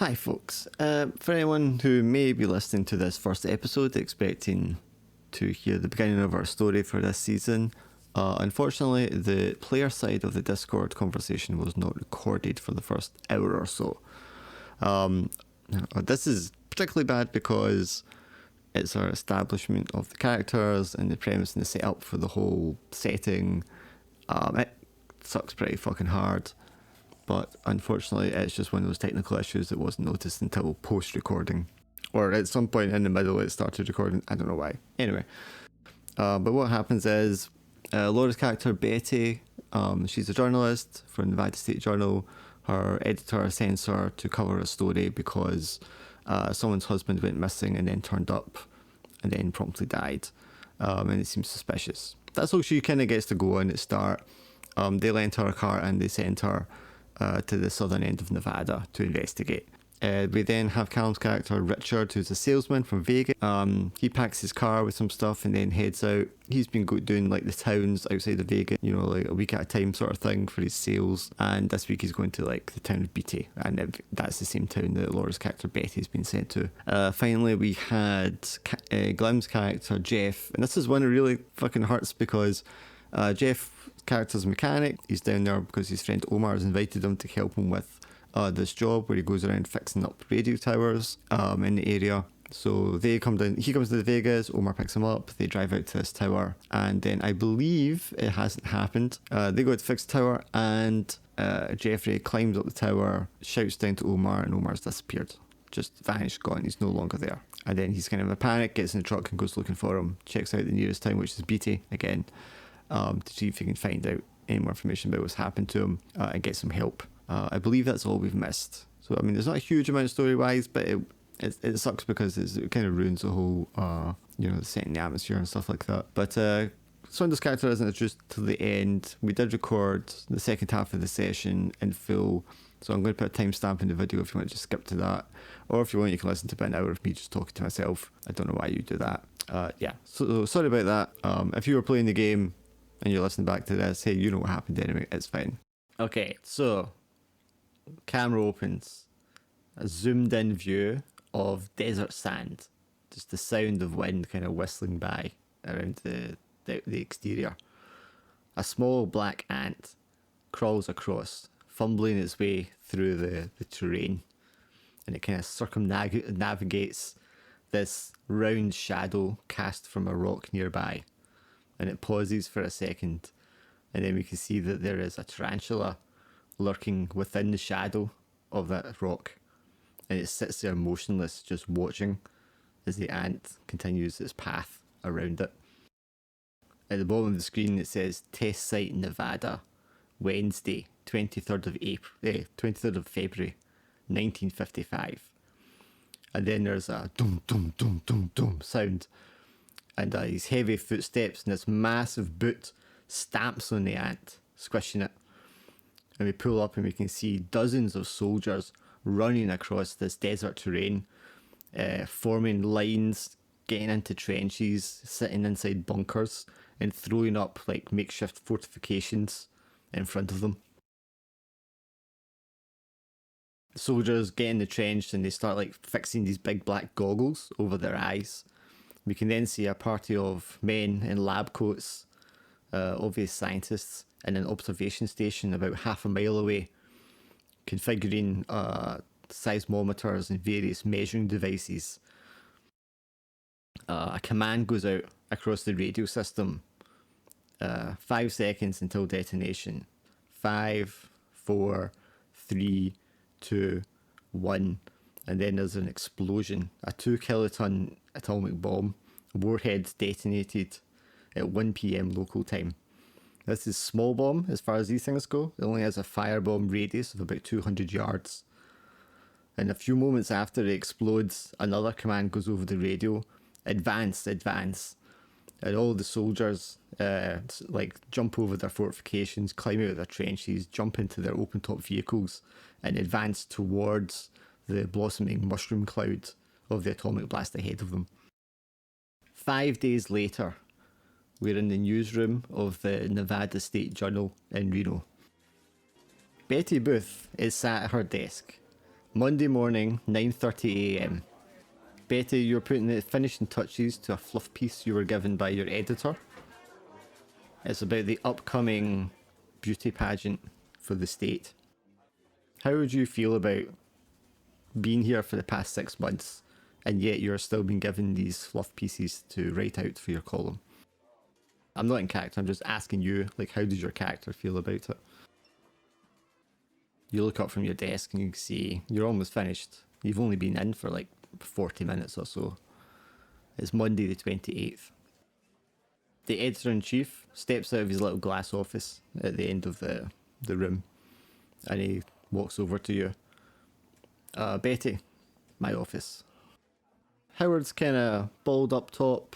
Hi folks, for anyone who may be listening to this first episode expecting to hear the beginning of our story for this season, unfortunately the player side of the Discord conversation was not recorded for the first hour or so. This is particularly bad because it's our establishment of the characters and the premise and the setup for the whole setting. It sucks pretty fucking hard. But unfortunately, it's just one of those technical issues that wasn't noticed until post-recording. Or at some point in the middle it started recording. I don't know why. Anyway. But what happens is, Laura's character, Betty, she's a journalist for Nevada State Journal. Her editor sends her to cover a story because someone's husband went missing and then turned up and then promptly died. And it seems suspicious. That's all she kind of gets to go on at start. They lent her a car and they sent her to the southern end of Nevada to investigate. We then have Callum's character Richard, who's a salesman from Vegas. He packs his car with some stuff and then heads out. He's been doing like the towns outside of Vegas, like a week at a time sort of thing for his sales. And this week he's going to like the town of Beatty, and that's the same town that Laura's character Betty's been sent to. Finally, we had Glim's character Jeff, and this is one that really fucking hurts because Jeff character's mechanic. He's down there because his friend Omar has invited him to help him with this job where he goes around fixing up radio towers in the area. So they come down, he comes to Vegas, Omar picks him up, they drive out to this tower, and then I believe it hasn't happened. They go to fix the tower and Jeffrey climbs up the tower, shouts down to Omar, and Omar's disappeared. Just vanished, gone, he's no longer there. And then he's kind of in a panic, gets in the truck and goes looking for him, checks out the nearest town, which is Beatty again, to see if he can find out any more information about what's happened to him and get some help. I believe that's all we've missed. So, I mean, there's not a huge amount story-wise, but it sucks because it kind of ruins the whole, the setting, the atmosphere and stuff like that. But Saunders' character isn't introduced till the end. We did record the second half of the session in full, so I'm going to put a timestamp in the video if you want to just skip to that. Or if you want, you can listen to about an hour of me just talking to myself. I don't know why you do that. So sorry about that. If you were playing the game and you're listening back to this, hey, you know what happened anyway, it's fine. Okay, so camera opens, a zoomed in view of desert sand, just the sound of wind kind of whistling by around the exterior. A small black ant crawls across, fumbling its way through the terrain, and it kind of circumnavigates this round shadow cast from a rock nearby. And it pauses for a second, and then we can see that there is a tarantula lurking within the shadow of that rock, and it sits there motionless, just watching as the ant continues its path around it. At the bottom of the screen it says Test Site Nevada, Wednesday, 23rd of February 1955, and then there's a dum dum dum dum dum sound, and these heavy footsteps, and this massive boot stamps on the ant, squishing it. And we pull up and we can see dozens of soldiers running across this desert terrain, forming lines, getting into trenches, sitting inside bunkers, and throwing up like makeshift fortifications in front of them. The soldiers get in the trench and they start like fixing these big black goggles over their eyes. We can then see a party of men in lab coats, obvious scientists, in an observation station about half a mile away, configuring seismometers and various measuring devices. A command goes out across the radio system. 5 seconds until detonation. 5, 4, 3, 2, 1. And then there's an explosion. A 2 kiloton atomic bomb. Warheads detonated at 1 p.m. local time. This is small bomb as far as these things go. It only has a firebomb radius of about 200 yards. And a few moments after it explodes, another command goes over the radio. Advance, advance. And all the soldiers jump over their fortifications, climb out of their trenches, jump into their open top vehicles, and advance towards the blossoming mushroom cloud of the atomic blast ahead of them. 5 days later, we're in the newsroom of the Nevada State Journal in Reno. Betty Booth is sat at her desk, Monday morning, 9:30 a.m. Betty, you're putting the finishing touches to a fluff piece you were given by your editor. It's about the upcoming beauty pageant for the state. How would you feel about being here for the past 6 months and yet you're still being given these fluff pieces to write out for your column? I'm not in character, I'm just asking you, like, how does your character feel about it? You look up from your desk and you can see you're almost finished. You've only been in for like 40 minutes or so. It's Monday the 28th. The editor-in-chief steps out of his little glass office at the end of the room and he walks over to you. Betty, my office. Howard's kind of bald up top,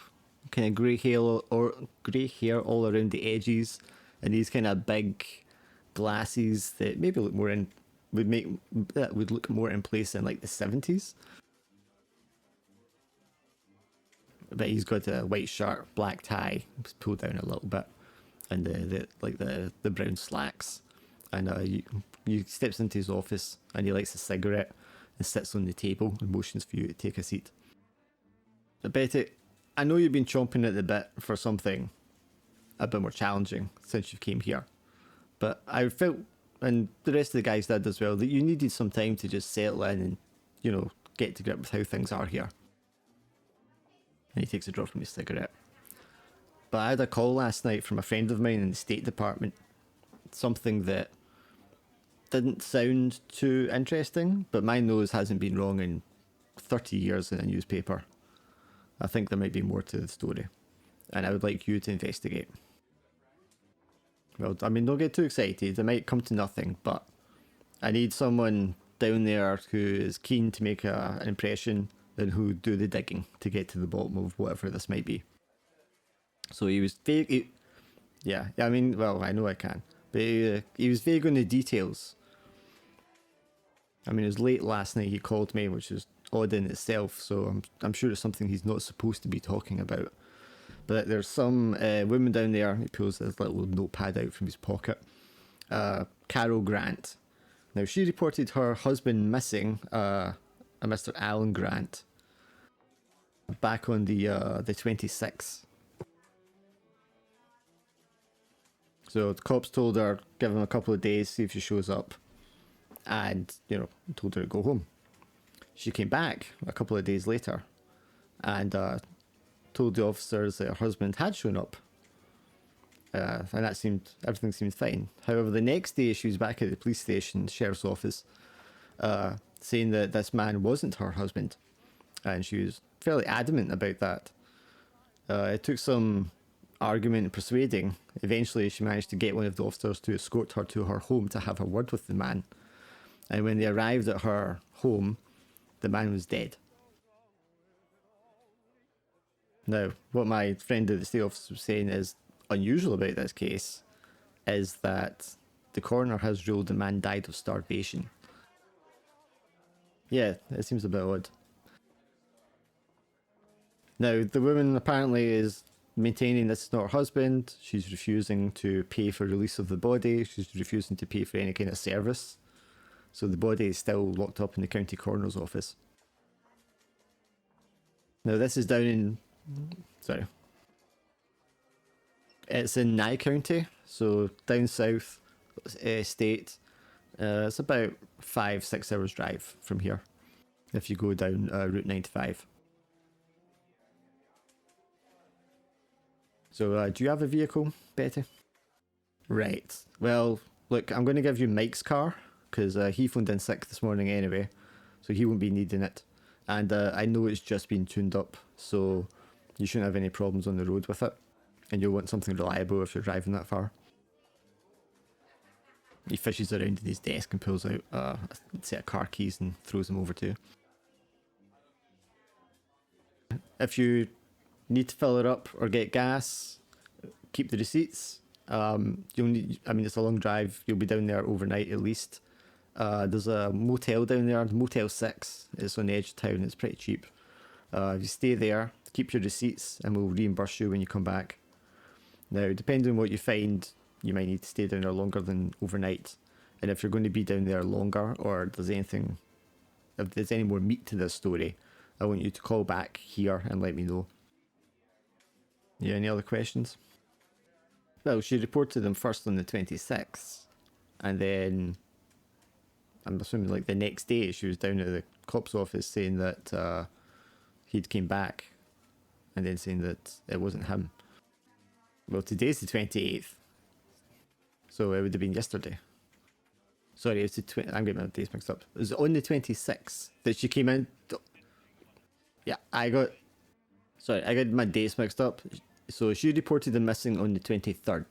kind of grey hair all around the edges, and these kind of big glasses that maybe look more in would look more in place in like the 70s. But he's got a white shirt, black tie, pulled down a little bit, and the brown slacks. And he steps into his office and he lights a cigarette and sits on the table and motions for you to take a seat. Betty, I know you've been chomping at the bit for something a bit more challenging since you came here, but I felt, and the rest of the guys did as well, that you needed some time to just settle in and, you know, get to grip with how things are here. And he takes a draw from his cigarette. But I had a call last night from a friend of mine in the State Department. Something that didn't sound too interesting, but my nose hasn't been wrong in 30 years in a newspaper. I think there might be more to the story, and I would like you to investigate. Well, I mean, don't get too excited. It might come to nothing, but I need someone down there who is keen to make an impression and who do the digging to get to the bottom of whatever this might be. So he was vague. Yeah, I mean, well, I know I can. But he was vague on the details. I mean, it was late last night he called me, which is odd in itself, so I'm sure it's something he's not supposed to be talking about. But there's some woman down there. He pulls this little notepad out from his pocket. Carol Grant. Now, she reported her husband missing, a Mr. Alan Grant, back on the 26th. So the cops told her, give him a couple of days, see if she shows up, and, you know, told her to go home. She came back a couple of days later and told the officers that her husband had shown up. And everything seemed fine. However, the next day she was back at the police station, sheriff's office, saying that this man wasn't her husband. And she was fairly adamant about that. It took some argument and persuading. Eventually she managed to get one of the officers to escort her to her home to have a word with the man. And when they arrived at her home, the man was dead. Now, what my friend at the state office was saying is unusual about this case is that the coroner has ruled the man died of starvation. Yeah, it seems a bit odd. Now, the woman apparently is maintaining this is not her husband. She's refusing to pay for release of the body. She's refusing to pay for any kind of service. So the body is still locked up in the county coroner's office. Now, this is down in... Sorry. It's in Nye County, so down south state. It's about 5-6 hours drive from here if you go down Route 95. So do you have a vehicle, Betty? Right. Well, look, I'm going to give you Mike's car because he phoned in sick this morning anyway, so he won't be needing it. And I know it's just been tuned up, so you shouldn't have any problems on the road with it. And you'll want something reliable if you're driving that far. He fishes around in his desk and pulls out a set of car keys and throws them over to you. If you need to fill it up or get gas, keep the receipts. You'll need, I mean, it's a long drive. You'll be down there overnight at least. There's a motel down there, Motel 6. It's on the edge of town. It's pretty cheap. If you stay there, keep your receipts and we'll reimburse you when you come back. Now, depending on what you find, you might need to stay down there longer than overnight. And if you're going to be down there longer or there's anything if there's any more meat to this story, I want you to call back here and let me know. Yeah, any other questions? Well, she reported them first on the 26th, and then I'm assuming like the next day she was down at the cop's office saying that he'd came back, and then saying that it wasn't him. Well, today's the 28th, so it would have been yesterday. Sorry, it was the I'm getting my days mixed up. It was on the 26th that she came in. Yeah, I got my dates mixed up. So she reported them missing on the 23rd.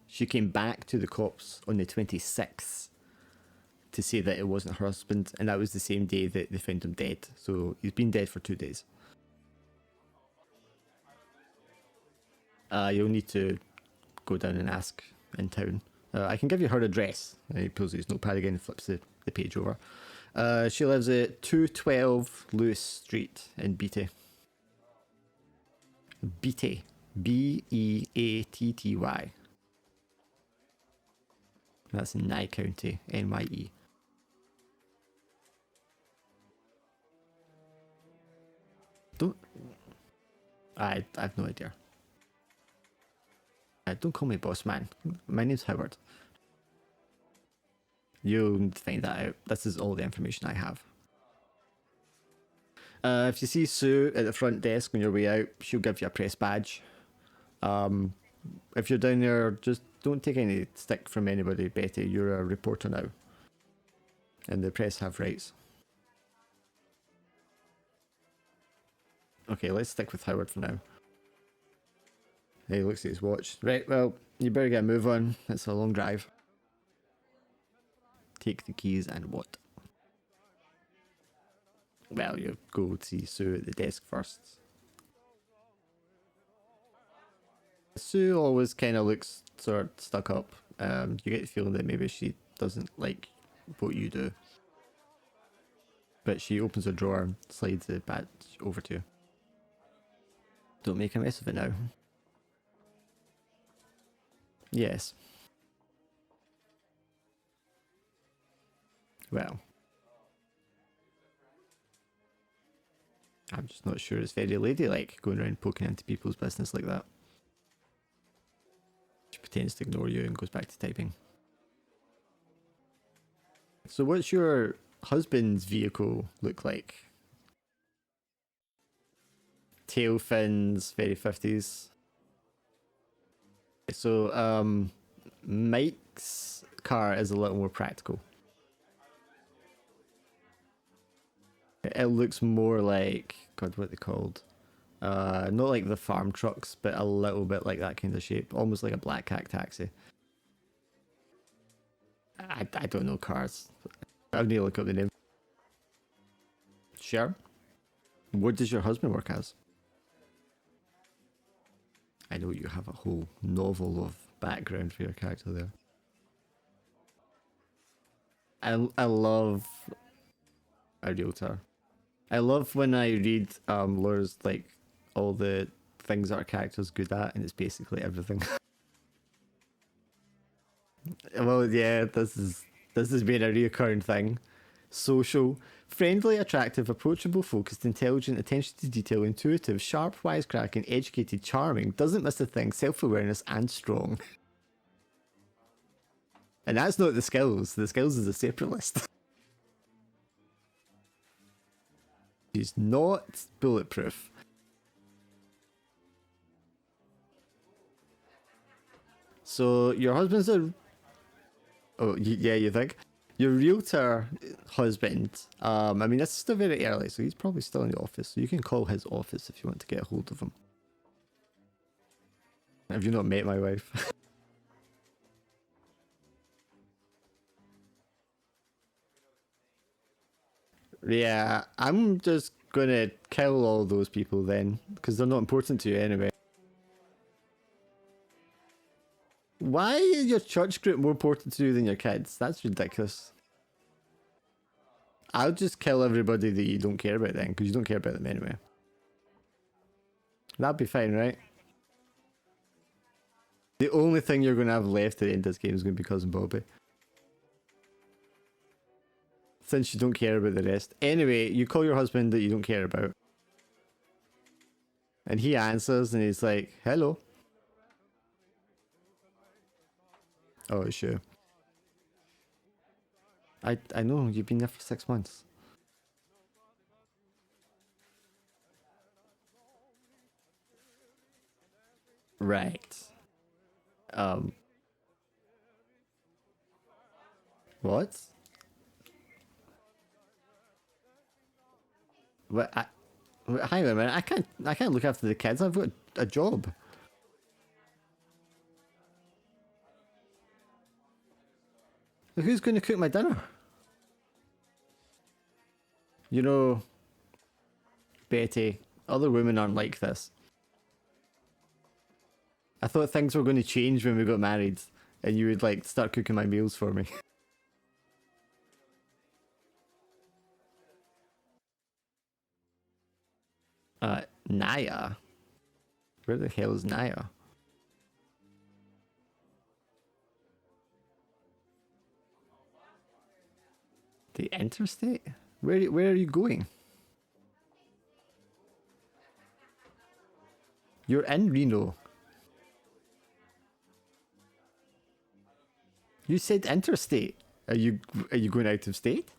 She came back to the cops on the 26th to say that it wasn't her husband, and that was the same day that they found him dead. So he's been dead for 2 days. You'll need to go down and ask in town. I can give you her address. He pulls his notepad again and flips the page over. She lives at 212 Lewis Street in Beatty. Beatty. Beatty. That's in Nye County, Nye. I have no idea. Don't call me boss man. My name's Howard. You'll find that out. This is all the information I have. If you see Sue at the front desk on your way out, she'll give you a press badge. If you're down there, just don't take any stick from anybody, Betty. You're a reporter now. And the press have rights. Okay, let's stick with Howard for now. He looks at his watch. Right, well, you better get a move on. It's a long drive. Take the keys and what? Well, you go see Sue at the desk first. Sue always kind of looks sort of stuck up. You get the feeling that maybe she doesn't like what you do. But she opens her drawer and slides the badge over to you. Don't make a mess of it now. Yes. Well. I'm just not sure it's very ladylike going around poking into people's business like that. She pretends to ignore you and goes back to typing. So what's your husband's vehicle look like? Tail fins, very 50s. So, Mike's car is a little more practical. It looks more like, God, what are they called? Not like the farm trucks, but a little bit like that kind of shape. Almost like a black cat taxi. I don't know cars. I need to look up the name. Sure. What does your husband work as? I know you have a whole novel of background for your character there. I love a realtor. I love when I read Laura's like all the things that our character's good at, and it's basically everything. Well, yeah, this has been a reoccurring thing. Social, friendly, attractive, approachable, focused, intelligent, attention to detail, intuitive, sharp, wisecracking, educated, charming, doesn't miss a thing, self-awareness, and strong. And that's not the skills. The skills is a separate list. She's not bulletproof. So your husband's a... Oh, yeah, you think? Your realtor husband, I mean, it's still very early, so he's probably still in the office. So you can call his office if you want to get a hold of him. Have you not met my wife? Yeah, I'm just gonna kill all those people then, because they're not important to you anyway. Why is your church group more important to you than your kids? That's ridiculous. I'll just kill everybody that you don't care about then, because you don't care about them anyway. That'd be fine, right? The only thing you're going to have left at the end of this game is going to be Cousin Bobby. Since you don't care about the rest. Anyway, you call your husband that you don't care about. And he answers and he's like, hello. Oh, sure. I know, you've been there for 6 months. Right. What? What? Hang on a minute. I can't look after the kids. I've got a job. Who's going to cook my dinner? You know, Betty, other women aren't like this. I thought things were going to change when we got married, and you would like start cooking my meals for me. Naya? Where the hell is Naya? The interstate? Where are you going? You're in Reno. You said interstate. Are you going out of state?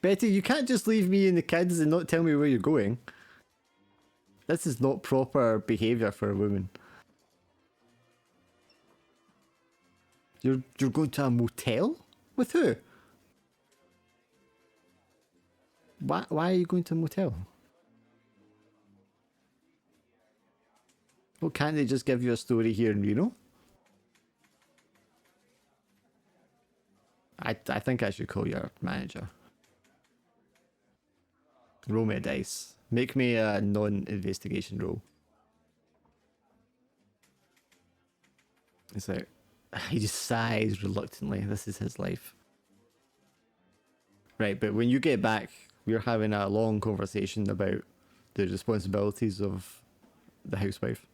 Betty, you can't just leave me and the kids and not tell me where you're going. This is not proper behaviour for a woman. You're going to a motel? With who? Why are you going to a motel? Well, can't they just give you a story here in Reno? I think I should call your manager. Roll me a dice. Make me a non-investigation roll. It's like, he just sighs reluctantly. This is his life. Right, but when you get back, we're having a long conversation about the responsibilities of the housewife.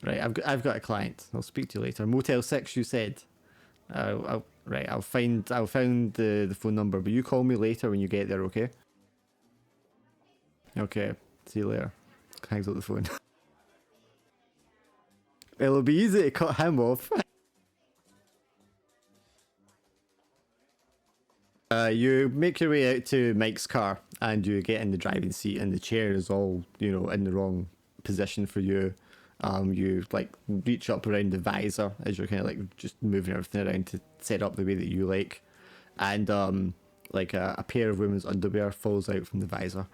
Right, I've got a client. I'll speak to you later. Motel 6, you said. I'll find the phone number, but you call me later when you get there, okay? Okay, see you later. Hangs up the phone. It'll be easy to cut him off. You make your way out to Mike's car and you get in the driving seat and the chair is all, in the wrong position for you. You like reach up around the visor as you're kind of like just moving everything around to set up the way that you like. And like a pair of women's underwear falls out from the visor.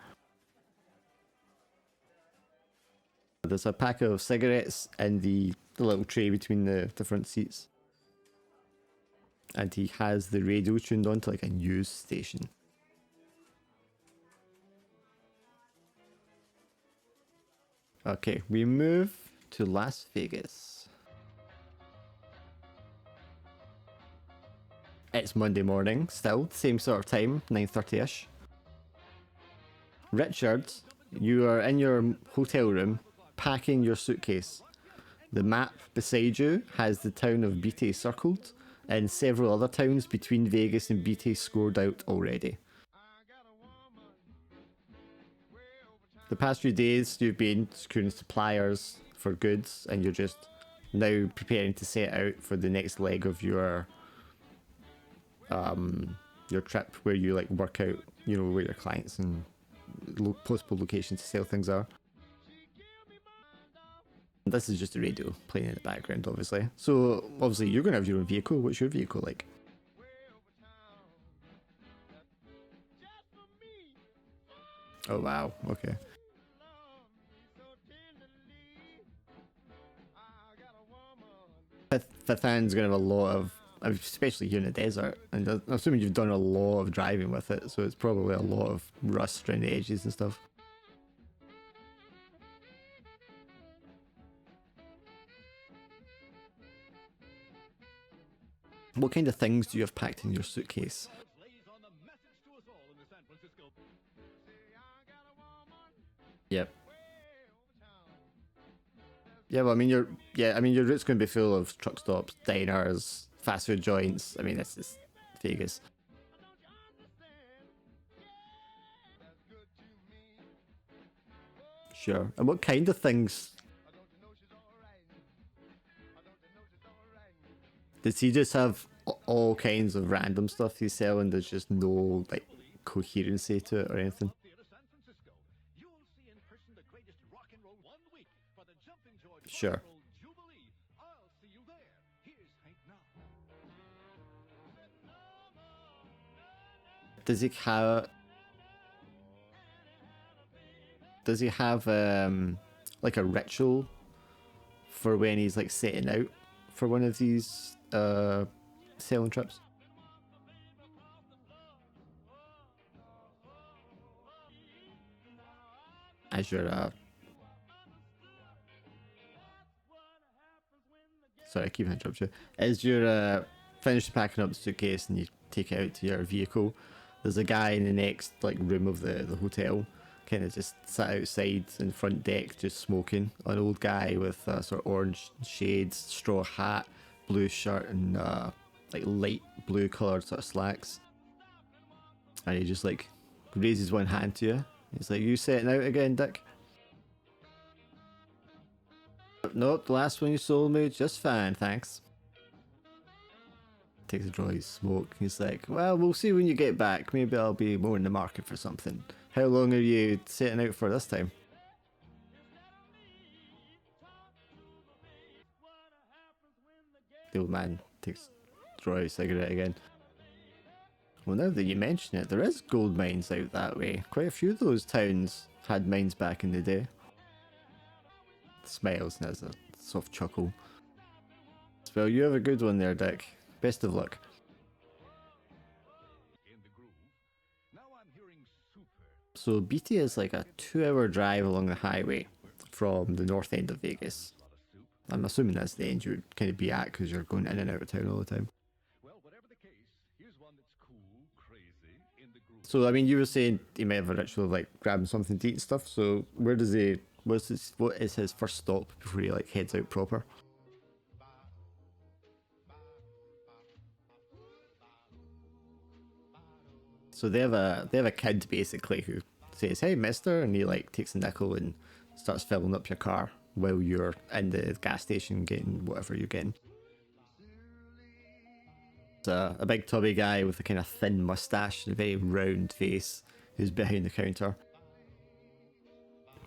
There's a pack of cigarettes in the little tray between the front seats. And he has the radio tuned on to like a news station. Okay, we move to Las Vegas. It's Monday morning, still, same sort of time, 9:30ish. Richard, you are in your hotel room, packing your suitcase. The map beside you has the town of Beatty circled, and several other towns between Vegas and Beatty scored out already. The past few days you've been securing suppliers for goods and you're just now preparing to set out for the next leg of your trip where you like work out, where your clients and possible locations to sell things are. This is just a radio playing in the background, obviously. So, obviously, you're going to have your own vehicle. What's your vehicle like? Oh, wow. Okay. Fithan's going to have a lot of, especially here in the desert, and I'm assuming you've done a lot of driving with it, so it's probably a lot of rust around the edges and stuff. What kind of things do you have packed in your suitcase? Yep. Yeah, well, I mean, your route's going to be full of truck stops, diners, fast food joints. I mean, this is Vegas. Sure. And what kind of things does he just have? All kinds of random stuff he's selling. There's just no like coherency to it or anything. Sure. Does he have? Does he have like a ritual for when he's like setting out for one of these sailing trips? As you're sorry, I keep interrupting you. As you're finished packing up the suitcase and you take it out to your vehicle, there's a guy in the next like room of the hotel, kind of just sat outside in the front deck, just smoking. An old guy with sort of orange shades, straw hat, blue shirt, and like light blue coloured sort of slacks. And he just like raises one hand to you. He's like, "You setting out again, Dick?" Nope, the last one you sold me, just fine, thanks. Takes a draw of his smoke. He's like, "Well, we'll see when you get back. Maybe I'll be more in the market for something. How long are you setting out for this time?" The old man takes a draw of his cigarette again. Well, now that you mention it, there is gold mines out that way. Quite a few of those towns had mines back in the day. Smiles and has a soft chuckle. Well, you have a good one there, Dick. Best of luck. So BT is like a 2-hour drive along the highway from the north end of Vegas. I'm assuming that's the end you would kind of be at because you're going in and out of town all the time. So I mean, you were saying he might have a ritual of like grabbing something to eat and stuff. So where does he? What is his first stop before he like heads out proper? So they have a kid basically who says, "Hey, Mister," and he like takes a nickel and starts filling up your car while you're in the gas station getting whatever you're getting. It's a big tubby guy with a kind of thin mustache and a very round face who's behind the counter.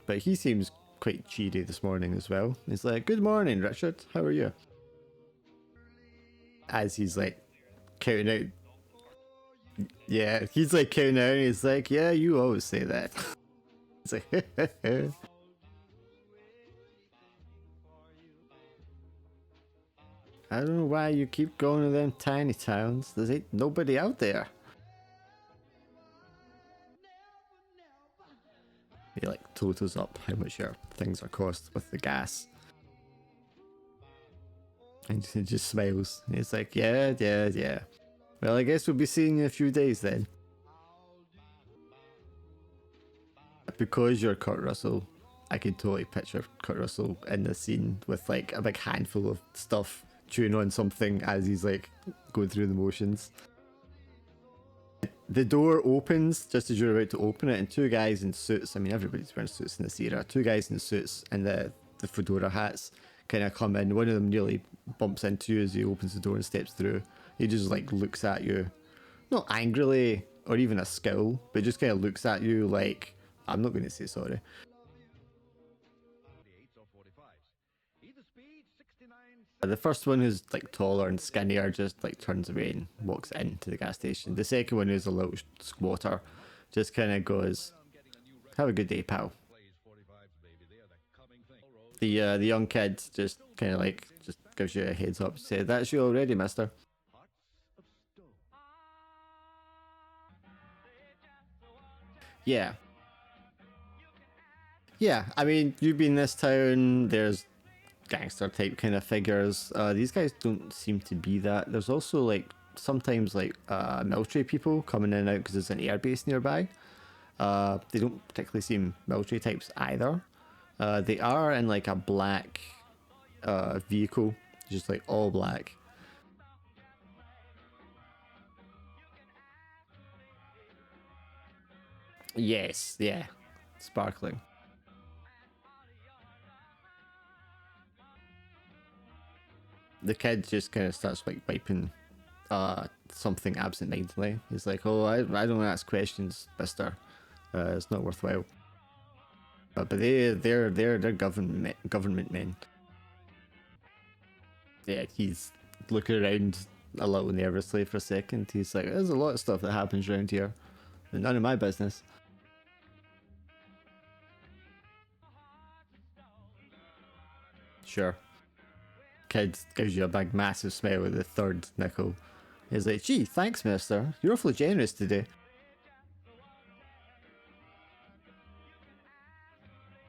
But he seems quite cheery this morning as well. He's like, "Good morning, Richard. How are you?" As he's like counting out. Yeah, he's like counting out and he's like, "Yeah, you always say that." It's like, "I don't know why you keep going to them tiny towns. There's ain't nobody out there." He like totals up how much your things are cost with the gas. And he just smiles. He's like, "Yeah, yeah, yeah. Well, I guess we'll be seeing you in a few days then." Because you're Kurt Russell, I can totally picture Kurt Russell in the scene with like a big handful of stuff, chewing on something as he's like going through the motions. The door opens just as you're about to open it, and two guys in suits, I mean, everybody's wearing suits in this era, two guys in suits and the fedora hats kind of come in. One of them nearly bumps into you as he opens the door and steps through. He just like looks at you, not angrily or even a scowl, but just kind of looks at you like, "I'm not going to say sorry." The first one who's like taller and skinnier just like turns away and walks into the gas station. The second one who's a little squatter just kind of goes, "Have a good day, pal." The young kid just kind of like just gives you a heads up, say, "That's you already, mister." Yeah. Yeah, I mean, you've been in this town, there's gangster type kind of figures. These guys don't seem to be that. There's also like sometimes like military people coming in and out because there's an airbase nearby. They don't particularly seem military types either. They are in like a black vehicle, just like all black. Yes, yeah, sparkling. The kid just kind of starts like wiping something absentmindedly. He's like, "Oh, I don't ask questions, Mister. It's not worthwhile." But they're government men. Yeah, he's looking around a little nervously for a second. He's like, "There's a lot of stuff that happens around here, and none of my business." Sure. Kid gives you a big, massive smile with the third nickel. He's like, "Gee, thanks, Mister. You're awfully generous today."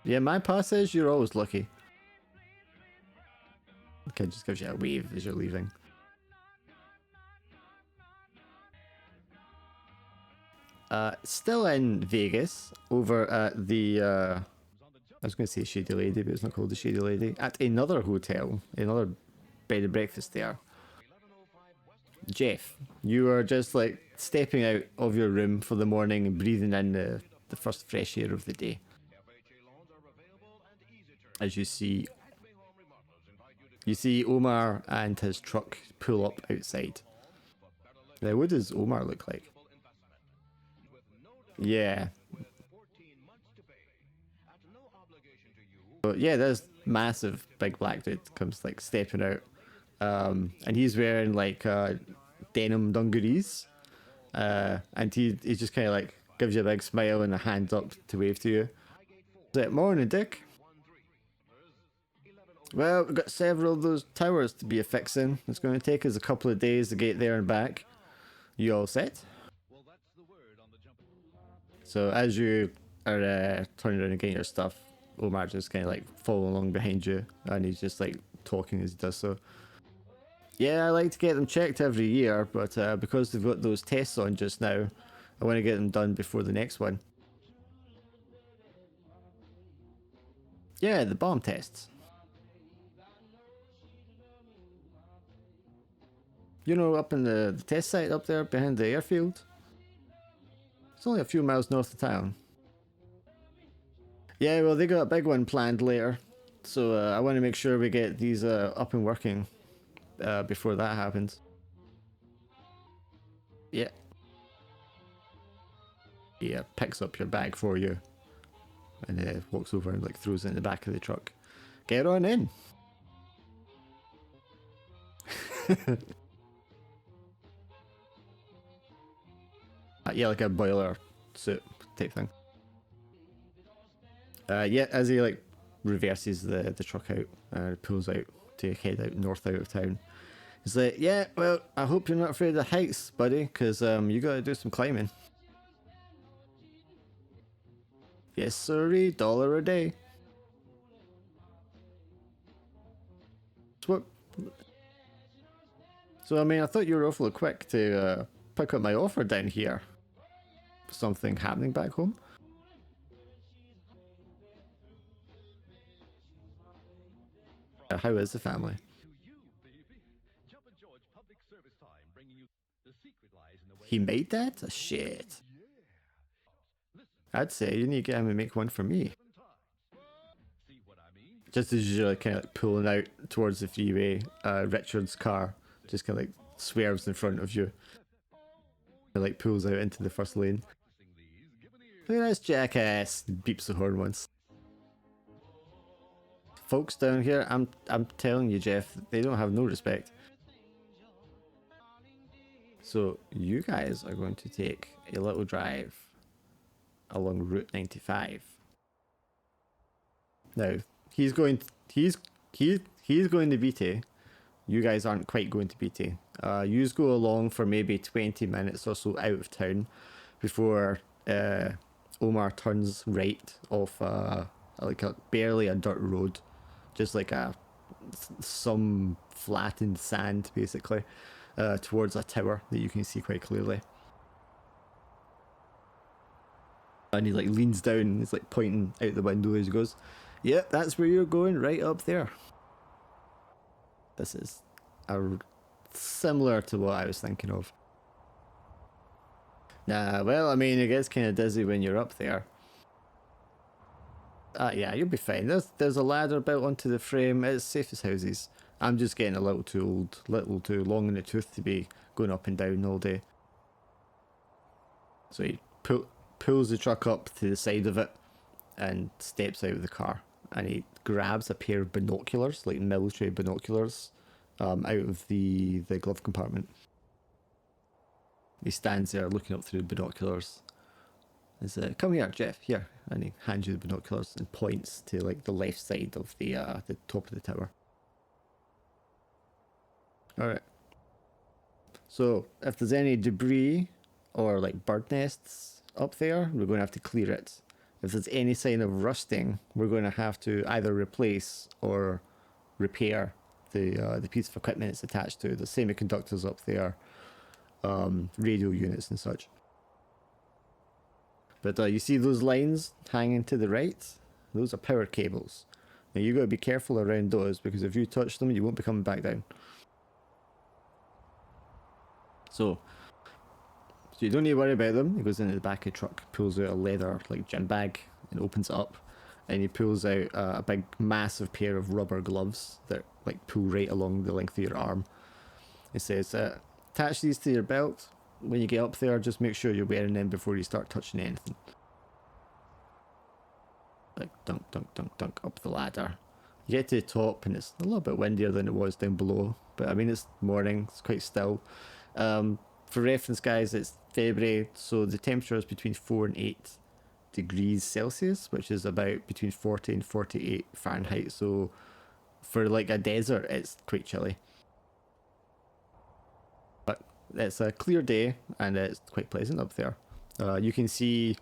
Yeah, my pa says you're always lucky. The kid just gives you a wave as you're leaving. Still in Vegas, over at the, I was going to say Shady Lady, but it's not called the Shady Lady, at another hotel, another bed and breakfast there. Jeff, you are just like stepping out of your room for the morning and breathing in the first fresh air of the day. As you see Omar and his truck pull up outside. Now, what does Omar look like? Yeah. But yeah, there's massive big black dude comes like stepping out. And he's wearing like denim dungarees. And he just kind of like gives you a big smile and a hand up to wave to you. Is it morning, Dick? Well, we've got several of those towers to be affixing. It's going to take us a couple of days to get there and back. You all set? So as you are turning around and getting your stuff, Omar just kind of like following along behind you, and he's just like talking as he does so. Yeah, I like to get them checked every year, but because they've got those tests on just now, I want to get them done before the next one. Yeah, the bomb tests. You know, up in the test site up there behind the airfield. It's only a few miles north of town. Yeah, well, they got a big one planned later, so I want to make sure we get these up and working before that happens. Yeah. He picks up your bag for you and walks over and like throws it in the back of the truck. Get on in. Yeah, like a boiler suit type thing. Yeah, as he like reverses the truck out and pulls out to head out north out of town. He's like, "Yeah, well, I hope you're not afraid of heights, buddy, because you got to do some climbing." Yes, sorry, $1 a day. So what? So I mean, I thought you were awfully quick to pick up my offer down here. Something happening back home? How is the family? He made that? Shit. I'd say you need to get him to make one for me. Just as you're kind of like pulling out towards the freeway, Richard's car just kind of like swerves in front of you. It like pulls out into the first lane. Look at this jackass! Beeps the horn once. Folks down here, I'm telling you, Jeff, they don't have no respect. So you guys are going to take a little drive along Route 95. Now he's going. He's going to beat you. You guys aren't quite going to beat you. You go along for maybe 20 minutes or so out of town before Omar turns right off like barely a dirt road, just like some flattened sand basically, towards a tower that you can see quite clearly. And he like leans down and he's like pointing out the window as he goes, "Yep, that's where you're going, right up there." this is similar to what I was thinking of. Nah, well, I mean, it gets kind of dizzy when you're up there. Yeah, you'll be fine. There's a ladder built onto the frame. It's safe as houses. I'm just getting a little too old, little too long in the tooth to be going up and down all day. So he pulls the truck up to the side of it and steps out of the car. And he grabs a pair of binoculars, like military binoculars, out of the glove compartment. He stands there looking up through the binoculars. He's come here, Jeff, here. And he hands you the binoculars and points to like the left side of the top of the tower. Alright. So, if there's any debris or like bird nests up there, we're going to have to clear it. If there's any sign of rusting, we're going to have to either replace or repair the piece of equipment it's attached to. The semiconductors up there, radio units and such. But you see those lines hanging to the right? Those are power cables. Now you got to be careful around those, because if you touch them, you won't be coming back down. So you don't need to worry about them. He goes into the back of the truck, pulls out a leather like gym bag and opens it up, and he pulls out a big massive pair of rubber gloves that like pull right along the length of your arm. He says, attach these to your belt. When you get up there, just make sure you're wearing them before you start touching anything. Like dunk, dunk, dunk, dunk up the ladder. You get to the top and it's a little bit windier than it was down below, but I mean it's morning, it's quite still. For reference, guys, it's February, so the temperature is between 4 and 8 degrees Celsius, which is about between 40 and 48 Fahrenheit. So for like a desert, it's quite chilly. But it's a clear day and it's quite pleasant up there. You can see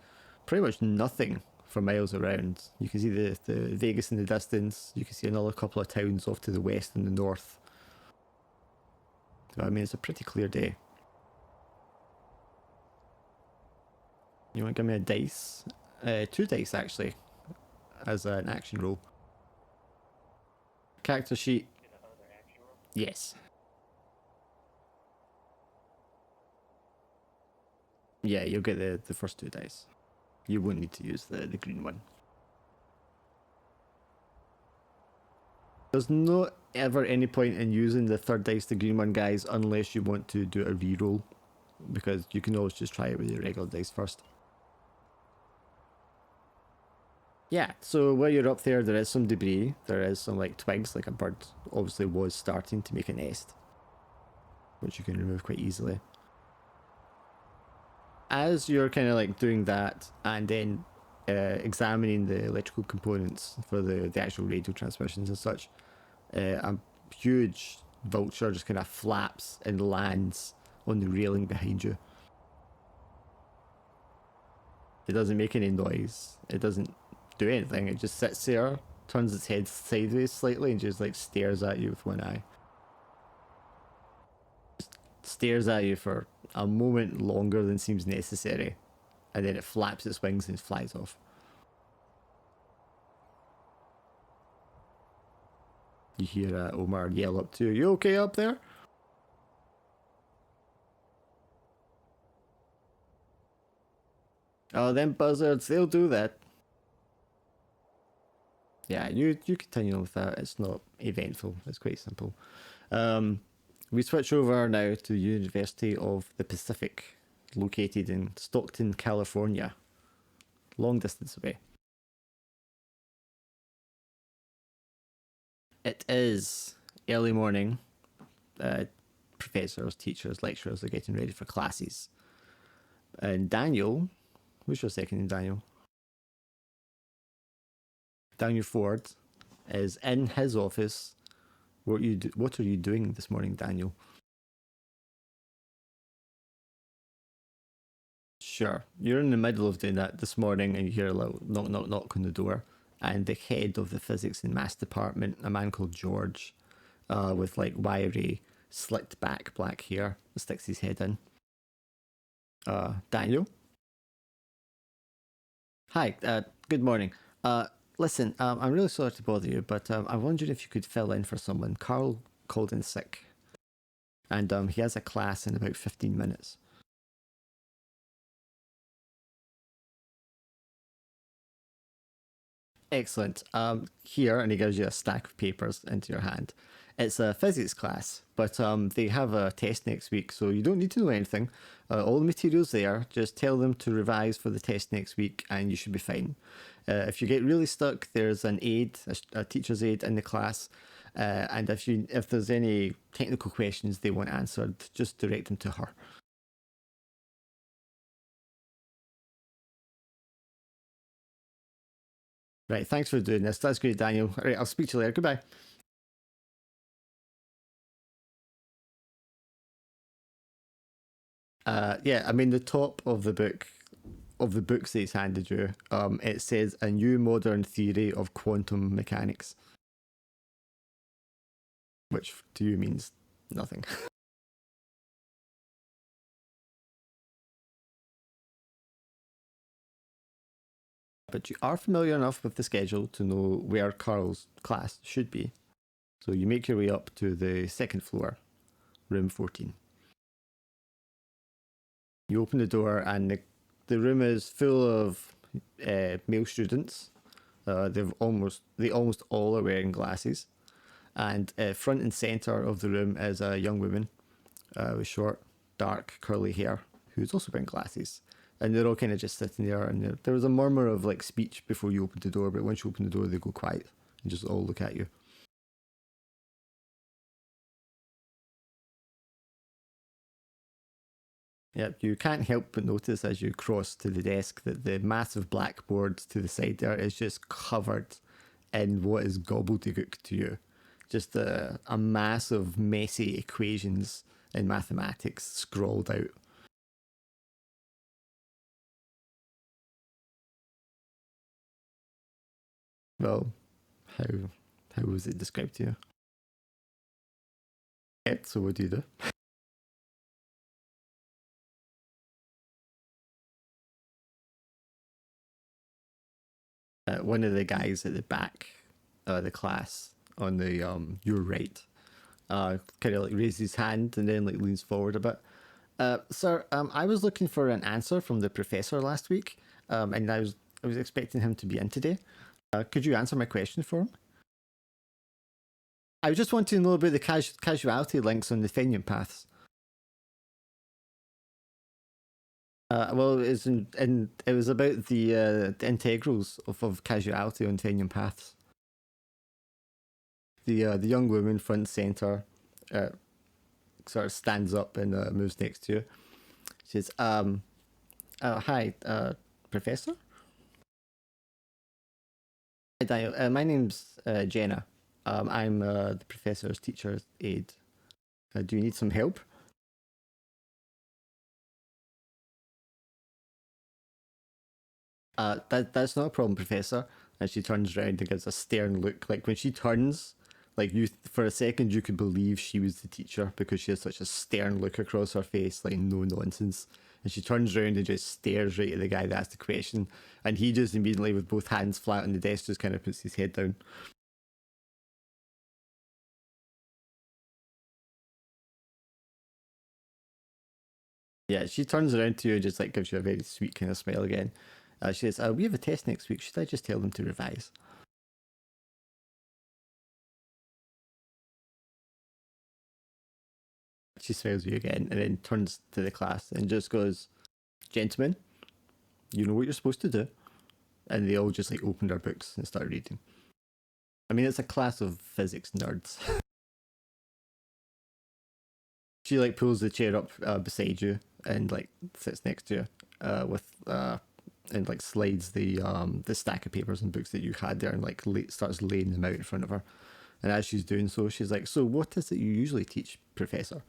pretty much nothing for miles around. You can see the Vegas in the distance. You can see another couple of towns off to the west and the north. So, I mean, it's a pretty clear day. You want to give me a dice? 2 dice, actually, as an action roll. Character sheet. Yes. Yeah, you'll get the first 2 dice. You won't need to use the green one. There's no ever any point in using the 3rd dice, the green one, guys, unless you want to do a reroll, because you can always just try it with your regular dice first. Yeah, so while you're up there, there is some debris. There is some like twigs, like a bird obviously was starting to make a nest, which you can remove quite easily. As you're kind of like doing that and then examining the electrical components for the actual radio transmissions and such, a huge vulture just kind of flaps and lands on the railing behind you. It doesn't make any noise. It doesn't do anything. It just sits there, turns its head sideways slightly, and just like stares at you with one eye. Just stares at you for a moment longer than seems necessary, and then it flaps its wings and flies off. You hear Omar yell up to you, "You okay up there?" "Oh, them buzzards, they'll do that." Yeah, you continue on with that. It's not eventful. It's quite simple. We switch over now to the University of the Pacific, located in Stockton, California. Long distance away. It is early morning. Professors, teachers, lecturers are getting ready for classes. And Daniel, who's your second name, Daniel? Daniel Ford is in his office. What are you doing this morning, Daniel? Sure. You're in the middle of doing that this morning and you hear a little knock, knock, knock on the door. And the head of the physics and maths department, a man called George, with like wiry, slicked back black hair, sticks his head in. Daniel? Hi, good morning. Listen, I'm really sorry to bother you, but I'm wondering if you could fill in for someone. Carl called in sick. And he has a class in about 15 minutes. Excellent. Here, and he gives you a stack of papers into your hand. It's a physics class, but they have a test next week, so you don't need to know anything. All the material's there. Just tell them to revise for the test next week, and you should be fine. If you get really stuck, there's an aide, a teacher's aide in the class, and if there's any technical questions they want answered, just direct them to her. Right, thanks for doing this. That's great, Daniel. All right, I'll speak to you later. Goodbye. Yeah, I mean the top of the book, of the books that he's handed you, it says a new modern theory of quantum mechanics, which to you means nothing. But you are familiar enough with the schedule to know where Carl's class should be. So you make your way up to the second floor, room 14. You open the door, and the room is full of male students. They almost all are wearing glasses, and front and center of the room is a young woman with short, dark, curly hair who's also wearing glasses. And they're all kind of just sitting there, and there was a murmur of like speech before you opened the door, but once you open the door, they go quiet and just all look at you. Yep, you can't help but notice as you cross to the desk that the massive blackboard to the side there is just covered in what is gobbledygook to you. Just a mass of messy equations in mathematics scrawled out. Well, how how was it described to you? So what do you do? One of the guys at the back of the class on the your right kind of like raises his hand and then like leans forward a bit. Sir, I was looking for an answer from the professor last week, and I was expecting him to be in today. Could you answer my question for him? I just want to know about the casualty links on the Fenian paths. Well, it was about the integrals of casualty on Fenian paths. The young woman front center uh, sort of stands up and moves next to you. She says, "Hi, Professor. Hi, Daniel. My name's Jenna. I'm the professor's teacher's aide. Do you need some help?" That's not a problem, Professor. And she turns around and gives a stern look. Like when she turns, like you for a second you could believe she was the teacher because she has such a stern look across her face, like no nonsense. And she turns around and just stares right at the guy that asked the question, and he just immediately, with both hands flat on the desk, just kind of puts his head down. Yeah, she turns around to you and just like gives you a very sweet kind of smile again. She says, "We have a test next week. Should I just tell them to revise?" She smiles at you again and then turns to the class and just goes, "Gentlemen, you know what you're supposed to do." And they all just like opened their books and started reading. I mean, it's a class of physics nerds. She like pulls the chair up beside you and like sits next to you with and like slides the stack of papers and books that you had there and like starts laying them out in front of her. And as she's doing so, she's like, "So what is it you usually teach, Professor?"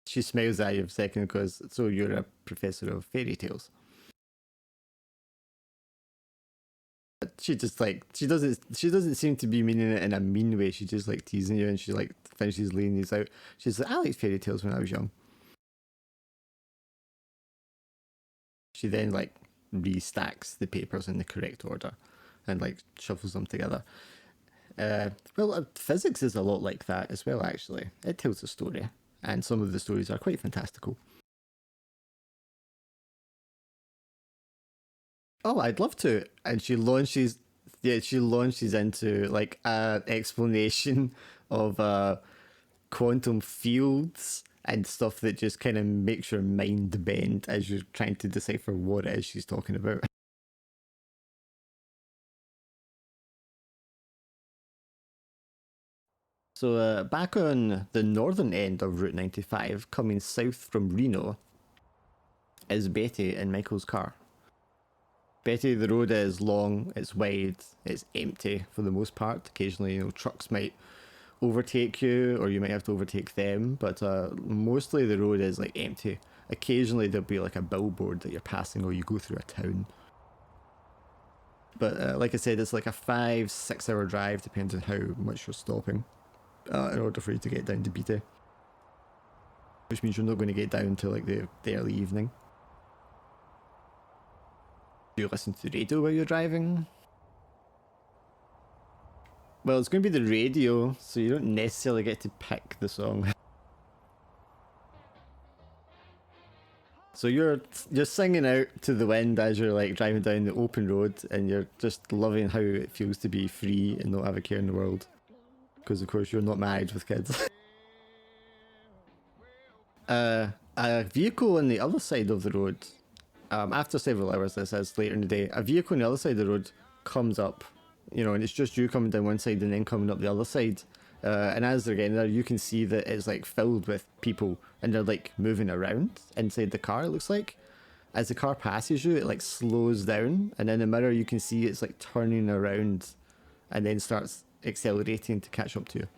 She smiles at you for a second because, "So you're a professor of fairy tales?" But she doesn't seem to be meaning it in a mean way. She's just like teasing you, and she like finishes laying these out. She's like, "I liked fairy tales when I was young." She then like restacks the papers in the correct order and like shuffles them together. Well, physics is a lot like that as well, actually. It tells a story, and some of the stories are quite fantastical. Oh, I'd love to. And she launches into like a explanation of quantum fields and stuff that just kind of makes your mind bend as you're trying to decipher what it is she's talking about. So, back on the northern end of Route 95, coming south from Reno, is Betty in Michael's car. Betty, the road is long, it's wide, it's empty for the most part. Occasionally, trucks might overtake you, or you might have to overtake them, but mostly the road is like empty. Occasionally, there'll be like a billboard that you're passing, or you go through a town. But like I said, it's like a 5-6 hour drive, depending on how much you're stopping, in order for you to get down to Beatty. Which means you're not going to get down till like the early evening. Do you listen to the radio while you're driving? Well, it's going to be the radio, so you don't necessarily get to pick the song. So you're singing out to the wind as you're like driving down the open road, and you're just loving how it feels to be free and not have a care in the world. Because of course you're not married with kids. A vehicle on the other side of the road, after several hours, this is later in the day, a vehicle on the other side of the road comes up, and it's just you coming down one side and then coming up the other side. And as they're getting there, you can see that it's like filled with people, and they're like moving around inside the car, it looks like. As the car passes you, it like slows down, and in the mirror you can see it's like turning around and then starts accelerating to catch up to you.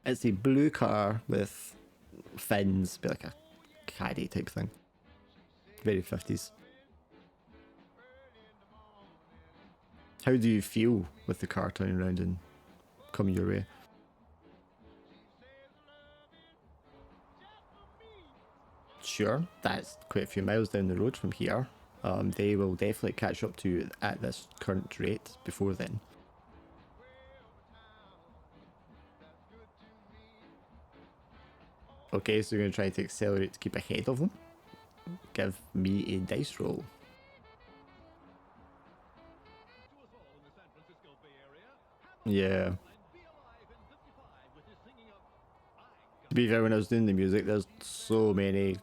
It's a blue car with fins, be like a caddy type thing. Very 50s. How do you feel with the car turning around and coming your way? Sure, that's quite a few miles down the road from here. They will definitely catch up to you at this current rate before then. Okay, so you're going to try to accelerate to keep ahead of them. Give me a dice roll. Yeah. To be fair, when I was doing the music, there's so many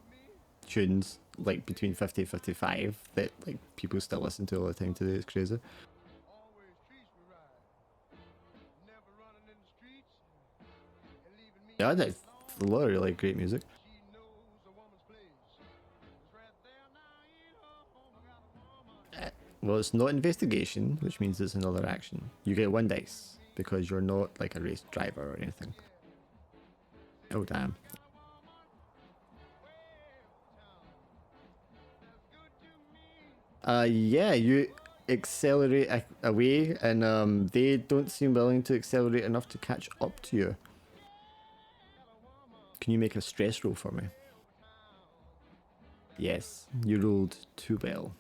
tunes, like between 50 and 55, that like people still listen to all the time today. It's crazy. Yeah, that's a lot of really great music. Well, it's not investigation, which means it's another action. You get 1 dice, because you're not like a race driver or anything. Oh, damn. Yeah, you accelerate away, and they don't seem willing to accelerate enough to catch up to you. Can you make a stress roll for me? Yes, you rolled too well.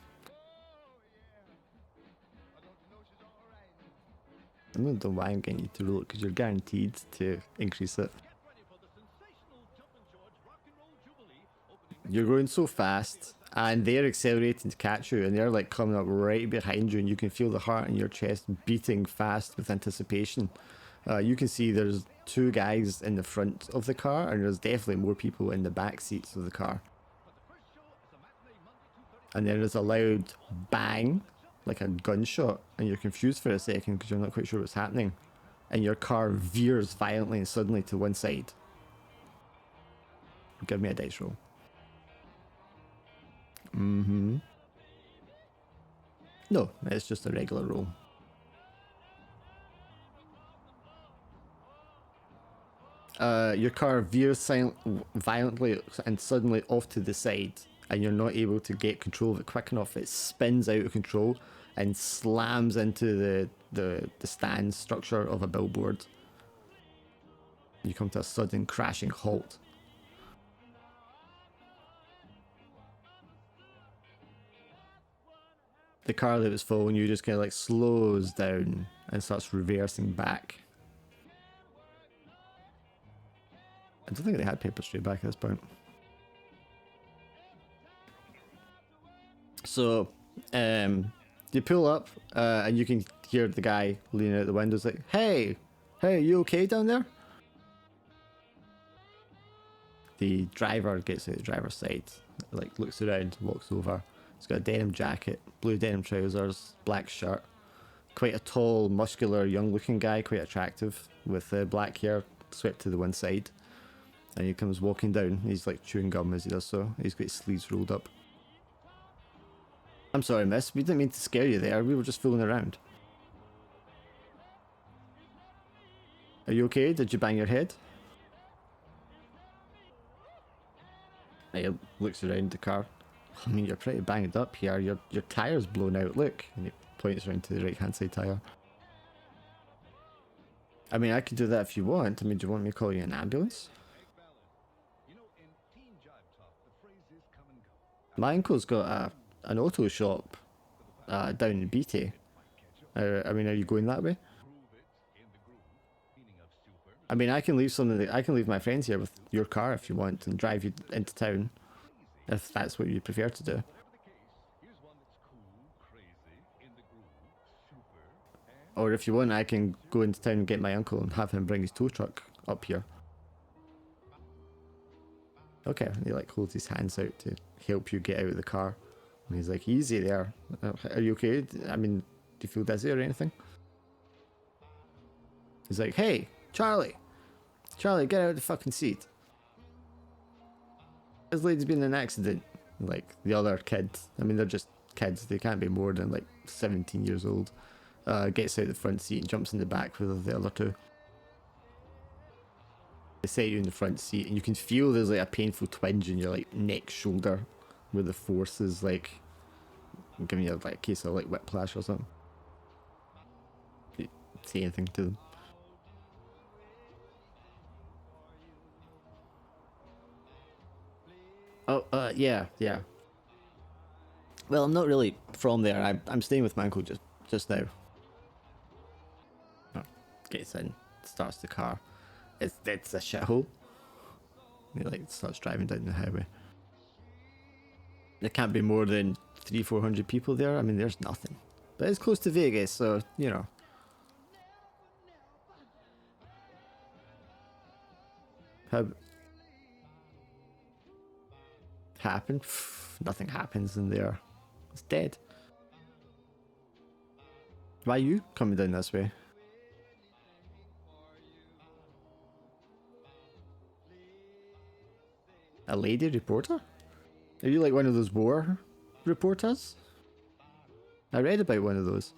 I don't know why I'm getting you to roll it, because you're guaranteed to increase it. You're going so fast, and they're accelerating to catch you, and they're like coming up right behind you, and you can feel the heart in your chest beating fast with anticipation. You can see there's 2 guys in the front of the car, and there's definitely more people in the back seats of the car. And then there's a loud bang, like a gunshot, and you're confused for a second because you're not quite sure what's happening. And your car veers violently and suddenly to one side. Give me a dice roll. Mm-hmm. No, it's just a regular roll. Your car veers violently and suddenly off to the side, and you're not able to get control of it quick enough. It spins out of control and slams into the stand structure of a billboard. You come to a sudden crashing halt. the car that was following you just kind of like slows down and starts reversing back. I don't think they had paper straight back at this point. So, you pull up, and you can hear the guy leaning out the window. It's like, hey, you okay down there? The driver gets out the driver's side, like looks around, walks over. He's got a denim jacket, blue denim trousers, black shirt. Quite a tall, muscular, young-looking guy, quite attractive, with black hair swept to the one side. And he comes walking down. He's like chewing gum as he does so. He's got his sleeves rolled up. I'm sorry, miss. We didn't mean to scare you there. We were just fooling around. Are you okay? Did you bang your head? He looks around the car. I mean, you're pretty banged up here. Your tire's blown out. Look. And he points around to the right-hand side tire. I mean, I could do that if you want. I mean, do you want me to call you an ambulance? My uncle's got an auto shop down in BT. I mean, are you going that way? I mean, I can leave I can leave my friends here with your car if you want and drive you into town, if that's what you prefer to do. Or if you want, I can go into town and get my uncle and have him bring his tow truck up here. Okay, and he like holds his hands out to help you get out of the car. And he's like, easy there. Are you okay? I mean, do you feel dizzy or anything? He's like, hey, Charlie, get out of the fucking seat. This lady's been in an accident. Like, the other kid, I mean, they're just kids. They can't be more than like 17 years old. Gets out the front seat and jumps in the back with the other two. They set you in the front seat and you can feel there's like a painful twinge in your like neck, shoulder, where the force is like giving you like a case of like whiplash or something. You say anything to them? Oh, yeah. Well, I'm not really from there. I'm staying with my uncle just now. Oh, gets in, starts the car. It's a shithole. He like starts driving down the highway. There can't be more than 300-400 people there. I mean, there's nothing. But it's close to Vegas, so you know. How happened? Nothing happens in there. It's dead. Why are you coming down this way? A lady reporter? Are you like one of those war reporters? I read about one of those.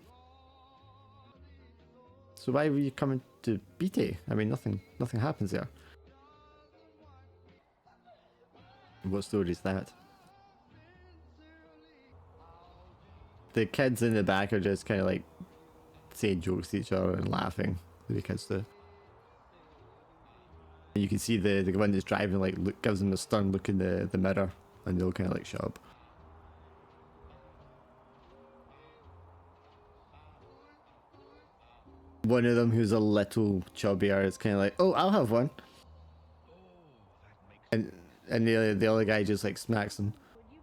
So why were you coming to BT? I mean, nothing happens there. What story is that? The kids in the back are just kind of like saying jokes to each other and laughing. The kids do. And you can see the one that's driving like gives them a stern look in the mirror, and they'll kind of like shut up. One of them who's a little chubbier is kind of like, oh, I'll have one. And the other guy just like smacks him.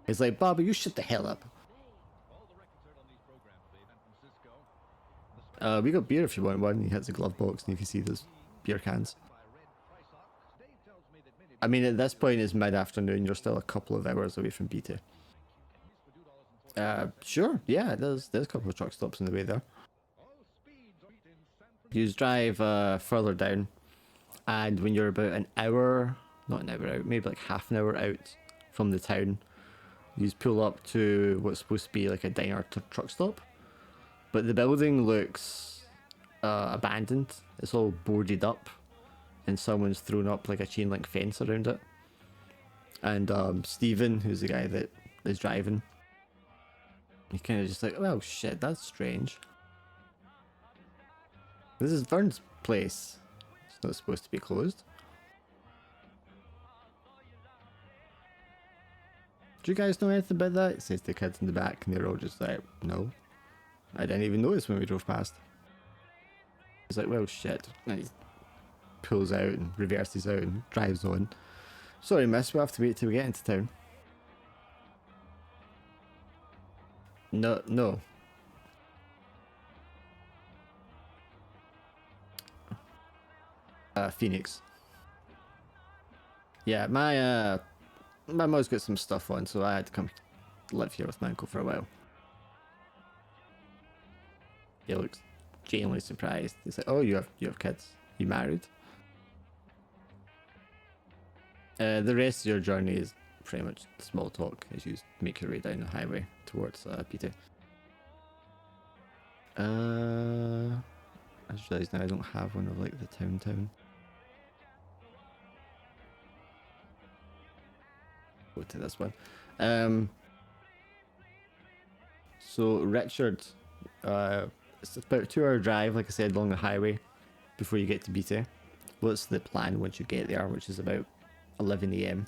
He's like, Bobby, you shut the hell up. We got beer if you want one. He hits a glove box and you can see there's beer cans. I mean, at this point it's mid-afternoon. You're still a couple of hours away from BT. Sure. Yeah, there's a couple of truck stops on the way there. You drive further down, and when you're about an hour, not an hour out, maybe like half an hour out from the town, you pull up to what's supposed to be like a diner truck stop. But the building looks abandoned. It's all boarded up, and someone's thrown up like a chain link fence around it. And Stephen, who's the guy that is driving, he kind of just like, well, shit, that's strange. This is Vern's place. It's not supposed to be closed. do you guys know anything about that? It says the kids in the back, and they're all just like, no. I didn't even notice when we drove past. He's like, well, shit. And he pulls out and reverses out and drives on. Sorry, miss, we'll have to wait till we get into town. No. Phoenix. Yeah, my mum's got some stuff on, so I had to come live here with my uncle for a while. He looks genuinely surprised. He's like, oh, you have kids? You married? The rest of your journey is pretty much small talk as you make your way down the highway towards Peter. I just realised now I don't have one of like the town. Go to this one. So Richard, it's about a 2-hour drive, like I said, along the highway before you get to Beta. What's the plan once you get there, which is about 11 AM?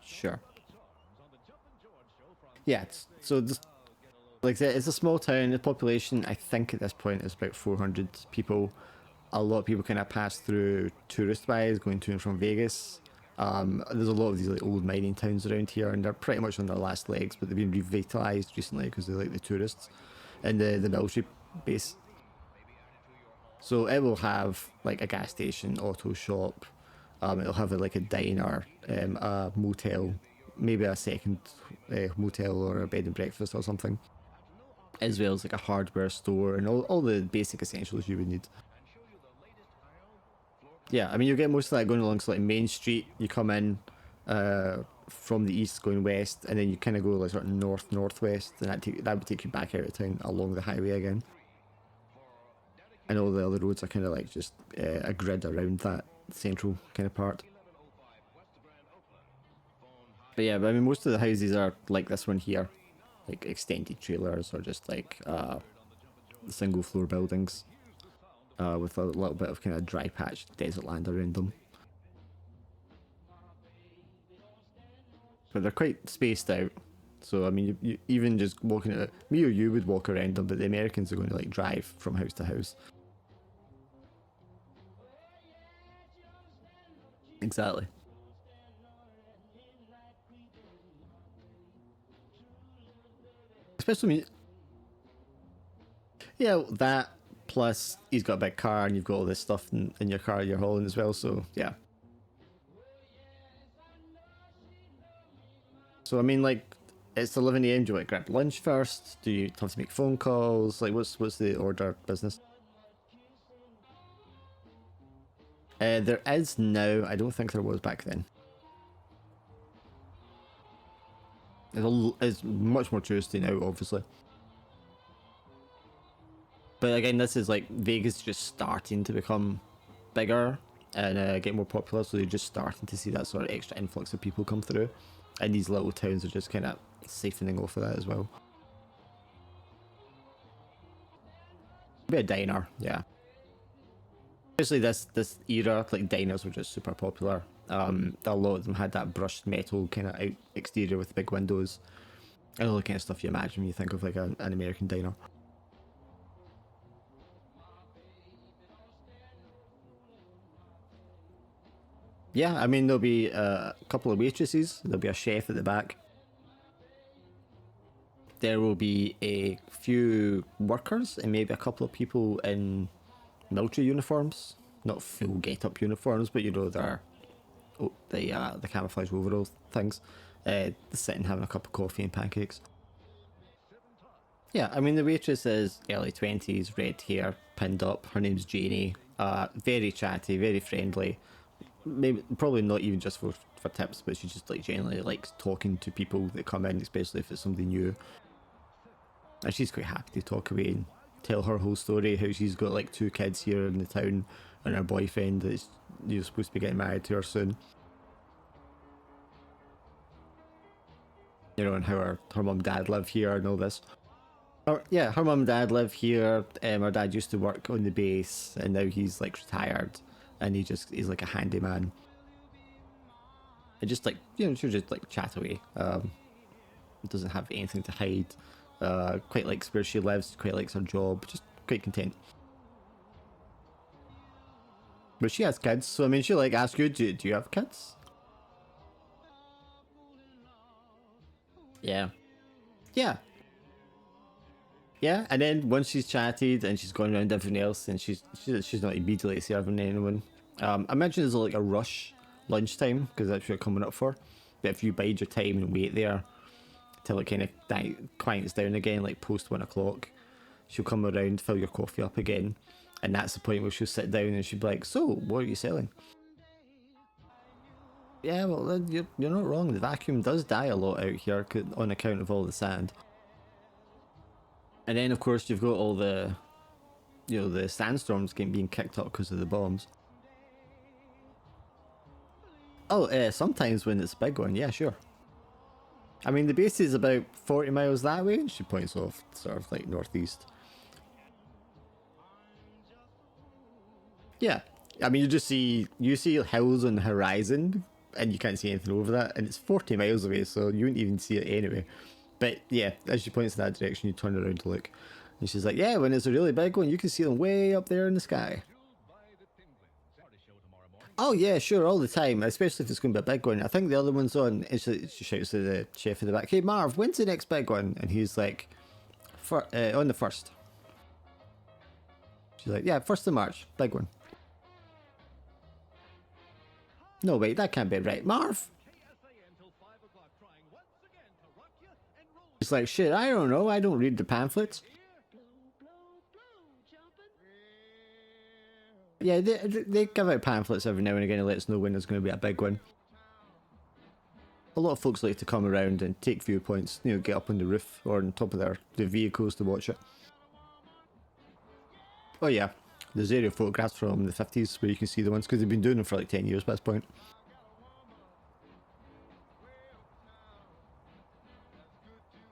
Sure. Yeah, so just, like I said, it's a small town. The population, I think at this point, is about 400 people. A lot of people kind of pass through tourist-wise, going to and from Vegas. There's a lot of these like old mining towns around here, and they're pretty much on their last legs, but they've been revitalized recently because they like the tourists and the military base. So it will have like a gas station, auto shop. It'll have like a diner, a motel, maybe a second motel or a bed and breakfast or something, as well as like a hardware store and all the basic essentials you would need. Yeah, I mean, you get most of that going along like Main Street. You come in from the east going west, and then you kind of go like sort of northwest, and that would take you back out of town along the highway again. And all the other roads are kind of like just a grid around that central kind of part. But yeah, I mean, most of the houses are like this one here, like extended trailers or just like single floor buildings. With a little bit of kind of dry patch desert land around them. But they're quite spaced out. So, I mean, you even just walking at me or you would walk around them, but the Americans are going to like drive from house to house. Exactly. Especially me. Yeah, that. Plus, he's got a big car, and you've got all this stuff in your car you're hauling as well, so yeah. So, I mean, like, it's 11 AM, do you want to grab lunch first? Do you have to make phone calls? Like, what's the order business? There is now, I don't think there was back then. It's much more touristy now, obviously. But again, this is like Vegas just starting to become bigger and get more popular, so you're just starting to see that sort of extra influx of people come through. And these little towns are just kind of siphoning off of that as well. Maybe a diner, yeah. Especially this era, like diners were just super popular. A lot of them had that brushed metal kind of exterior with big windows. And all the kind of stuff you imagine when you think of like an American diner. Yeah, I mean, there'll be a couple of waitresses, there'll be a chef at the back. There will be a few workers and maybe a couple of people in military uniforms. Not full get-up uniforms, but you know, they're the camouflage overall things. Sitting having a cup of coffee and pancakes. Yeah, I mean, the waitress is early 20s, red hair, pinned up. Her name's Janie. Very chatty, very friendly. Maybe probably not even just for tips, but she just like generally likes talking to people that come in, especially if it's somebody new. And she's quite happy to talk away and tell her whole story, how she's got like 2 kids here in the town and her boyfriend that's you're supposed to be getting married to her soon. You know, and how her mum and dad live here and all this. Yeah, her mum and dad live here. Her dad used to work on the base and now he's like retired and he's like a handyman. And just like, she'll just like chat away. Doesn't have anything to hide. Quite likes where she lives, quite likes her job, just quite content. But she has kids, so I mean, she'll like ask you, do you have kids? Yeah. Yeah. Yeah, and then once she's chatted and she's gone around everything else, and she's not immediately serving anyone. I mentioned there's like a rush lunchtime because that's what you're coming up for. But if you bide your time and wait there till it kind of quiets down again, like post 1 o'clock, she'll come around, fill your coffee up again, and that's the point where she'll sit down and she'll be like, "So, what are you selling?" Yeah, well, then you're not wrong. The vacuum does die a lot out here on account of all the sand. And then, of course, you've got all the, the sandstorms being kicked up because of the bombs. Oh, sometimes when it's a big one, yeah, sure. I mean, the base is about 40 miles that way, and she points off sort of like northeast. Yeah, I mean, you see hills on the horizon, and you can't see anything over that, and it's 40 miles away, so you wouldn't even see it anyway. But yeah, as she points in that direction, you turn around to look, and she's like, "Yeah, when it's a really big one, you can see them way up there in the sky." Oh yeah, sure, all the time, especially if it's going to be a big one. I think the other one's on. And she shouts to the chef in the back, "Hey Marv, when's the next big one?" And he's like, "On the 1st." She's like, "Yeah, 1st of March, big one." No, wait, that can't be right, Marv. He's like, "Shit, I don't know. I don't read the pamphlets." Yeah, they give out pamphlets every now and again and let us know when there's going to be a big one. A lot of folks like to come around and take viewpoints, get up on the roof or on top of their vehicles to watch it. Oh yeah, there's aerial photographs from the 50s where you can see the ones, because they've been doing them for like 10 years by this point.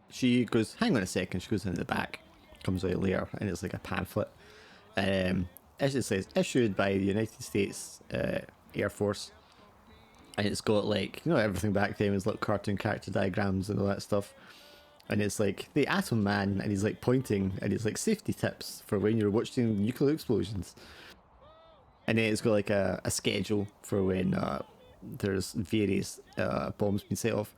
She goes, "Hang on a second," she goes into the back, comes out later, and it's like a pamphlet. As it says, issued by the United States Air Force. And it's got like, everything back then was like cartoon character diagrams and all that stuff. And it's like the Atom Man, and he's like pointing, and it's like safety tips for when you're watching nuclear explosions. And then it's got like a schedule for when there's various bombs being set off.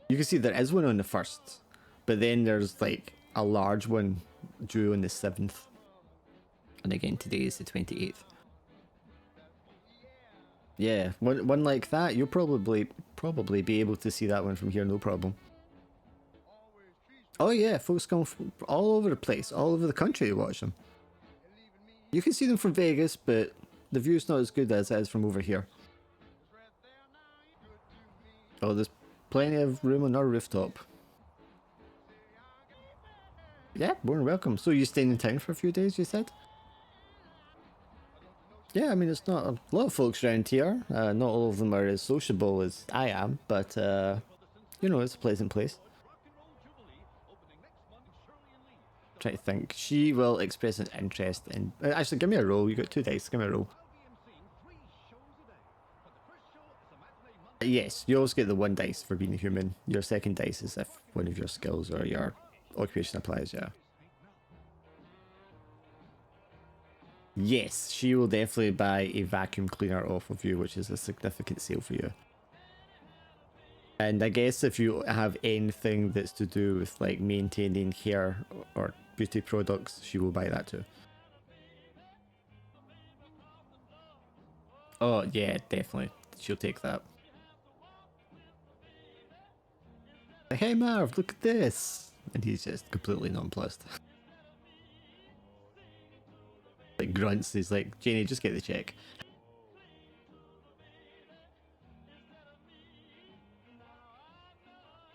You can see there is one on the 1st, but then there's like a large one due on the 7th. And again, today is the 28th. Yeah, one like that, you'll probably be able to see that one from here, no problem. Oh yeah, folks come from all over the place, all over the country to watch them. You can see them from Vegas, but the view's not as good as it is from over here. Oh, there's plenty of room on our rooftop. Yeah, more than welcome. So you staying in town for a few days, you said? Yeah, I mean, it's not a lot of folks around here. Not all of them are as sociable as I am, but, it's a pleasant place. Trying to think. She will express an interest in... Actually, give me a roll. You got 2 dice. Give me a roll. Yes, you always get the 1 dice for being a human. Your 2nd dice is if one of your skills or your occupation applies, yeah. Yes, she will definitely buy a vacuum cleaner off of you, which is a significant sale for you. And I guess if you have anything that's to do with like maintaining hair or beauty products, she will buy that too. Oh yeah, definitely. She'll take that. Like, "Hey Marv, look at this!" And he's just completely nonplussed. Like grunts, he's like, "Janie, just get the check."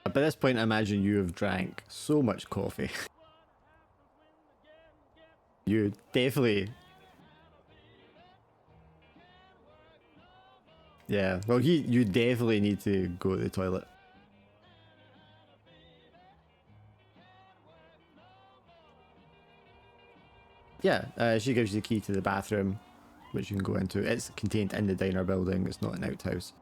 By this point, I imagine you have drank so much coffee. You definitely... Yeah, well, you definitely need to go to the toilet. Yeah, she gives you the key to the bathroom, which you can go into. It's contained in the diner building, it's not an outhouse.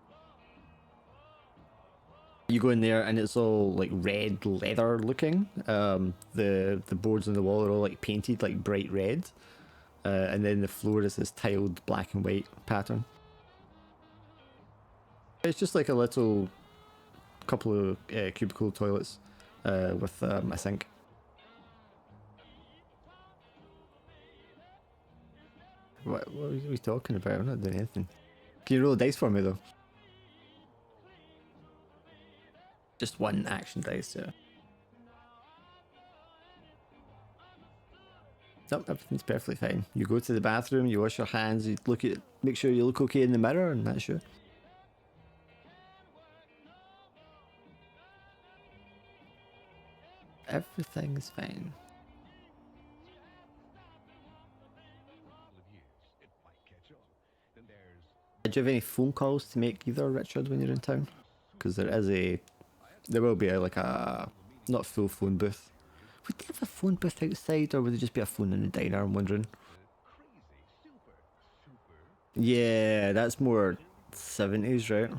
You go in there and it's all like red leather looking. The boards on the wall are all like painted like bright red. And then the floor is this tiled black and white pattern. It's just like a little couple of cubicle toilets with a sink. What are we talking about? I'm not doing anything. Can you roll a dice for me though? Just one action dice, yeah. Nope, everything's perfectly fine. You go to the bathroom, you wash your hands, you look at, make sure you look okay in the mirror, and that's you. Everything's fine. Do you have any phone calls to make either, Richard, when you're in town? Because there will be like a, not full phone booth. Would they have a phone booth outside, or would it just be a phone in the diner? I'm wondering. Yeah, that's more 70s, right?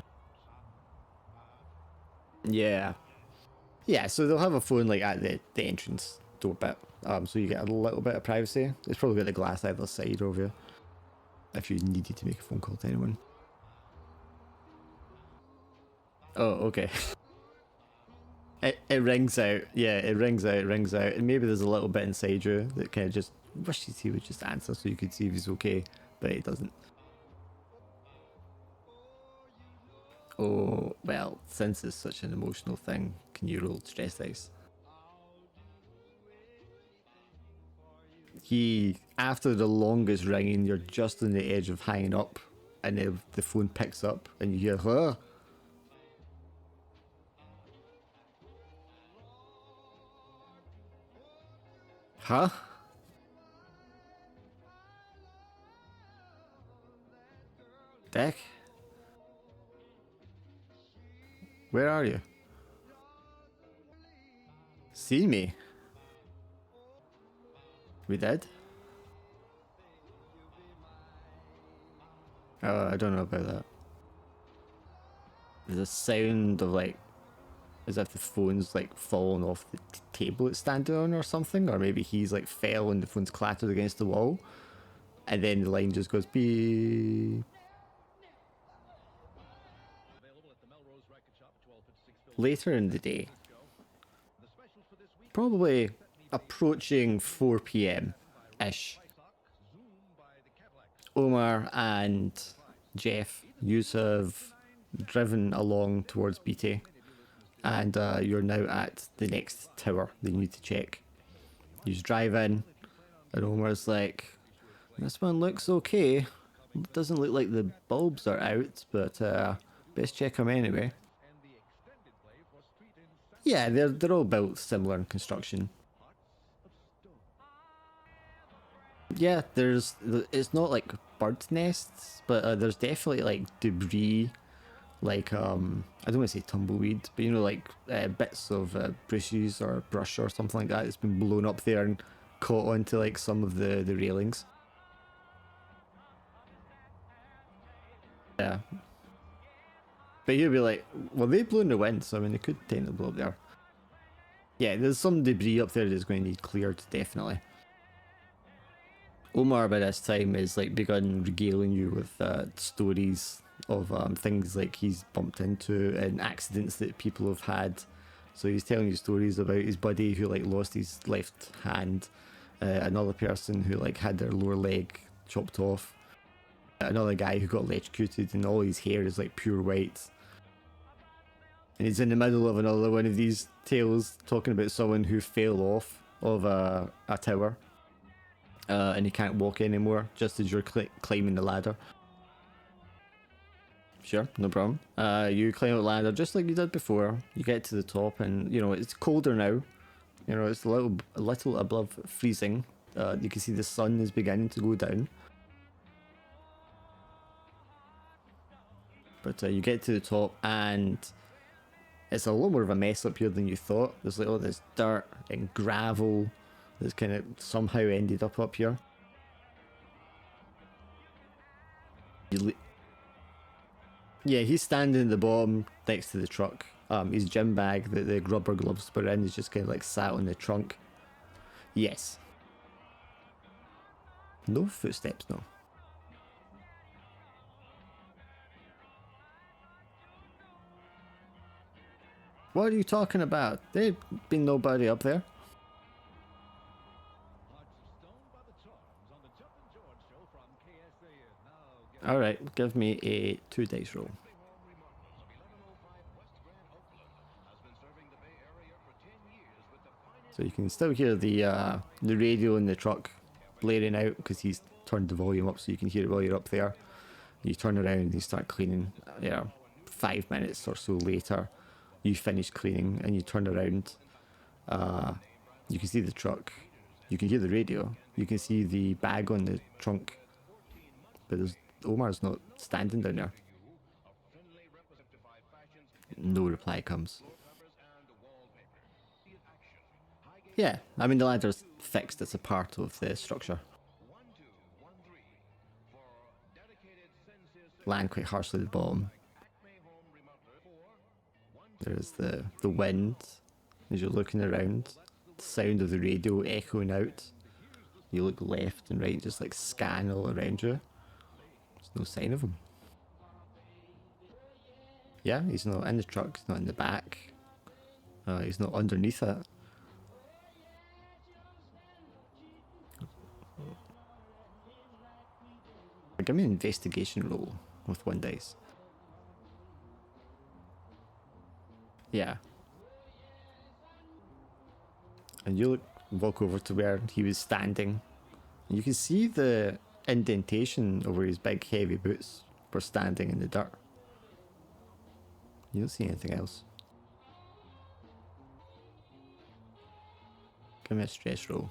Yeah. Yeah, so they'll have a phone like at the entrance door bit. So you get a little bit of privacy. It's probably got the glass either side of you. If you needed to make a phone call to anyone. Oh, okay. It rings out. Yeah, it rings out, and maybe there's a little bit inside you that kind of just wishes he would just answer so you could see if he's okay, but it doesn't. Oh, well, since it's such an emotional thing, can you roll stress dice? After the longest ringing, you're just on the edge of hanging up, and the phone picks up, and you hear, huh? Huh? Dick? Where are you? See me? We did? Oh, I don't know about that. There's a sound of like, as if the phone's like fallen off the table it's standing on or something, or maybe he's like fell and the phone's clattered against the wall, and then the line just goes beep. Later in the day, probably approaching 4 p.m. ish, Omar and Jeff, you have driven along towards BT, and you're now at the next tower that you need to check. You just drive in, and Omar's like, this one looks okay. It doesn't look like the bulbs are out, but best check them anyway. Yeah, they're all built similar in construction. Yeah, it's not like bird nests, but there's definitely like debris, like I don't want to say tumbleweed, but you know, like bits of bushes or brush or something like that that's been blown up there and caught onto like some of the railings. Yeah, but you'll be like, well, they blew in the wind, so I mean, they could technically blow up there. Yeah, there's some debris up there that's going to need cleared, definitely. Omar by this time is like begun regaling you with stories of things like he's bumped into and accidents that people have had. So he's telling you stories about his buddy who like lost his left hand, another person who like had their lower leg chopped off, another guy who got electrocuted and all his hair is like pure white. And he's in the middle of another one of these tales talking about someone who fell off of a tower. And he can't walk anymore just as you're climbing the ladder. Sure, no problem. You climb the ladder just like you did before. You get to the top and, you know, it's colder now. You know, it's a little above freezing. You can see the sun is beginning to go down. But you get to the top and it's a lot more of a mess up here than you thought. There's like all this dirt and gravel that's kind of somehow ended up here. Yeah, he's standing at the bottom next to the truck, His gym bag that the rubber gloves were in is just kind of like sat on the trunk. Yes. No footsteps, no. What are you talking about? There'd been nobody up there. Alright, give me a 2 dice roll. So you can still hear the radio in the truck blaring out because he's turned the volume up so you can hear it while you're up there. You turn around and you start cleaning. 5 minutes or so later, you finish cleaning and you turn around. You can see the truck. You can hear the radio. You can see the bag on the trunk. But Omar's not standing down there. No reply comes. Yeah, I mean the ladder's fixed as a part of the structure. Land quite harshly at the bottom. There's the wind as you're looking around. The sound of the radio echoing out. You look left and right, just like scan all around you. There's no sign of him. Yeah, he's not in the truck, he's not in the back. He's not underneath it. Give me an investigation roll with 1 dice. Yeah. And you walk over to where he was standing. And you can see the indentation over his big heavy boots were standing in the dirt. You don't see anything else. Give me a stress roll.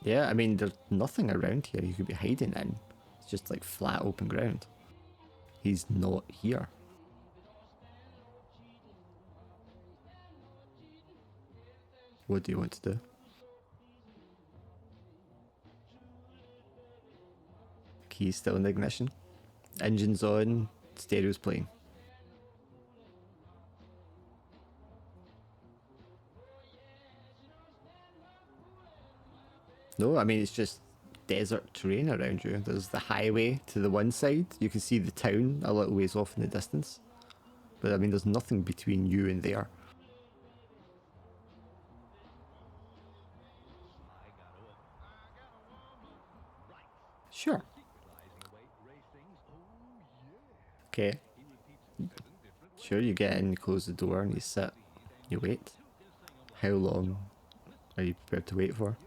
Yeah, I mean, there's nothing around here you could be hiding in. It's just like flat open ground. He's not here. What do you want to do? Key's still in the ignition. Engine's on, stereo's playing. No, I mean, it's just desert terrain around you. There's the highway to the one side. You can see the town a little ways off in the distance. But I mean, there's nothing between you and there. Sure. Okay. Sure, you get in, you close the door, and you sit. You wait. How long are you prepared to wait for?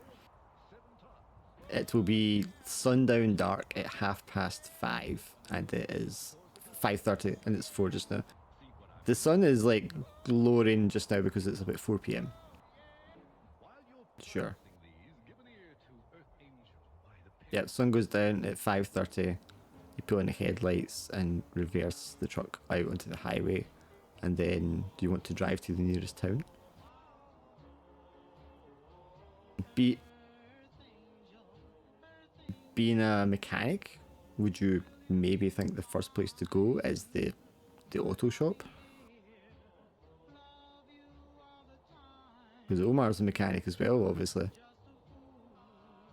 It will be sundown dark at 5:30, and it is 5:30, and it's 4 just now. The sun is like glowing just now because it's about 4 p.m. Sure. Yeah, sun goes down at 5:30. You put on the headlights and reverse the truck out onto the highway. And then, do you want to drive to the nearest town? Being a mechanic, would you maybe think the first place to go is the auto shop? Because Omar's a mechanic as well, obviously.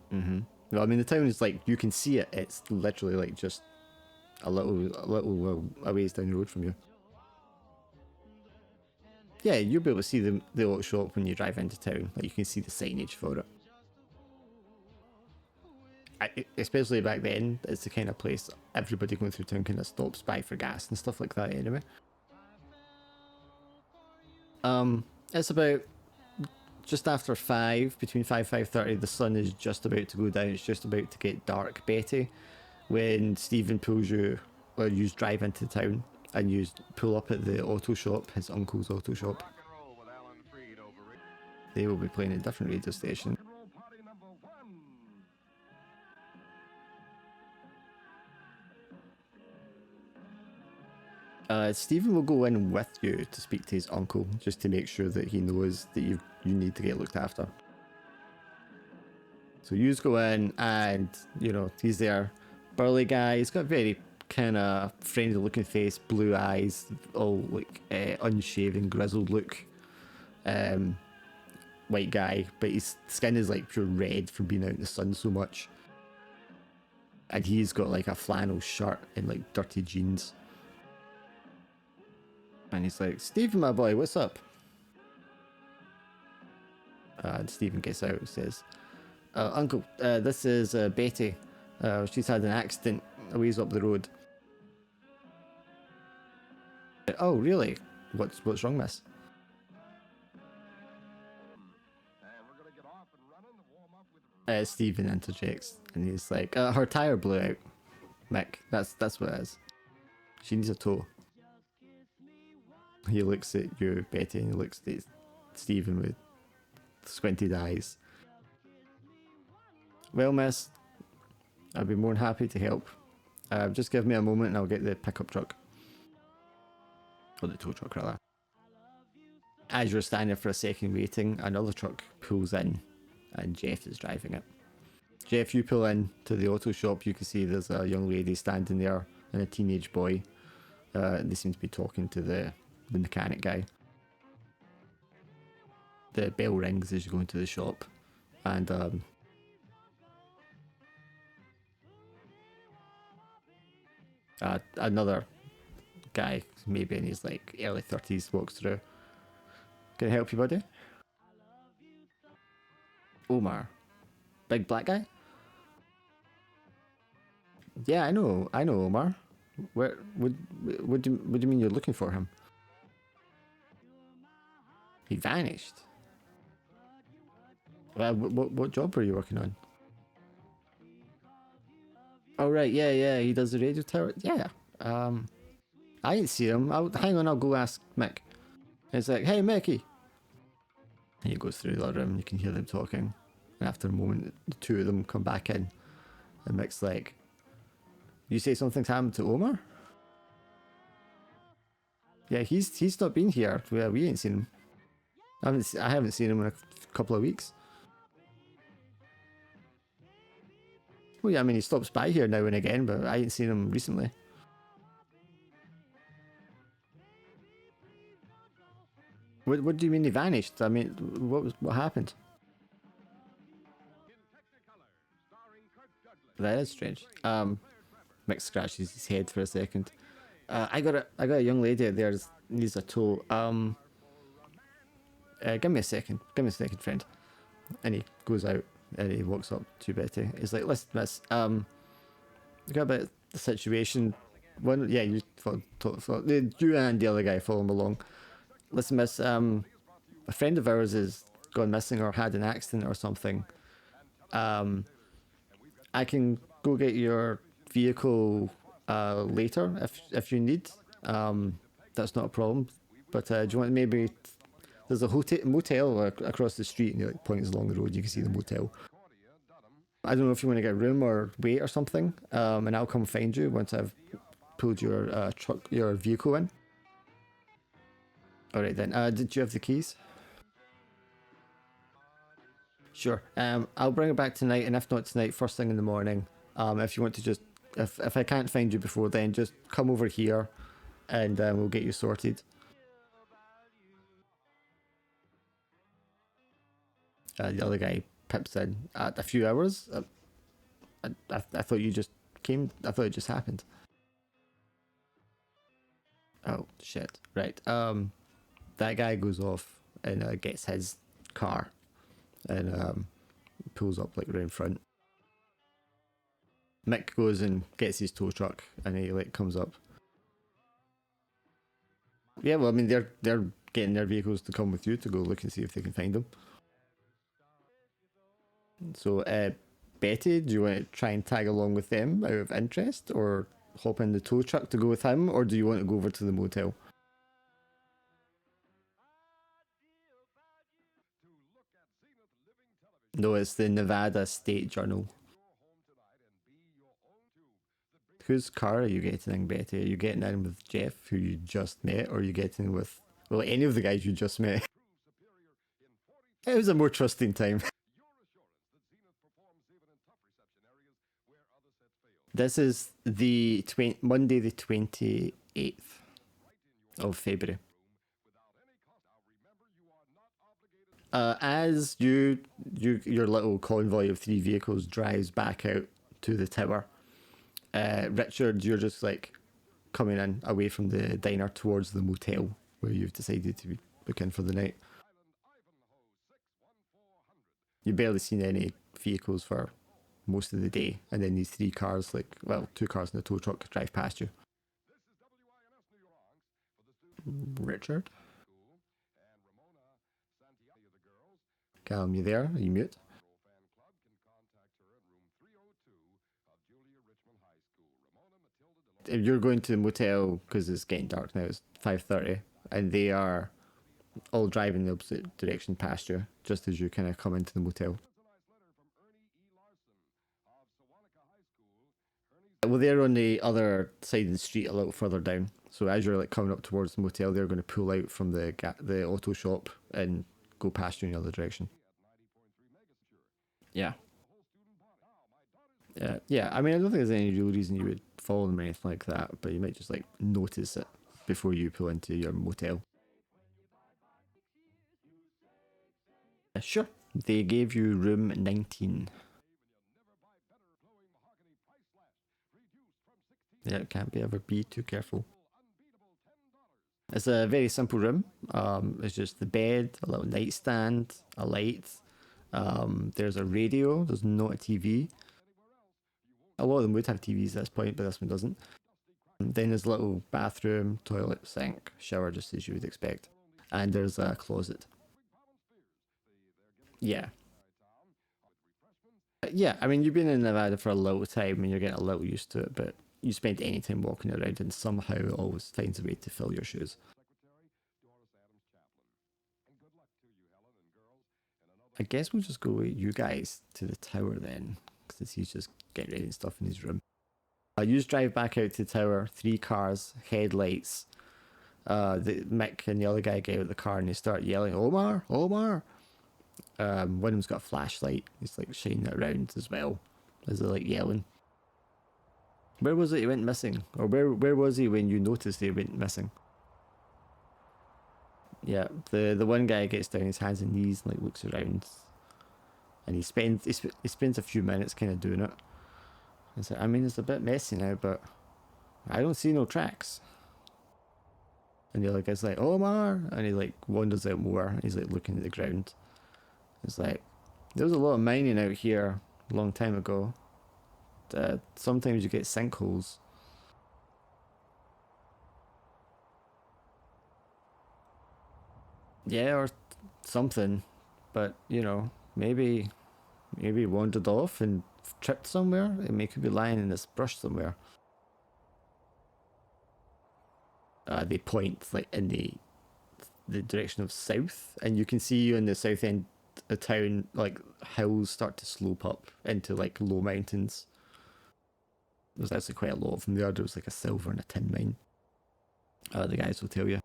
No, I mean the town is like, you can see it. It's literally like just a little a ways down the road from you. Yeah, you'll be able to see the auto shop when you drive into town. Like you can see the signage for it. Especially back then, it's the kind of place everybody going through town kind of stops by for gas and stuff like that anyway. It's about just after 5, between 5:30, the sun is just about to go down, it's just about to get dark, Betty, when Stephen pulls you, or you drive into town, and you pull up at the auto shop, his uncle's auto shop. They will be playing a different radio station. Stephen will go in with you to speak to his uncle, just to make sure that he knows that you need to get looked after. So you go in and, he's there burly guy. He's got a very kind of friendly looking face, blue eyes, all like unshaven, grizzled look. Um, White guy, but his skin is like pure red from being out in the sun so much. And he's got like a flannel shirt and like dirty jeans. And he's like, Stephen, my boy, what's up? And Stephen gets out and says, Uncle, this is Betty. She's had an accident a ways up the road. Oh, really? What's wrong, miss? Stephen interjects, and he's like, her tire blew out. Mick, that's what it is. She needs a tow. He looks at you, Betty, and he looks at Stephen with squinted eyes. Well, miss, I'd be more than happy to help. Just give me a moment and I'll get the pickup truck. Or the tow truck, rather. As you're standing for a second waiting, another truck pulls in and Jeff is driving it. Jeff, you pull in to the auto shop, you can see there's a young lady standing there and a teenage boy. They seem to be talking to the mechanic guy. The bell rings as you go into the shop, and another guy, maybe in his like early 30s, walks through. Can I help you, buddy? Omar. Big black guy? Yeah, I know Omar. Where what do you mean you're looking for him? He vanished. What job were you working on? Oh right, yeah, he does the radio tower. Yeah. I didn't see him. Hang on, I'll go ask Mick. It's like, hey Mickey. And he goes through the other room, you can hear them talking. And after a moment, the two of them come back in. And Mick's like, you say something's happened to Omar? Yeah, he's not been here. We ain't seen him. I haven't seen him in a couple of weeks. Well, yeah, I mean, he stops by here now and again, but I ain't seen him recently. What do you mean he vanished? I mean, what happened? That is strange. Mick scratches his head for a second. I got a young lady out there needs a tow. Give me a second, friend. And he goes out and he walks up to Betty. He's like, listen, miss, you got about the situation. You and the other guy follow him along. Listen, miss, a friend of ours has gone missing or had an accident or something. I can go get your vehicle later if you need. That's not a problem. But do you want maybe... There's a motel across the street, and he like points along the road. You can see the motel. I don't know if you want to get a room or wait or something, and I'll come find you once I've pulled your vehicle in. All right then. Did you have the keys? Sure. I'll bring it back tonight, and if not tonight, first thing in the morning. If you want to just, if I can't find you before then, just come over here, and we'll get you sorted. The other guy pips in. A few hours? I thought you just came. I thought it just happened. Oh, shit. Right. That guy goes off and gets his car and pulls up like right in front. Mick goes and gets his tow truck and he like comes up. Yeah, well, I mean, they're getting their vehicles to come with you to go look and see if they can find them. So, Betty, do you want to try and tag along with them out of interest, or hop in the tow truck to go with him, or do you want to go over to the motel? No, it's the Nevada State Journal. Whose car are you getting in, Betty? Are you getting in with Jeff, who you just met, or are you getting in with, well, any of the guys you just met? It was a more trusting time. This is the Monday the 28th of February. As your little convoy of 3 vehicles drives back out to the tower, Richard, you're just like coming in away from the diner towards the motel where you've decided to book in for the night. You've barely seen any vehicles for most of the day, and then these 3 cars, like, well, 2 cars and a tow truck, drive past you. Richard? Callum, you there? Are you mute? If you're going to the motel, because it's getting dark now, it's 5:30, and they are all driving the opposite direction past you, just as you kind of come into the motel. Well, they're on the other side of the street, a little further down. So as you're like coming up towards the motel, they're going to pull out from the auto shop and go past you in the other direction. Yeah. Yeah. I mean, I don't think there's any real reason you would follow them or anything like that, but you might just like notice it before you pull into your motel. Sure. They gave you room 19. Yeah, it can't ever be too careful. It's a very simple room. It's just the bed, a little nightstand, a light. There's a radio. There's not a TV. A lot of them would have TVs at this point, but this one doesn't. And then there's a little bathroom, toilet, sink, shower, just as you would expect. And there's a closet. Yeah. Yeah, I mean, you've been in Nevada for a little time and you're getting a little used to it, but you spend any time walking around and somehow it always finds a way to fill your shoes. I guess we'll just go with you guys to the tower then, since he's just getting ready and stuff in his room. You just drive back out to the tower, 3 cars, headlights. Mick and the other guy get out of the car and they start yelling, Omar, Omar. One of them's got a flashlight. He's like shining it around as well as they're like yelling. Where was it he went missing? Or where was he when you noticed he went missing? Yeah, the one guy gets down his hands and knees and like looks around, and he spends a few minutes kind of doing it. And so I mean, it's a bit messy now, but I don't see no tracks. And the other guy's like, Omar, and he like wanders out more. And he's like looking at the ground. It's like there was a lot of mining out here a long time ago. Sometimes you get sinkholes. Yeah, or something. But you know, maybe wandered off and tripped somewhere. It could be lying in this brush somewhere. They point like in the direction of south, and you can see on the south end of town, like hills start to slope up into like low mountains. There's actually quite a lot of them there. There was like a silver and a tin mine. The guys will tell you.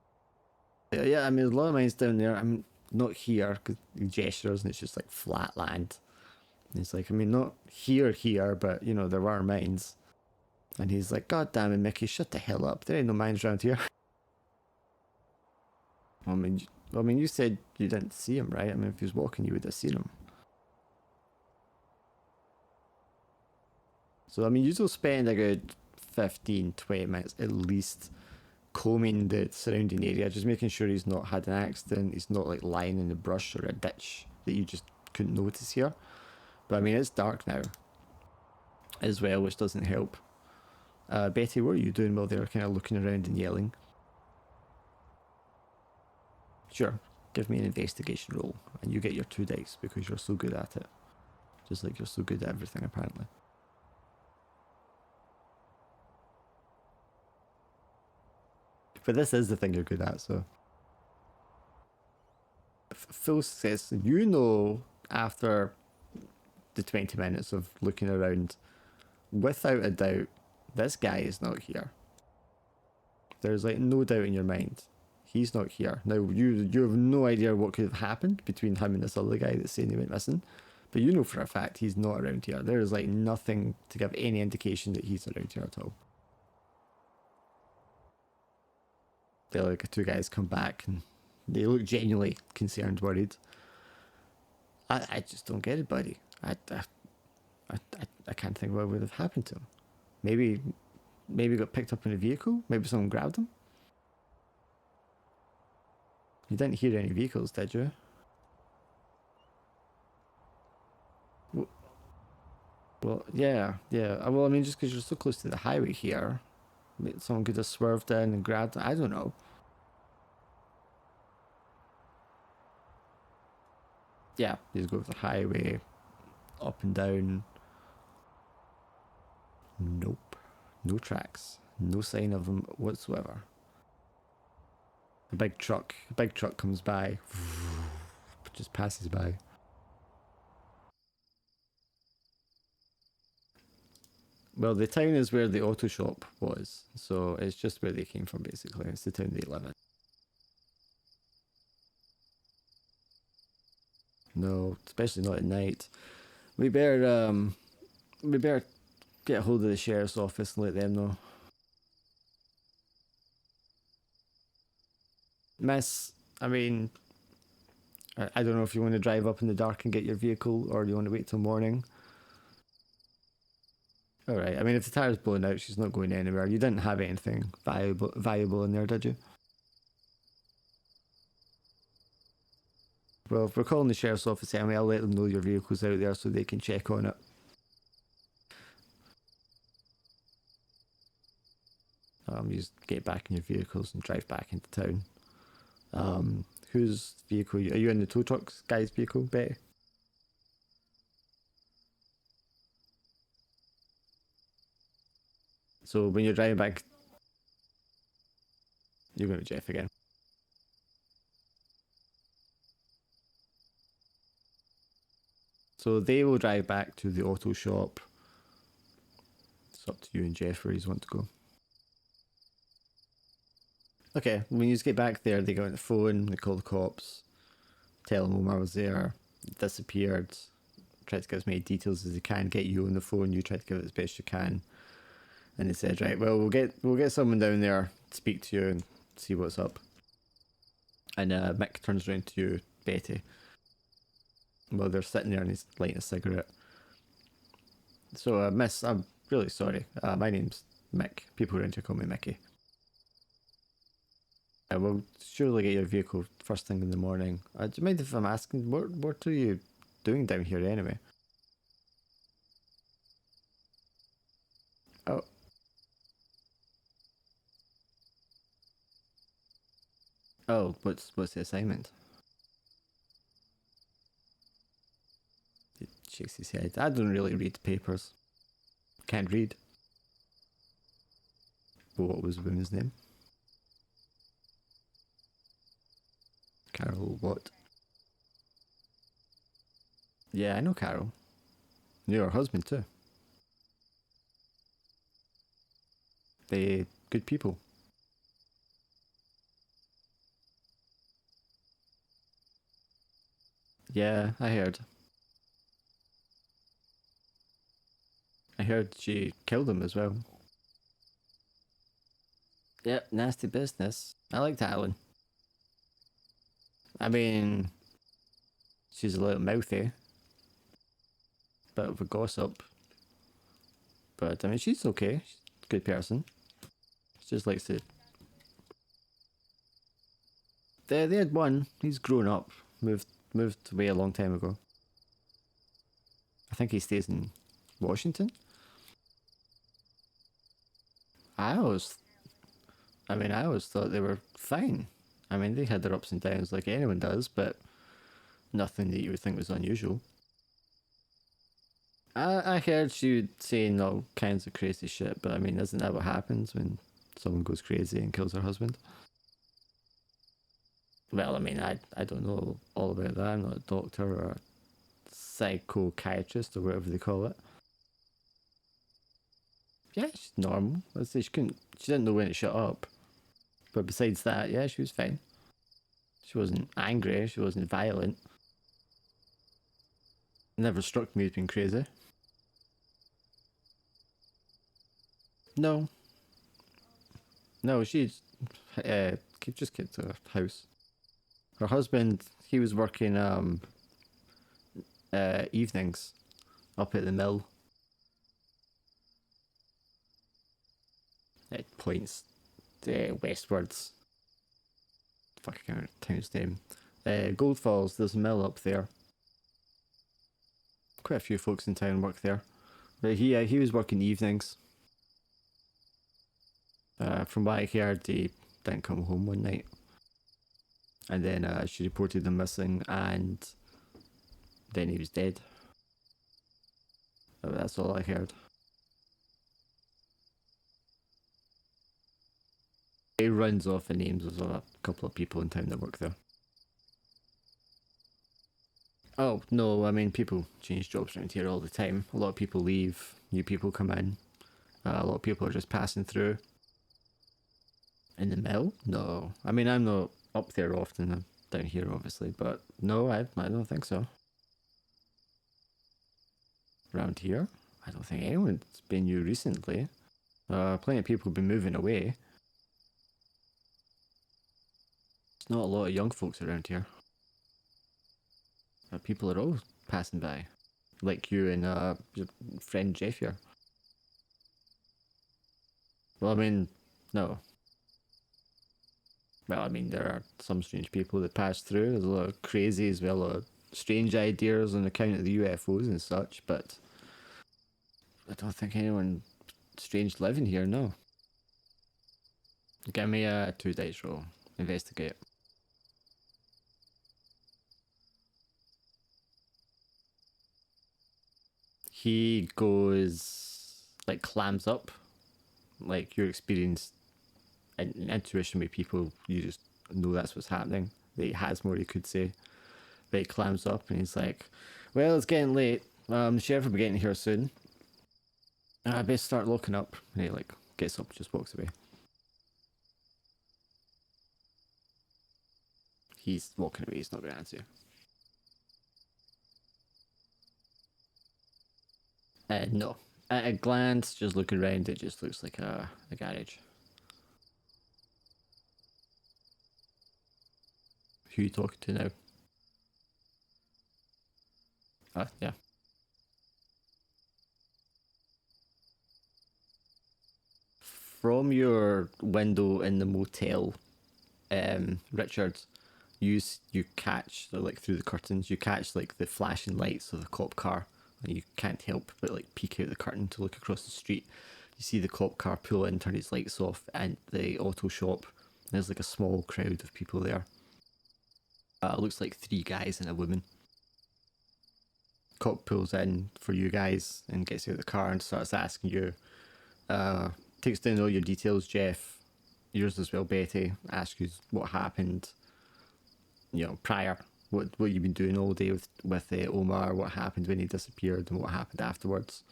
Yeah, I mean, there's a lot of mines down there. I'm not here because he gestures and it's just like flat land. And it's like, I mean, not here, but you know, there are mines. And he's like, God damn it, Mickey, shut the hell up. There ain't no mines around here. I mean, you said you didn't see him, right? I mean, if he was walking, you would have seen him. So, I mean, you still spend a good 15, 20 minutes at least combing the surrounding area, just making sure he's not had an accident, he's not like lying in the brush or a ditch that you just couldn't notice here. But I mean, it's dark now as well, which doesn't help. Betty, what are you doing while they're kind of looking around and yelling? Sure, give me an investigation roll, and you get your 2 dice because you're so good at it. Just like you're so good at everything, apparently. But this is the thing you're good at, so. Phil says, you know, after the 20 minutes of looking around, without a doubt, this guy is not here. There's like no doubt in your mind. He's not here. Now, you have no idea what could have happened between him and this other guy that's saying he went missing, But you know for a fact he's not around here. There is like nothing to give any indication that he's around here at all. The other two guys come back and they look genuinely concerned, worried. I just don't get it, buddy. I can't think what would have happened to him. Maybe got picked up in a vehicle. Maybe someone grabbed him. You didn't hear any vehicles, did you? Well, yeah. Well, I mean, just because you're so close to the highway here, someone could have swerved in and grabbed. I don't know. Yeah, you just go with the highway, up and down. Nope, no tracks, no sign of them whatsoever. A big truck comes by, just passes by. Well, the town is where the auto shop was, so it's just where they came from, basically. It's the town they live in. No, especially not at night. We better get a hold of the sheriff's office and let them know. Miss, I mean, I don't know if you want to drive up in the dark and get your vehicle, or do you want to wait till morning? Alright, I mean, if the tire's blown out, she's not going anywhere. You didn't have anything valuable in there, did you? Well, if we're calling the sheriff's office anyway, I'll let them know your vehicle's out there so they can check on it. You just get back in your vehicles and drive back into town. Whose vehicle? Are you in the tow truck guy's vehicle, Betty? So when you're driving back, you're going to Jeff again. So they will drive back to the auto shop. It's up to you and Jeff where you want to go. Okay, when you get back there, they go on the phone, they call the cops, tell them Omar was there, disappeared, try to give as many details as they can, get you on the phone, you try to give it as best you can. And they said, right, well, we'll get someone down there to speak to you and see what's up. And Mick turns around to you, Betty. Well, they're sitting there and he's lighting a cigarette. So, Miss, I'm really sorry. My name's Mick. People around here call me Mickey. I will surely get your vehicle first thing in the morning. Do you mind if I'm asking, what are you doing down here anyway? Oh. Oh, what's the assignment? He shakes his head. I don't really read papers. Can't read. What was the woman's name? Carol what? Yeah, I know Carol. Knew her husband too. They good people. Yeah, I heard. I heard she killed him as well. Yep, nasty business. I liked Alan. I mean, she's a little mouthy. Bit of a gossip. But, I mean, she's okay. She's a good person. She just likes to... They had one. He's grown up. Moved away a long time ago. I think he stays in Washington. I always... I always thought they were fine. I mean, they had their ups and downs like anyone does, but nothing that you would think was unusual. I heard she would saying all kinds of crazy shit, but I mean, isn't that what happens when someone goes crazy and kills her husband? Well, I mean, I don't know all about that. I'm not a doctor or a psychiatrist or whatever they call it. Yeah, she's normal. Let's say she didn't know when to shut up. But besides that, yeah, she was fine. She wasn't angry. She wasn't violent. Never struck me as being crazy. No. No, she's just kicked her house. Her husband, he was working evenings up at the mill. It points westwards. Fuck, I can't remember the town's name. Goldfalls, there's a mill up there. Quite a few folks in town work there. But he was working evenings. From what I heard, he didn't come home one night. And then she reported him missing, and then he was dead. That's all I heard. It runs off the names of a couple of people in town that work there. Oh, no, I mean, people change jobs around here all the time. A lot of people leave, new people come in. A lot of people are just passing through. In the mill? No. I mean, I'm not up there often. I'm down here, obviously, but no, I don't think so. Around here? I don't think anyone's been new recently. Plenty of people have been moving away. There's not a lot of young folks around here. People are always passing by. Like you and your friend Jeff here. Well, I mean, no. Well, I mean, there are some strange people that pass through. There's a lot of crazy as well, a lot of strange ideas on account of the UFOs and such, but I don't think anyone strange living here, no. Give me a 2 dice roll. Investigate. He goes, like, clams up. Like, your experience and intuition with people, you just know that's what's happening. He has more he could say. But he clams up and he's like, well, it's getting late. The sheriff will be getting here soon. I best start looking up. And he, like, gets up and just walks away. He's walking away, he's not going to answer you. No. At a glance, just looking around, it just looks like a garage. Who are you talking to now? Yeah. From your window in the motel, Richard, you catch, like through the curtains, you catch like the flashing lights of the cop car, and you can't help but like peek out the curtain to look across the street. You see the cop car pull in, turn its lights off, and the auto shop. There's like a small crowd of people there. It looks like 3 guys and a woman. Cop pulls in for you guys and gets out of the car and starts asking you. Takes down all your details, Jeff. Yours as well, Betty. Asks you what happened, prior. What you've been doing all day with Omar, what happened when he disappeared, and what happened afterwards.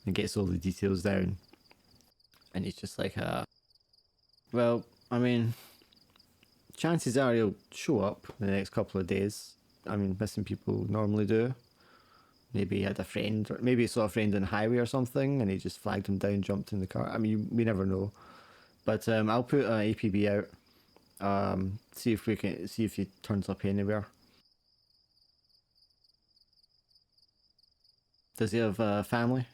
And gets all the details down. And he's just like, well, I mean, chances are he'll show up in the next couple of days. I mean, missing people normally do. Maybe he had a friend, or maybe he saw a friend on the highway or something, and he just flagged him down, jumped in the car. I mean, we never know. But I'll put an APB out. See if he turns up anywhere. Does he have a family?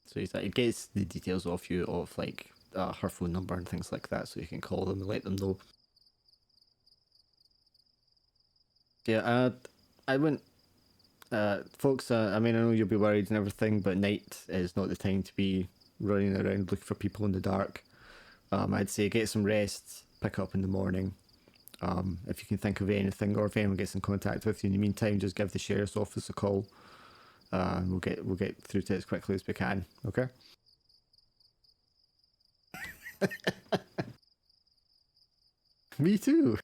So he gets the details off you of like her phone number and things like that, so you can call them and let them know. Yeah, I wouldn't. Folks, I mean, I know you'll be worried and everything, but night is not the time to be running around looking for people in the dark. I'd say get some rest, pick up in the morning. If you can think of anything, or if anyone gets in contact with you in the meantime, just give the sheriff's office a call. We'll get through to it as quickly as we can. Okay. Me too.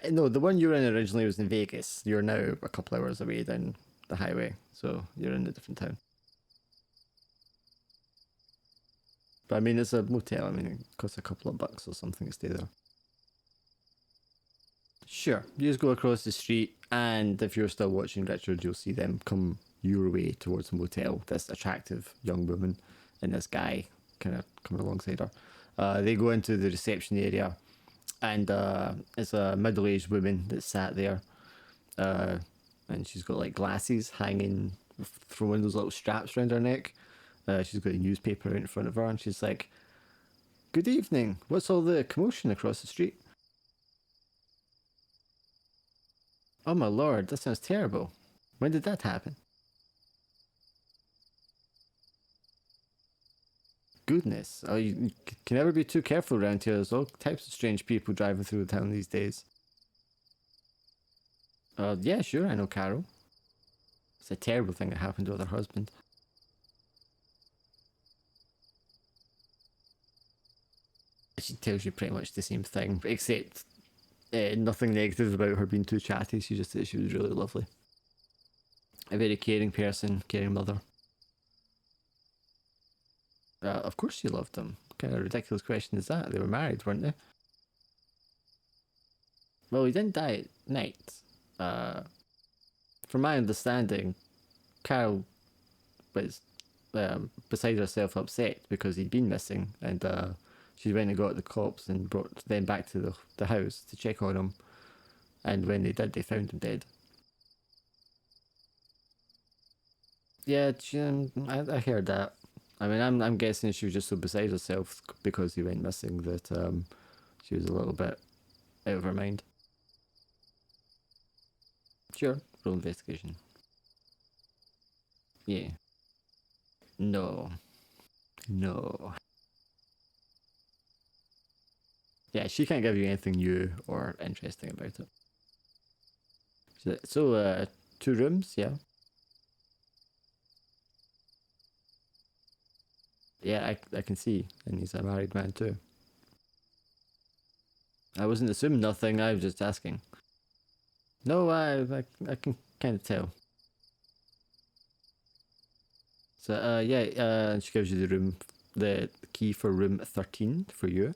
No, the one you were in originally was in Vegas. You're now a couple hours away down the highway, so you're in a different town. But I mean, it's a motel. I mean, it costs a couple of bucks or something to stay there. Sure. You just go across the street, and if you're still watching Richard, you'll see them come your way towards the motel. This attractive young woman and this guy kind of coming alongside her. They go into the reception area, and it's a middle-aged woman that's sat there, and she's got like glasses hanging from one of those little straps around her neck. She's got a newspaper out in front of her, and she's like, "Good evening. What's all the commotion across the street?" "Oh my lord, that sounds terrible. When did that happen?" "Goodness, oh, you can never be too careful around here. There's all types of strange people driving through the town these days." Yeah, sure, I know Carol. It's a terrible thing that happened with her husband." She tells you pretty much the same thing, except nothing negative about her being too chatty. She just said she was really lovely. A very caring person, caring mother. Of course she loved him. What kind of ridiculous question is that? They were married, weren't they? Well, he didn't die at night. Uh, from my understanding, Carol was beside herself upset because he'd been missing, and she went and got the cops and brought them back to the house to check on him. And when they did, they found him dead. Yeah, I heard that. I mean, I'm guessing she was just so beside herself because he went missing that she was a little bit out of her mind. Sure, roll investigation. Yeah. No. No. Yeah, she can't give you anything new or interesting about it. So, 2 rooms, yeah. Yeah, I can see, and he's a married man too. I wasn't assuming nothing. I was just asking. No, I can kind of tell. So, yeah, she gives you the key for room 13 for you,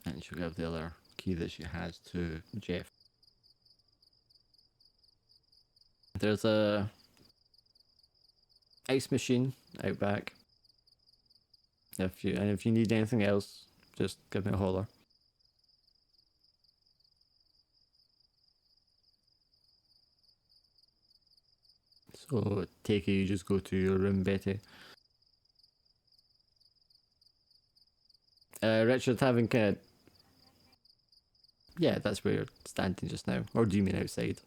and she'll give the other key that she has to Jeff. There's a ice machine out back. If you need anything else, just give me a holler. So take it you just go to your room, Betty. Richard, having kind of, yeah, that's where you're standing just now. Or do you mean outside?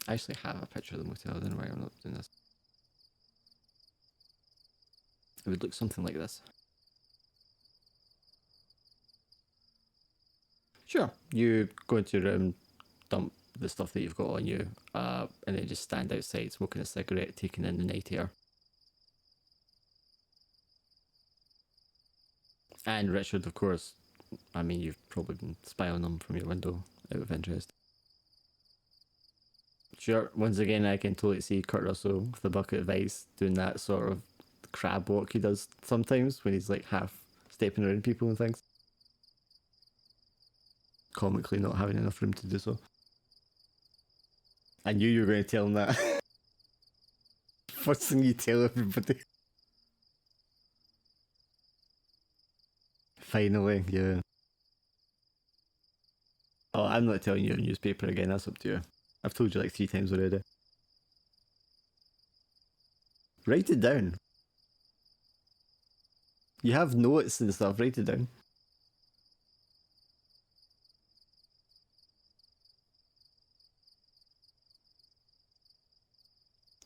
I actually have a picture of the motel. I don't know why I'm not doing this. It would look something like this. Sure. You go into your room, dump the stuff that you've got on you, and then just stand outside smoking a cigarette, taking in the night air. And Richard, of course, I mean, you've probably been spying on them from your window out of interest. Sure, once again, I can totally see Kurt Russell with a bucket of ice doing that sort of crab walk he does sometimes when he's like half stepping around people and things. Comically not having enough room to do so. I knew you were going to tell him that. First thing you tell everybody. Finally, yeah. Oh, I'm not telling you a newspaper again, that's up to you. I've told you like 3 times already. Write it down. You have notes and stuff, write it down.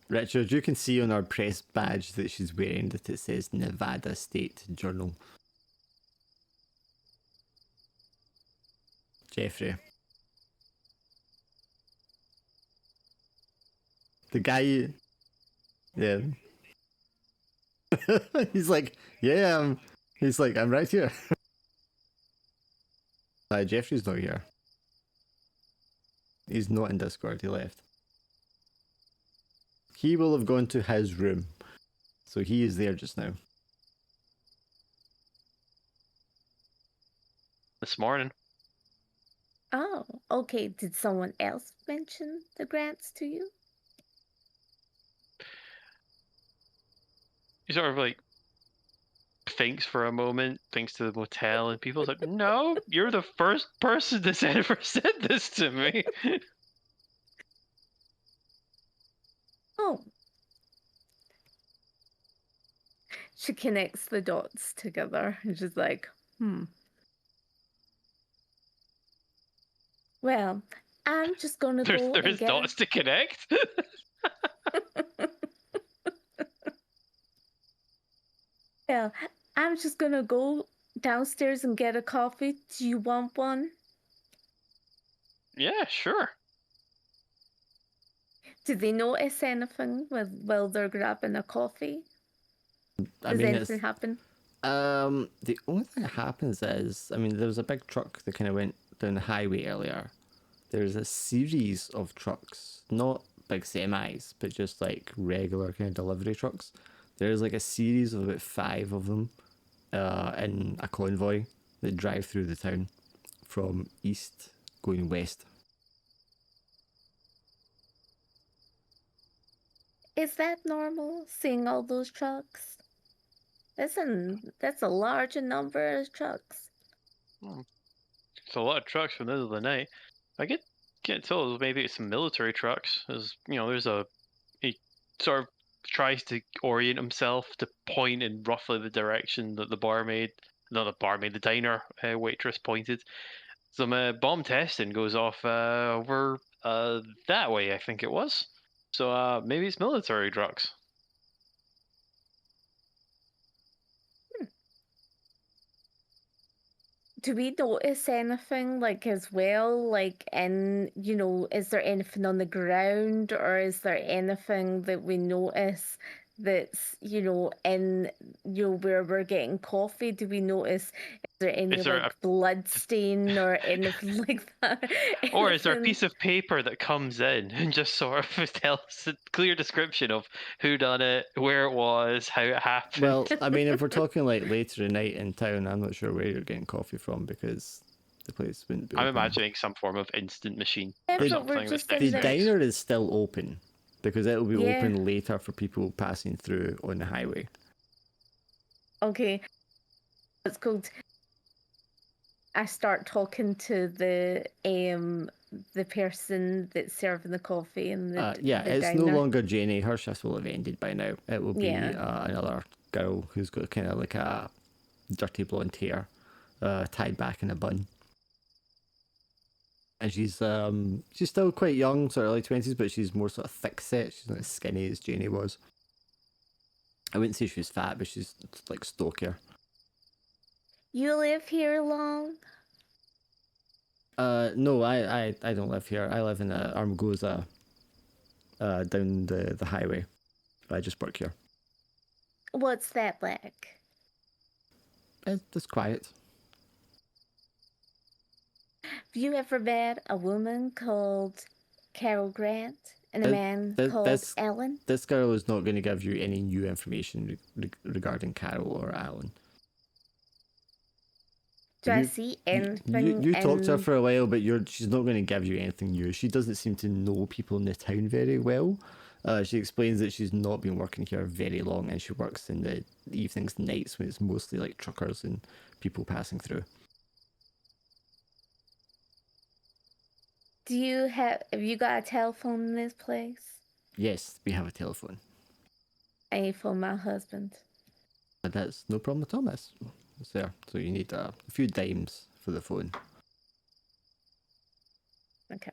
Richard, you can see on our press badge that she's wearing that it says Nevada State Journal. Jeffrey. The guy. Yeah. He's like, yeah, he's like, I'm right here. Jeffrey's not here. He's not in Discord, he left. He will have gone to his room. So he is there just now. this morning. Oh, okay. Did someone else mention the grants to you? He sort of like thinks for a moment, thinks to the motel, and people's like, "No, you're the first person that's ever said this to me." Oh. She connects the dots together and she's like, Well, I'm just gonna go and There's get dots to connect. Well, I'm just gonna go downstairs and get a coffee. Do you want one? Yeah, sure. Do they notice anything while they're grabbing a coffee? I Does mean, anything it's happen? the only thing that happens is, I mean, there was a big truck that kind of went down the highway earlier. There's a series of trucks, not big semis, but just like regular kind of delivery trucks. There's like a series of about 5 of them in a convoy that drive through the town from east going west. Is that normal, seeing all those trucks? That's a large number of trucks. Hmm. It's a lot of trucks for the middle of the night. I can't tell. Maybe it's some military trucks. As there's he sort of tries to orient himself to point in roughly the direction that the barmaid, not the barmaid, the diner waitress pointed. Some bomb testing goes off over that way, I think it was. So maybe it's military trucks. Do we notice anything like as well? Like, is there anything on the ground or is there anything that we notice that's, in, where we're getting coffee? Do we notice, is there any Is there like blood stain or anything like that? or is there a Anything? piece of paper that comes in and just sort of tells a clear description of who done it, where it was, how it happened? Well, I mean, if we're talking like later at night in town, I'm not sure where you're getting coffee from because the place wouldn't be I'm open. imagining some form of instant machine Yeah, or The but we're something that's just the in the, text-based. diner is still open because it'll be yeah, open later for people passing through on the highway. okay. It's called I start talking to the person that's serving the coffee in Yeah, the it's no diner. longer Jenny. Her shift will have ended by now. It will be Yeah. another girl who's got kind of like a dirty blonde hair tied back in a bun. And she's still quite young, sort of early 20s, but she's more sort of thick set. She's not as skinny as Janie was. I wouldn't say she was fat, but she's like stockier. You live here long? No, I don't live here. I live in Armagosa, down the highway. I just work here. What's that like? It's quiet. Have you ever met a woman called Carol Grant and a It, man th- called this Alan? this girl is not going to give you any new information regarding Carol or Alan. Do I You, see you anything you talked to her in for a while, but she's not going to give you anything new. She doesn't seem to know people in the town very well. She explains that she's not been working here very long, and she works in the evenings and nights when it's mostly like truckers and people passing through. have you got a telephone in this place? Yes, we have a telephone. I need for my husband. That's no problem at all, miss. It's there. So you need a few dimes for the phone. Okay.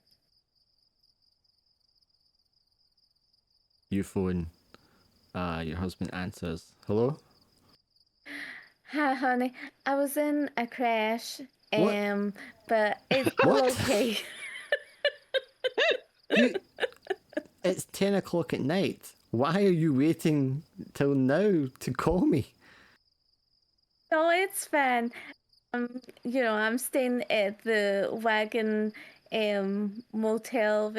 You phone. Your husband answers. Hello? Hi, honey. I was in a crash, What? but it's all What? okay. You. It's 10 o'clock at night. Why are you waiting till now to call me? No, it's fine. I'm staying at the wagon It's Motel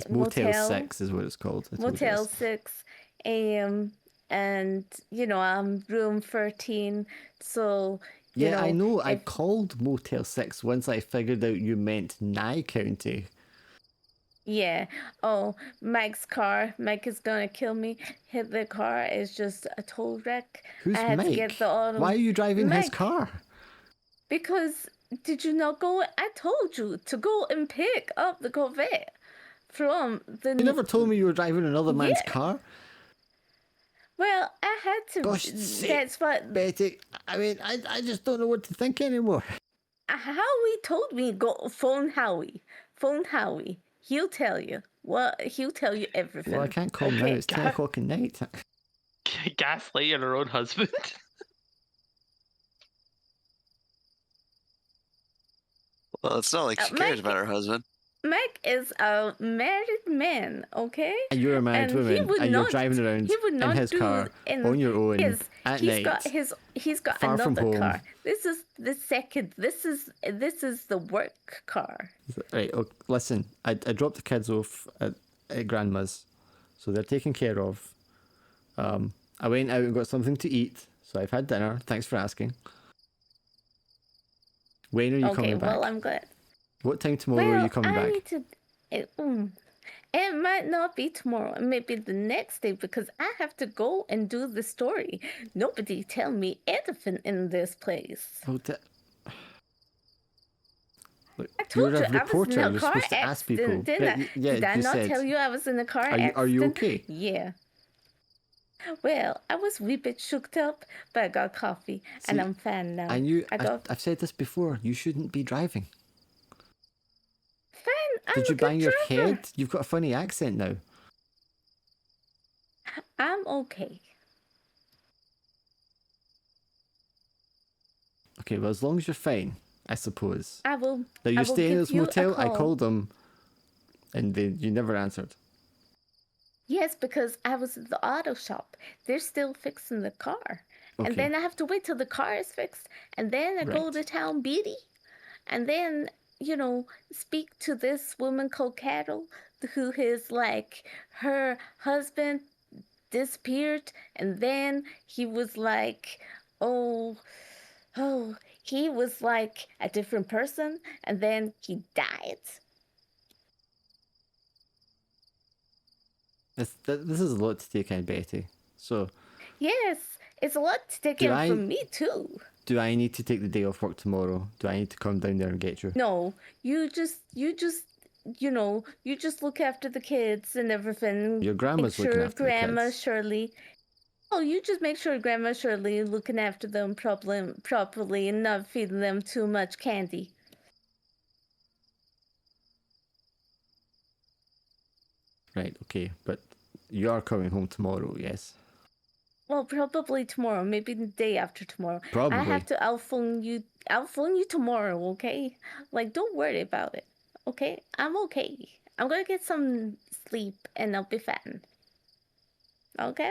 motel 6 is what it's called. I told you motel this. 6, and I'm room 13. So Yeah, I know. I if called Motel 6 once I figured out you meant Nye County. yeah. Oh, Mike's car. Mike is gonna kill me. Hit the car. It's just a total wreck. Who's I had to Mike? get the auto. Why are you driving his Mike, car? because did you not go? I told you to go and pick up the Corvette from the. You never told me you were driving another man's Yeah. car. Well, I had to. Gosh sake, That's what Betty. I mean, I just don't know what to think anymore. Howie told me. Go phone Howie. Phone Howie. He'll tell you. He'll tell you everything. Well, I can't call him now. It's 10 o'clock at night. Gaslighting her own husband. Well, it's not like she cares about her husband. Mike is a married man, okay? And you're a married And he woman, would and you're not- driving around he would in not his do car in on your own his, at he's night. He's got far from another home. car. This is the second. This is the work car. Right, listen, I dropped the kids off at Grandma's, so they're taken care of. I went out and got something to eat, so I've had dinner. Thanks for asking. When are you coming back? Well, I'm glad. What time tomorrow are you coming back? Need to. It might not be tomorrow. It may be the next day because I have to go and do the story. Nobody tell me anything in this place. Oh, look, I told you're you a reporter. I was in a You're car supposed to ask people. accident, didn't I? Yeah, Did I you not said. tell you I was in a car accident? Are you okay? Yeah. Well, I was a wee bit shooked up, but I got coffee and See, I'm fine now. I've said this before. You shouldn't be driving. Fine. Did you bang your head? You've got a funny accent now. I'm okay. Okay, well, as long as you're fine, I suppose. I will. Now, you're staying in this you a motel. I call. called them, and you never answered. Yes, because I was at the auto shop. They're still fixing the car. Okay. And then I have to wait till the car is fixed. And then I go Right. to town Beatty. And then, speak to this woman called Carol, who is like, her husband disappeared. And then he was like, he was like a different person. And then he died. This is a lot to take in, Betty. So, Yes, it's a lot to take in from me too. do I need to take the day off work tomorrow? Do I need to come down there and get you? No, you just look after the kids and everything. Your grandma's looking after the Grandma kids. Shirley. Oh, you just make sure Grandma Shirley is looking after them properly and not feeding them too much candy. Right, okay, but you are coming home tomorrow, yes? Well, probably tomorrow, maybe the day after tomorrow. Probably. I'll phone you tomorrow, okay? Like, don't worry about it, okay? I'm okay. I'm gonna get some sleep and I'll be fine. Okay?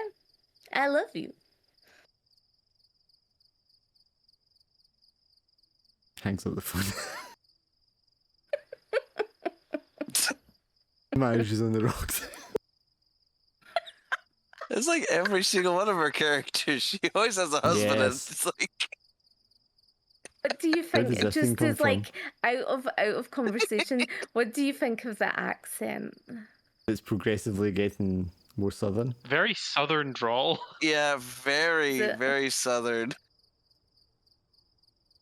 I love you. Hangs up the phone. Marriage is on the rocks. It's like every single one of her characters. She always has a husband. And Yes. it's like, What do you Where think? does this thing Just come as like out of conversation, what do you think of the accent? It's progressively getting more southern. Very southern drawl. yeah, very, The- very southern.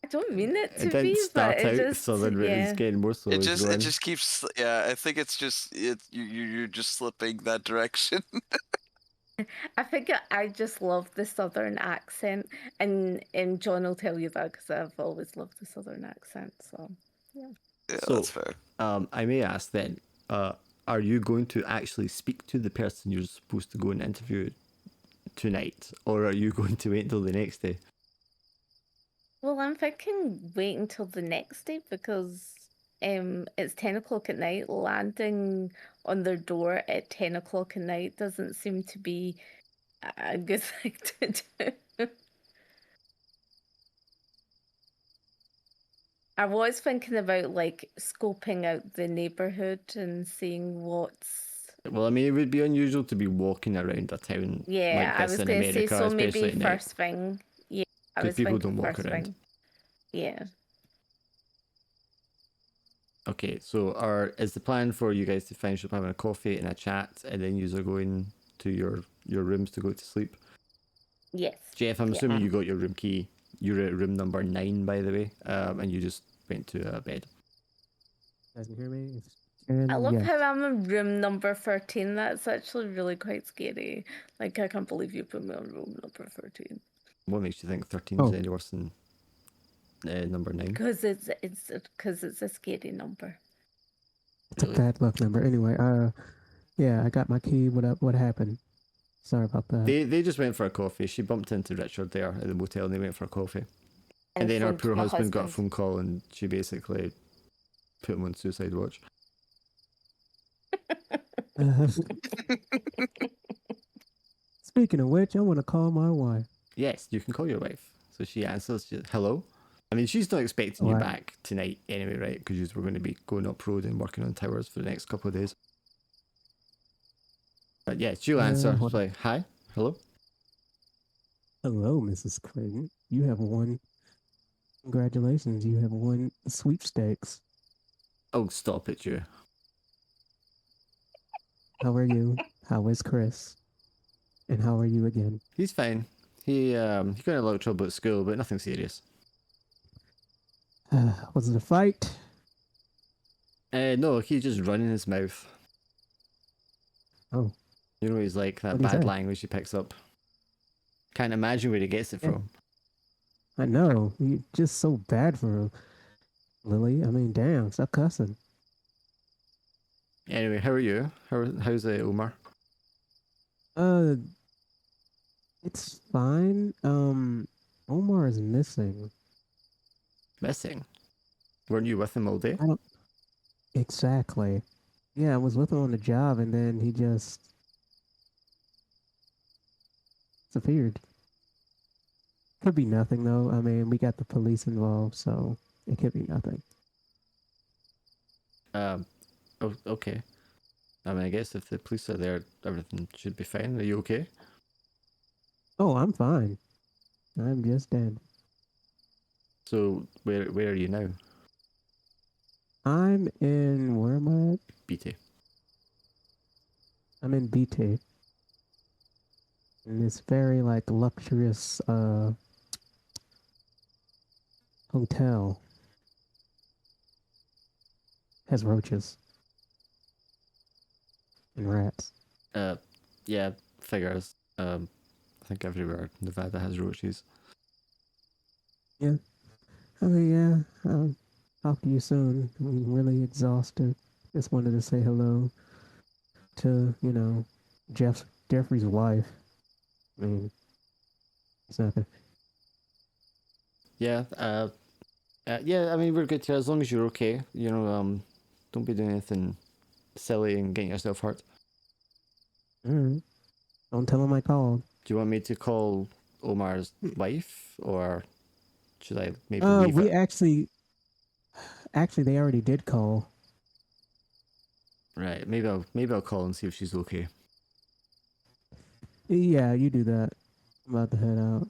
I don't mean it to It didn't be, start but it out just southern, but it's getting more so. It just keeps. Yeah, I think it's just you're just slipping that direction. I think I just love the southern accent, and John will tell you that because I've always loved the southern accent. So yeah, So- that's fair. I may ask then, are you going to actually speak to the person you're supposed to go and interview tonight, or are you going to wait until the next day? well, I'm thinking wait until the next day because it's 10 o'clock at night. Landing on their door at 10 o'clock at night doesn't seem to be a good thing to do. I was thinking about like scoping out the neighborhood and seeing what's. Well, I mean, it would be unusual to be walking around a town Yeah, like I this was in going to say America, so. especially Maybe at night. first thing. Yeah, I 'Cause was people thinking don't walk first around. thing. Yeah. Okay, so is the plan for you guys to finish up having a coffee and a chat, and then you are going to your rooms to go to sleep? Yes. Jeff, I'm Yeah. assuming you got your room key. You're at room number 9, by the way, and you just went to bed. Guys can hear me? I love Yes. how I'm in room number 13. That's actually really quite scary. Like, I can't believe you put me on room number 13. What makes you think 13 is Oh. any worse than number 9? Because it's a scary number. It's a bad luck number. Anyway, yeah, I got my key. What happened? Sorry about that. They just went for a coffee. She bumped into Richard there at the motel, and they went for a coffee. And then her phoned poor my husband got a phone call, and she basically put him on suicide watch. Speaking of which, I want to call my wife. Yes, you can call your wife. So she answers, hello? I mean, she's not expecting you Right. back tonight anyway, right? Because you were going to be going up road and working on towers for the next couple of days. But yeah, she'll answer. She's like, hi, hello? Hello, Mrs. Clayton. You have won. Congratulations, you have won sweepstakes. Oh, stop it, you. How are you? How is Chris? And how are you again? He's fine. He got in a lot of trouble at school, but nothing serious. Was it a fight? No, he's just running his mouth. Oh. You know, he's like that What'd he bad say? language he picks up. Can't imagine where he gets it Yeah. from. I know. You're just so bad for Lily. I mean, damn, stop cussing. Anyway, how are you? How's Omar? It's fine. Omar is missing. Missing? Weren't you with him all day? I don't exactly. Yeah, I was with him on the job, and then he just disappeared. Could be nothing though. I mean, we got the police involved, so it could be nothing. Oh, okay. I mean, I guess if the police are there, everything should be fine. Are you okay? Oh, I'm fine. I'm just dead. So, where are you now? I'm in, where am I at? BT. I'm in BT. In this very, like, luxurious, hotel. Has roaches. And rats. Yeah, figures. I think everywhere Nevada has roaches. Yeah. Oh, yeah. I'll talk to you soon. I'm really exhausted. Just wanted to say hello to, Jeffrey's wife. I mean, it's nothing. Yeah, yeah, I mean, we're good here as long as you're okay. You know, don't be doing anything silly and getting yourself hurt. Alright. Don't tell him I called. Do you want me to call Omar's wife, or should I maybe leave We it? actually, they already did call. Right, maybe I'll call and see if she's okay. Yeah, you do that. I'm about to head out.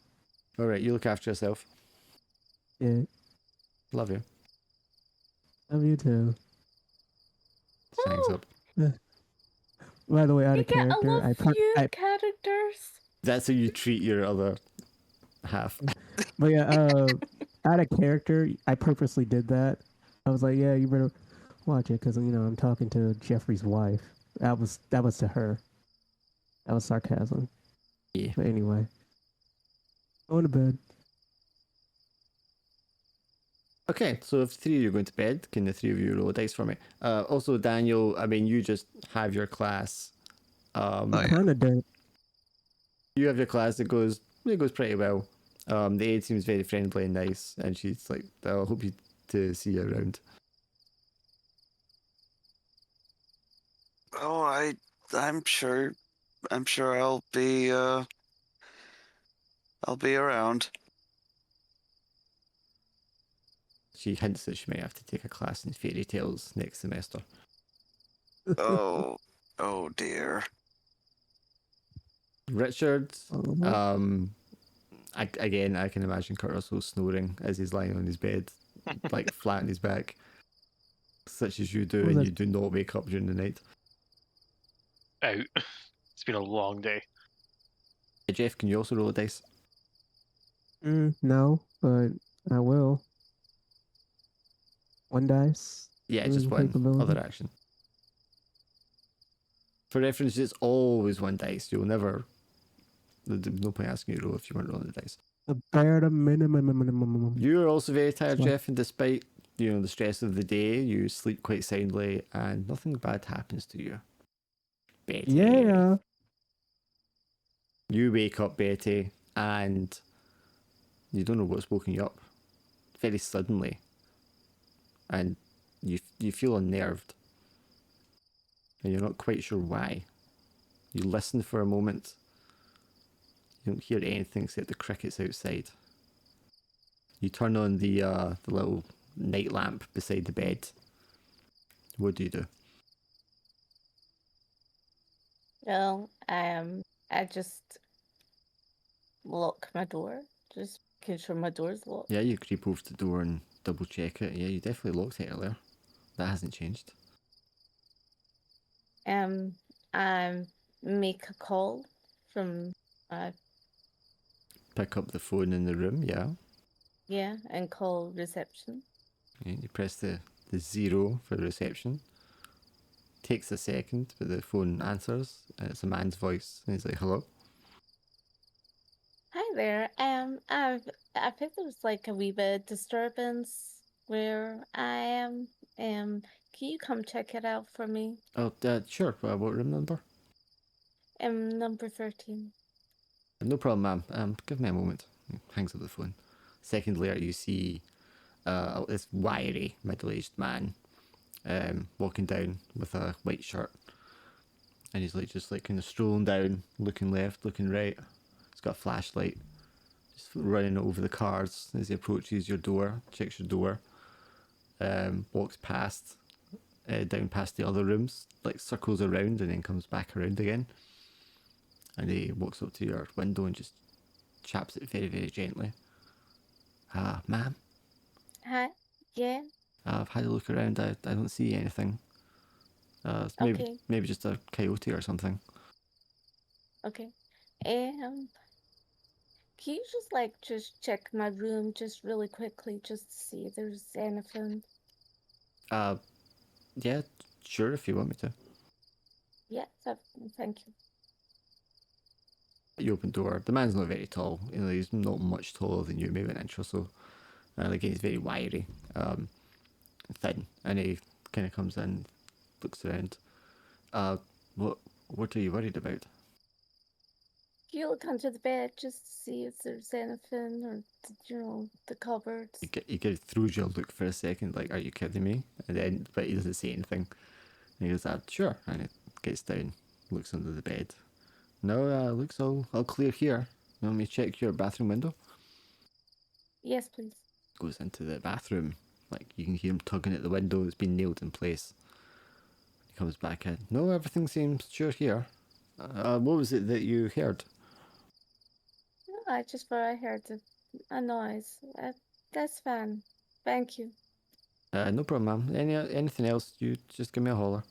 All right, you look after yourself. Yeah. Love you. Love you too. Hangs up. By the way, out You of get a character, love few characters. That's how you treat your other half. but yeah, out of character, I purposely did that. I was like, yeah, you better watch it because I'm talking to Jeffrey's wife. That was to her. That was sarcasm. Yeah. But anyway, going to bed. Okay, so if the three of you are going to bed, can the three of you roll a dice for me? Also, Daniel, I mean, you just have your class. Oh, yeah. Kind of dead. You have your class that goes pretty well. The aide seems very friendly and nice, and she's like, "I'll hope to see you around." Oh, I'm sure I'll be around. She hints that she might have to take a class in fairy tales next semester. Oh, oh dear. Richard, Oh, Again, I can imagine Kurt Russell snoring as he's lying on his bed, like flat on his back, such as you do, What was and that? you do not wake up during the night. Out. It's been a long day. Hey, Jeff, can you also roll a dice? No, but I will. One dice. Yeah, Losing just one capability. other action. For reference, it's always one dice. You'll never. There's no point asking you to roll if you weren't rolling the dice. The bare minimum. You're also very tired, Sorry. Jeff, and despite the stress of the day, you sleep quite soundly, and nothing bad happens to you. Betty. Yeah. You wake up, Betty, and you don't know what's woken you up very suddenly, and you feel unnerved, and you're not quite sure why. You listen for a moment. You don't hear anything except the crickets outside. You turn on the little night lamp beside the bed. What do you do? Well, I just lock my door, just making sure my door's locked. Yeah, you creep over to the door and double check it. Yeah, you definitely locked it earlier. That hasn't changed. I make a call from Pick up the phone in the room, yeah. yeah, and call reception. Yeah, you press the 0 for reception. Takes a second, but the phone answers, and it's a man's voice, and he's like, "Hello." Hi there. I think there was like a wee bit of disturbance where I am. Can you come check it out for me? Oh, sure. What room number? Number 13. No problem, ma'am. Give me a moment. He hangs up the phone. Second later, you see this wiry, middle-aged man walking down with a white shirt, and he's just kind of strolling down, looking left, looking right. He's got a flashlight, just running over the cars as he approaches your door, checks your door, walks past, down past the other rooms, circles around, and then comes back around again. And he walks up to your window and just chaps it very, very gently. Ma'am, Hi. Yeah. I've had a look around. I don't see anything. It's Okay. maybe just a coyote or something. Okay. Can you just check my room just really quickly just to see if there's anything? Yeah, sure, if you want me to. Yeah. Thank you. You open door. The man's not very tall. He's not much taller than you, maybe an inch or so. Again, he's very wiry, thin, and he kind of comes in, looks around. What are you worried about? Can you look under the bed just to see if there's anything, or the cupboards? He kind of throws you a look for a second, like, "Are you kidding me?" And then, but he doesn't say anything. And he goes, "Sure," and he gets down, looks under the bed. No, looks all clear here. You want me to check your bathroom window? Yes, please. Goes into the bathroom. You can hear him tugging at the window. It's been nailed in place. He comes back in. No, everything seems sure here. What was it that you heard? No, I just thought I heard a noise. That's fine. Thank you. No problem, ma'am. Anything else, you just give me a holler.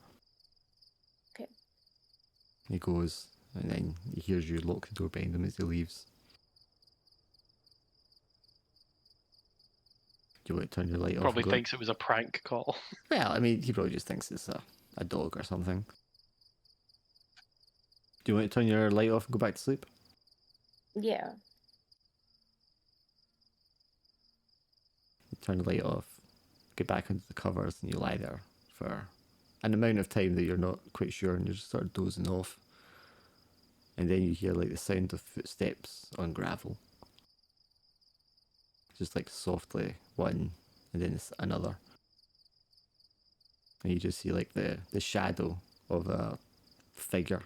Okay. He goes, and then he hears you lock the door behind him as he leaves. Do you want to turn your light off? Probably thinks it was a prank call. Well, I mean, he probably just thinks it's a dog or something. Do you want to turn your light off and go back to sleep? Yeah. You turn the light off, get back under the covers, and you lie there for an amount of time that you're not quite sure, and you're just sort of dozing off. And then you hear the sound of footsteps on gravel. Just softly, one, and then it's another. And you just see the shadow of a figure.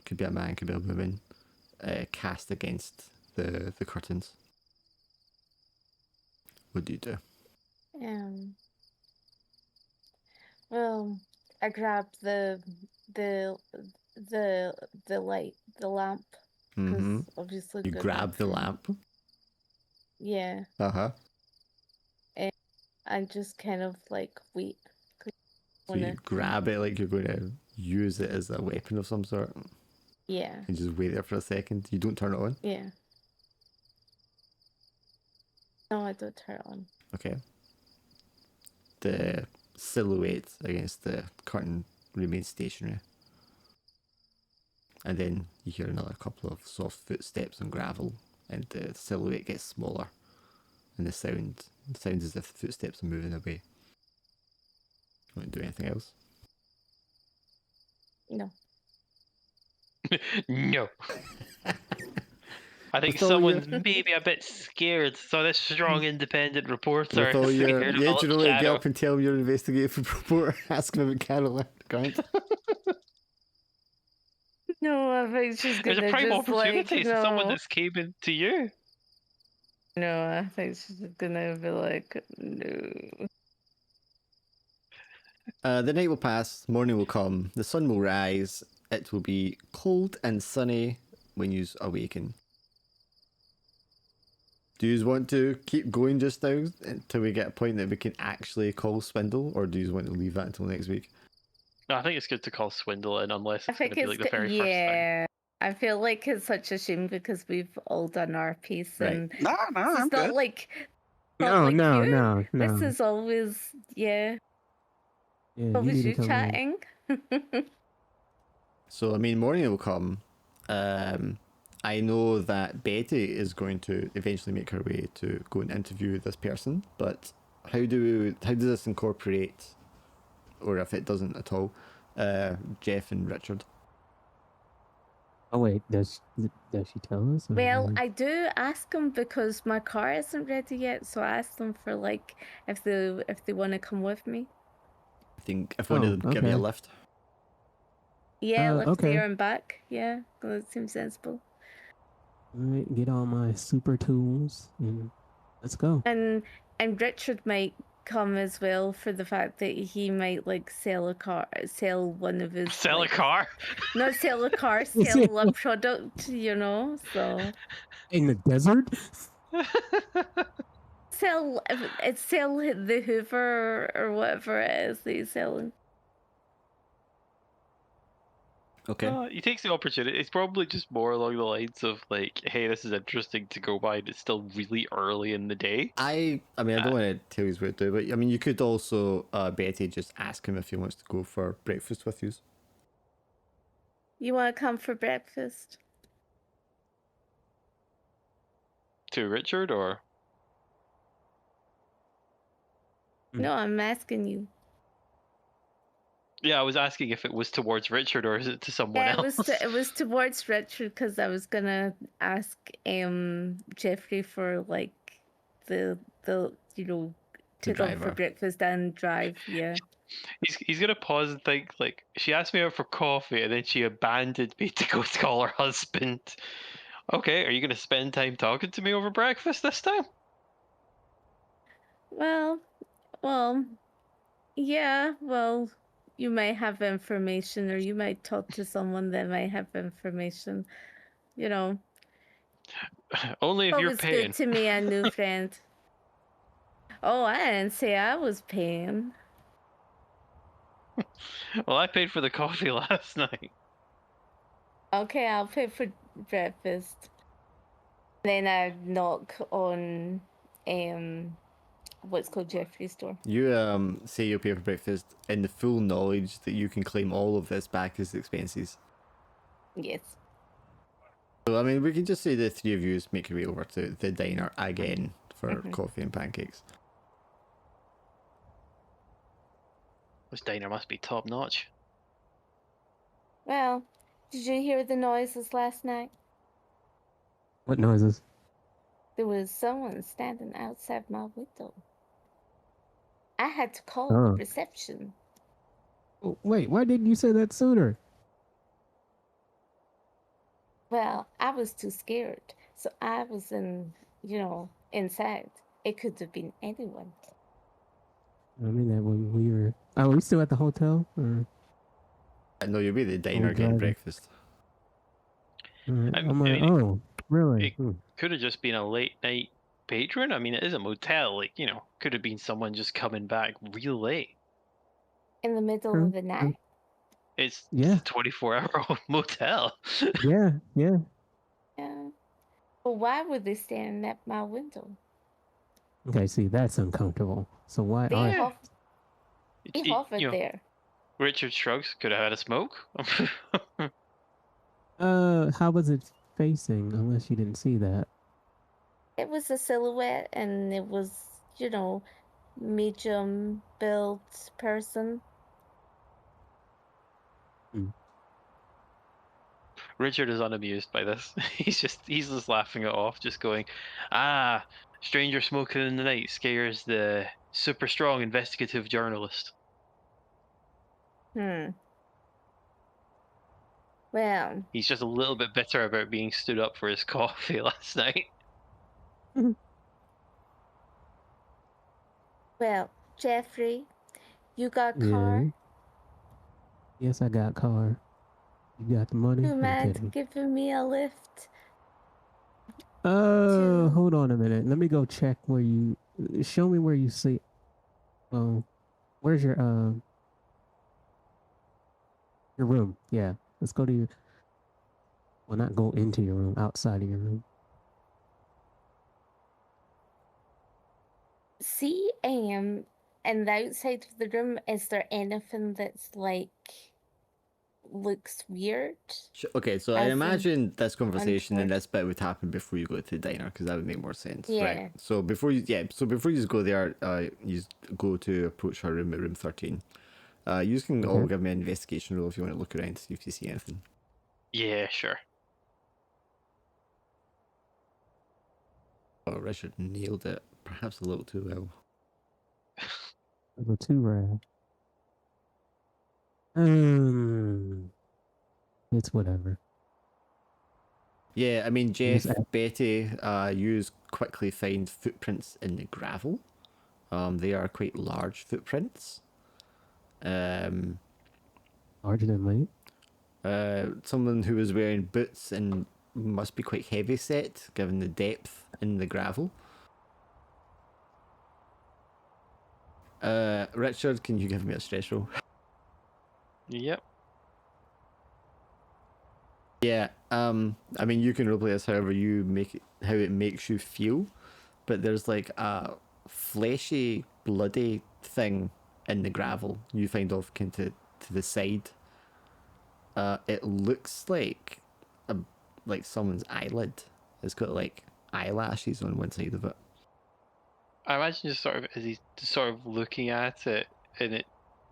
Could be a man, could be a woman, cast against the curtains. What do you do? Well, I grabbed the light, the lamp. because Mm-hmm. obviously You good grab the lamp. Yeah, Uh-huh. and just kind of like wait. 'Cause I So you wanna, grab it like you're going to use it as a weapon of some sort. yeah, And just wait there for a second. You don't turn it on. yeah. No, I don't turn it on. Okay. The silhouette against the curtain remains stationary. And then you hear another couple of soft footsteps on gravel, and the silhouette gets smaller. And the sounds as if the footsteps are moving away. You want to do anything else? No. No. I think With all your- someone's maybe a bit scared. So this strong independent reporter With all is your... scared of Yeah, a do you little know what? Get shadow. up and tell him your investigative report. Ask him about Caroline Grant. No, I think she's There's a gonna prime just opportunity. like It's someone no. that's came in to you. No, I think she's gonna be like no. The night will pass, morning will come, the sun will rise, it will be cold and sunny when you awaken. Do you want to keep going just now until we get a point that we can actually call Swindle, or do you want to leave that until next week? No, I think it's good to call Swindle in unless I it's going think to be it's like the very first thing. yeah. I feel like it's such a shame because we've all done our piece, Right. and No, this is I'm not good. like No, like no, you. no, This no. is always Yeah, you always need to you come in. chatting. So, I mean, morning will come. I know that Betty is going to eventually make her way to go and interview this person, but how does this incorporate, or if it doesn't at all, Jeff and Richard? Oh wait, does she tell us? Well, I do ask them because my car isn't ready yet, so I ask them for like if they want to come with me. I think if one of them give you a okay. lift. Yeah, lift okay. there and back. Yeah, that seems sensible. All right, get all my super tools and let's go. And Richard might come as well for the fact that he might like sell one of his Sell a like, car? not sell a car, sell a product, you know. So In the desert? sell the Hoover or whatever it is that he's selling. Okay. He takes the opportunity. It's probably just more along the lines of like, hey, this is interesting to go by, and it's still really early in the day. I mean, I don't want to tell you what to do, but I mean, you could also, Betty, just ask him if he wants to go for breakfast with you. You want to come for breakfast? To Richard, or No, I'm asking you. yeah, I was asking if it was towards Richard or is it to someone Yeah, else? it was towards Richard because I was gonna ask Jeffrey for like the you know to go for driver. breakfast and drive. Yeah. He's gonna pause and think like, she asked me out for coffee and then she abandoned me to go call her husband. Okay, are you gonna spend time talking to me over breakfast this time? Well, yeah. Well, you might have information, or you might talk to someone that might have information. You know, Only if you're always paying. good to me, a new friend. Oh, I didn't say I was paying. Well, I paid for the coffee last night. Okay, I'll pay for breakfast. Then I knock on what's called Jeffrey's door. You say you'll pay for breakfast in the full knowledge that you can claim all of this back as expenses. Yes. So I mean, we can just say the three of you make your way over to the diner again for Mhm. coffee and pancakes. This diner must be top notch. Well, did you hear the noises last night? What noises? There was someone standing outside my window. I had to call Oh. the reception. Wait, why didn't you say that sooner? Well, I was too scared, so I was inside. It could have been anyone. I mean that when we were. Oh, are we still at the hotel? Or No, you'll be at the diner Oh, getting driving. breakfast. Alright, I I'm like, mean, oh, really? it could have just been a late night patron. I mean, it is a motel. Like, could have been someone just coming back real late. In the middle True, of the true. night. It's Yeah. a 24-hour motel. Yeah, yeah. Yeah. But why would they stand at my window? Okay, see, that's uncomfortable. So why They are Yeah. they hovered there. Richard shrugs. Could have had a smoke. how was it facing? Unless you didn't see that. It was a silhouette, and it was, medium built person. Richard is unamused by this. He's just laughing it off, just going, stranger smoking in the night scares the super strong investigative journalist. Well, He's just a little bit bitter about being stood up for his coffee last night. well, Jeffrey, you got a Yeah. car? Yes, I got car. You got the money? You I'm mind kidding. giving me a lift? Hold on a minute. Let me go check where you. Show me where you see. Well, where's your room? Yeah, let's go to your. Well, not go into your room. Outside of your room. See, and the outside of the room, is there anything that's looks weird? Okay, so I As in imagine this conversation and untoward? this bit would happen before you go to the diner because that would make more sense, Yeah. right? So before you just go there, you go to approach her room at room 13. You can all Okay. give me an investigation roll if you want to look around to see if you see anything. Yeah, sure. Oh, Richard nailed it, perhaps a little too well. Number 2 rare. It's whatever. Yeah, I mean, Jeff, Just add- Betty, you quickly find footprints in the gravel. They are quite large footprints. Larger than life. Someone who was wearing boots and must be quite heavy set, given the depth in the gravel. Richard, can you give me a stress roll? Yep. Yeah, I mean, you can roleplay this however you make it, how it makes you feel, but there's like a fleshy, bloody thing in the gravel you find off kind of to the side. It looks like someone's eyelid. It's got like eyelashes on one side of it. I imagine just sort of as he's just sort of looking at it, and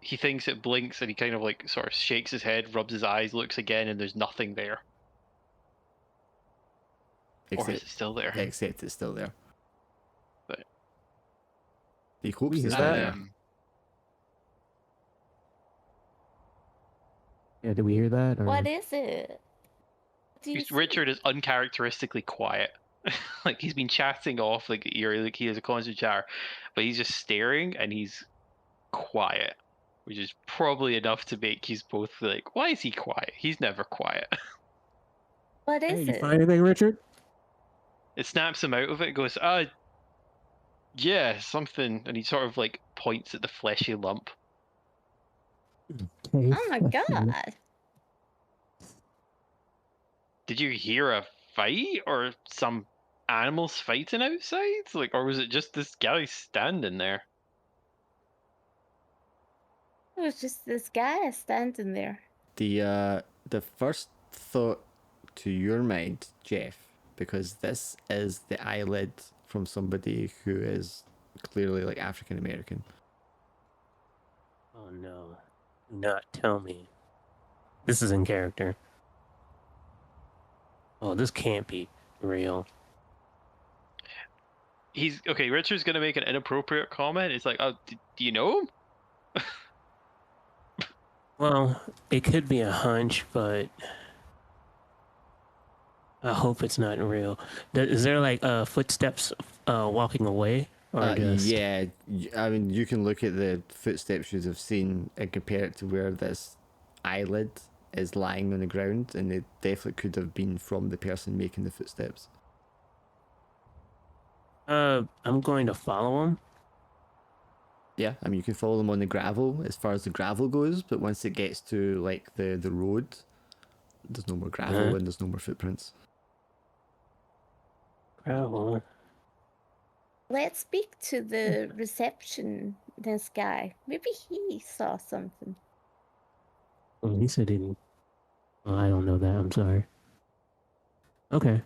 he thinks it blinks, and he kind of sort of shakes his head, rubs his eyes, looks again, and there's nothing there. Or is it still there? Except it's still there. But He hopes hear it's still that? there. Yeah, did we hear that? Or... What is it? Do you see? Richard is uncharacteristically quiet. Like he's been chatting off like he has a constant chatter, but he's just staring and he's quiet, which is probably enough to make you both like, why is he quiet? He's never quiet. What Hey, is you it? find anything, Richard? It snaps him out of it. Goes, yeah, something, and he sort of like points at the fleshy lump. Okay. Oh my god. Did you hear a fight or some animals fighting outside? Like, or was it just this guy standing there? It was just this guy standing there. The first thought to your mind, Jeff, because this is the eyelid from somebody who is clearly like African American. Oh no. Do not tell me. This is in character. Oh, this can't be real. Richard's gonna make an inappropriate comment. It's like, oh, do you know him? Well, it could be a hunch, but I hope it's not real. Is there like footsteps walking away? Or just... Yeah, I mean, you can look at the footsteps you have seen and compare it to where this eyelid is lying on the ground, and it definitely could have been from the person making the footsteps. I'm going to follow him. Yeah, I mean, you can follow them on the gravel as far as the gravel goes, but once it gets to like the road, there's no more gravel and there's no more footprints. Gravel. Let's speak to the receptionist guy. Maybe he saw something. Well, he said he didn't. Well, I don't know that. I'm sorry. Okay.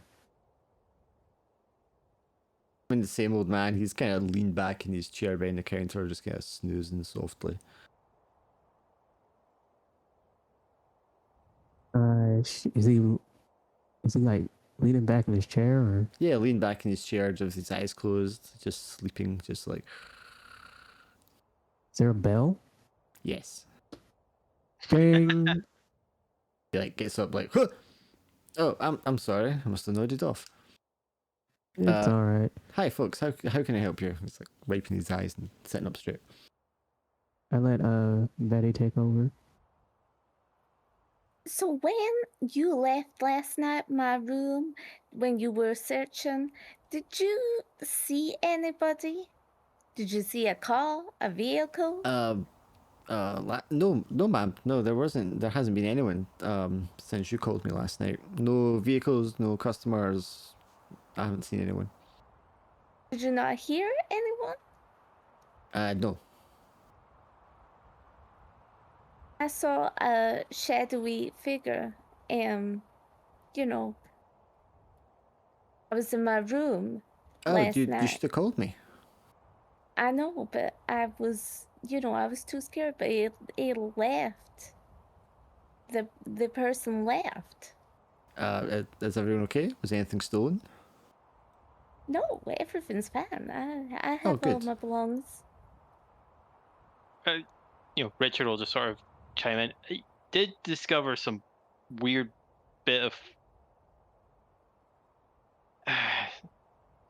I mean, the same old man, he's kind of leaned back in his chair behind the counter, just kind of snoozing softly. Is he like leaning back in his chair or? Yeah, leaned back in his chair, just with his eyes closed, just sleeping, just like, Is there a bell? yes. Ding. He like gets up like, huh! Oh, I'm sorry, I must have nodded off. It's all right. Hi folks, how can I help you? He's like wiping his eyes and sitting up straight. I let Betty take over. So when you left last night, my room, when you were searching, did you see anybody? Did you see a car, a vehicle? No, ma'am, no, there hasn't been anyone since you called me last night. No vehicles, no customers. I haven't seen anyone. Did you not hear anyone? No. I saw a shadowy figure. You know, I was in my room last you night. should have called me. I know, but I was too scared. But it left. The person left. Is everyone okay? Was anything stolen? No, everything's fine. I Oh, have all good. my belongings. Richard will just sort of chime in. I did discover some weird bit of.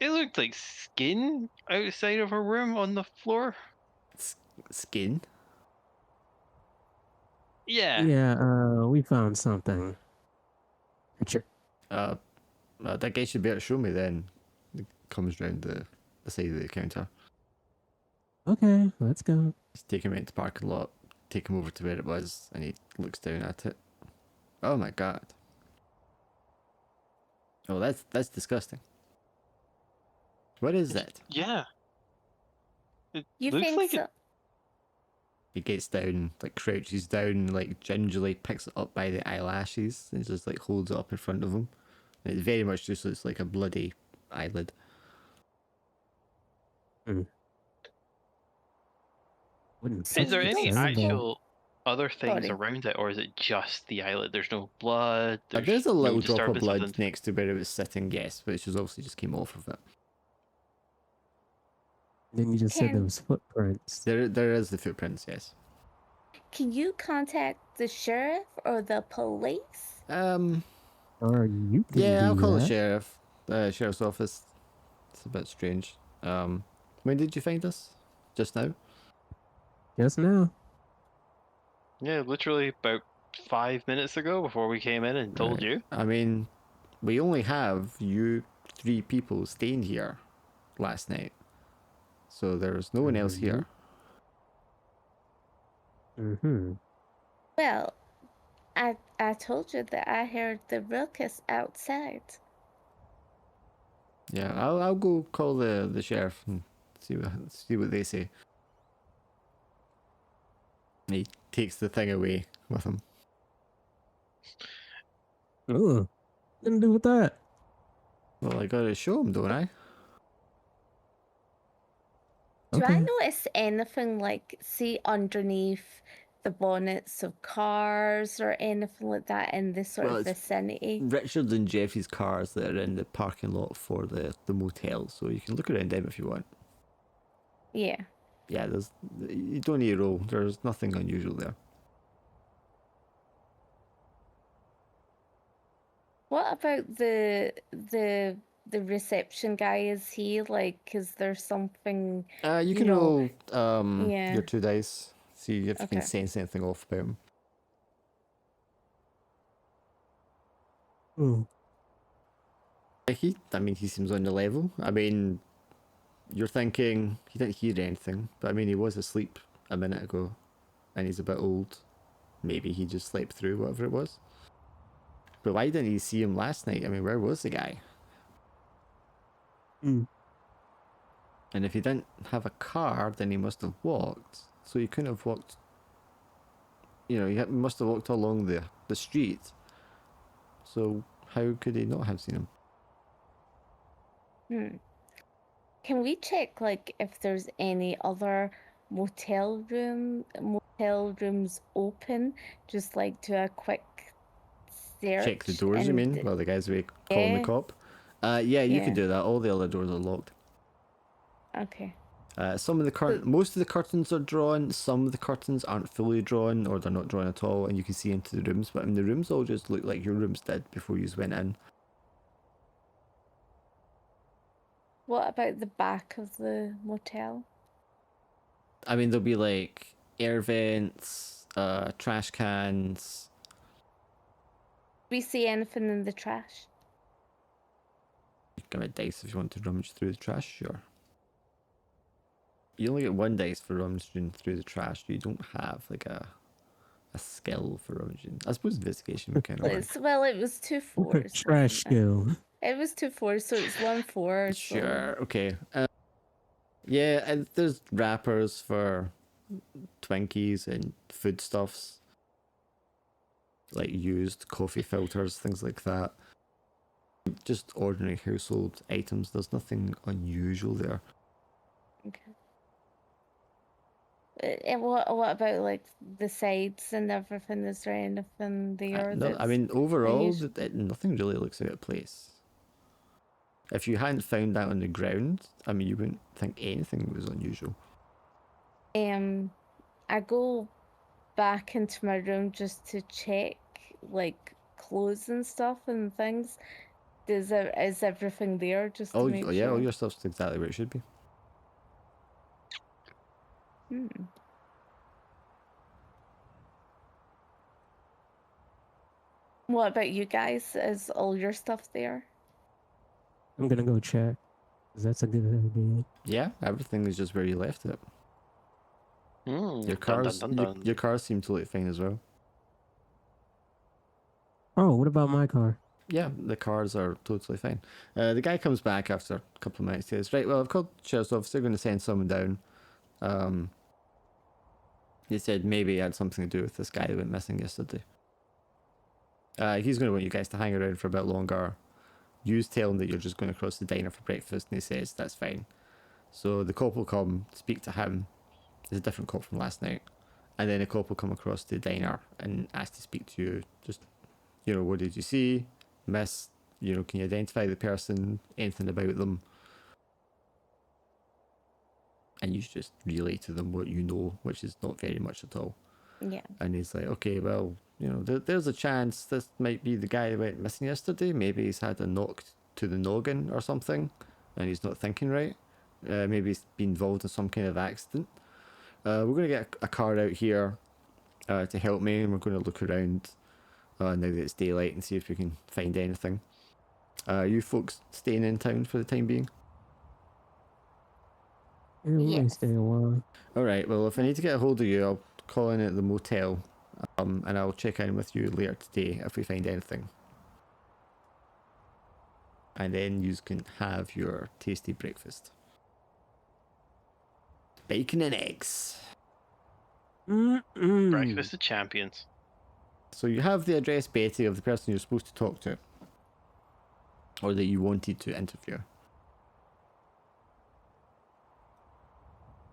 It looked like skin outside of her room on the floor. Skin? Yeah. Yeah, we found something. Richard. That guy should be able to show me then. He comes round the side of the counter. Okay, let's go. Just take him into the parking lot, take him over to where it was, and he looks down at it. Oh my god. Oh, that's disgusting. What is that? Yeah. It You looks think like so? He gets down, like crouches down, like gingerly picks it up by the eyelashes, and just like holds it up in front of him. And it very much just looks like a bloody eyelid. Wouldn't So Is there you any don't see actual other things Sorry. around it, or is it just the eyelid? There's no blood. There's a no little drop of disturbance blood the- next to where it was sitting, yes, which was obviously just came off of it. Then you just said Can- those footprints. There is the footprints, yes. Can you contact the sheriff or the police? Or you can Yeah, do I'll call that. the sheriff. Sheriff's office. It's a bit strange. When did you find us? Just now? Just now. Yeah, literally about 5 minutes ago before we came in and told Right. you. I mean, we only have you 3 people staying here last night. So there's no one else here. Mm-hmm. Well, I told you that I heard the ruckus outside. Yeah, I'll go call the sheriff and see what they say. And he takes the thing away with him. Ugh. Nothing to do with that. Well, I gotta show him, don't I? Do I Okay. notice anything like, see, underneath the bonnets of cars or anything like that in this sort Well, of it's vicinity? Richard and Jeffy's cars that are in the parking lot for the motel, so you can look around them if you want. Yeah. Yeah, you don't need to roll. There's nothing unusual there. What about the reception guy? Is he like? Is there something? You can roll Yeah. your 2 dice. See if you can Okay. sense anything off about him. Oh, He seems on the level. I mean, you're thinking he didn't hear anything, but I mean, he was asleep a minute ago, and he's a bit old. Maybe he just slept through whatever it was. But why didn't you see him last night? I mean, where was the guy? mm. And if he didn't have a car, then he must have walked. So he couldn't have walked. You know, he must have walked along the street. So how could he not have seen him? Can we check like if there's any other motel rooms open? Just like do a quick search. Check the doors, you mean? Well, the guy's away calling the Yeah. cop. Yeah, you Yeah. could do that. All the other doors are locked. Okay. Some of the most of the curtains are drawn. Some of the curtains aren't fully drawn, or they're not drawn at all, and you can see into the rooms. But I mean, the rooms all just look like your rooms did before you went in. What about the back of the motel? I mean, there'll be like air vents, trash cans. Do we see anything in the trash? Give me dice if you want to rummage through the trash, sure. You only get one dice for rummaging through the trash. You don't have like a skill for rummaging. I suppose investigation would kind of work. Well, it was 2 4s. Trash skill. It was 2 4s, so it's 1 4. Sure, okay. Yeah, and there's wrappers for Twinkies and foodstuffs, like used coffee filters, things like that. Just ordinary household items. There's nothing unusual there. Okay. And what about like the sides and everything? Is there anything there? No, I that's mean, overall, unusual? nothing really looks out of place. If you hadn't found that on the ground, I mean, you wouldn't think anything was unusual. I go back into my room just to check like clothes and stuff and things. Is everything there just to make Yeah, sure? all your stuff's exactly where it should be. What about you guys? Is all your stuff there? I'm gonna go check. 'Cause that's a good idea. Yeah, everything is just where you left it. Your Dun, cars, dun, dun, dun. your cars seem to look fine as well. Oh, what about my car? Yeah, the cars are totally fine. The guy comes back after a couple of minutes. He says, "Right, well, I've called the sheriff's office. They're going to send someone down." He said maybe it had something to do with this guy that went missing yesterday. He's going to want you guys to hang around for a bit longer. You tell him that you're just going across the diner for breakfast, and he says that's fine. So the cop will come, speak to him. There's a different cop from last night. And then a cop will come across to the diner and ask to speak to you. Just, what did you see? Miss? Can you identify the person? Anything about them? And you just relay to them what you know, which is not very much at all. Yeah. And he's like, okay, well, there's a chance this might be the guy that went missing yesterday. Maybe he's had a knock to the noggin or something, and he's not thinking right. Maybe he's been involved in some kind of accident. We're going to get a car out here to help me, and we're going to look around now that it's daylight and see if we can find anything. You folks staying in town for the time being? Yeah, we may Yes. stay a while. Alright, well, if I need to get a hold of you, I'll call in at the motel, and I'll check in with you later today if we find anything. And then you can have your tasty breakfast. Bacon and eggs. Breakfast of champions. So you have the address, Betty, of the person you're supposed to talk to. Or that you wanted to interview.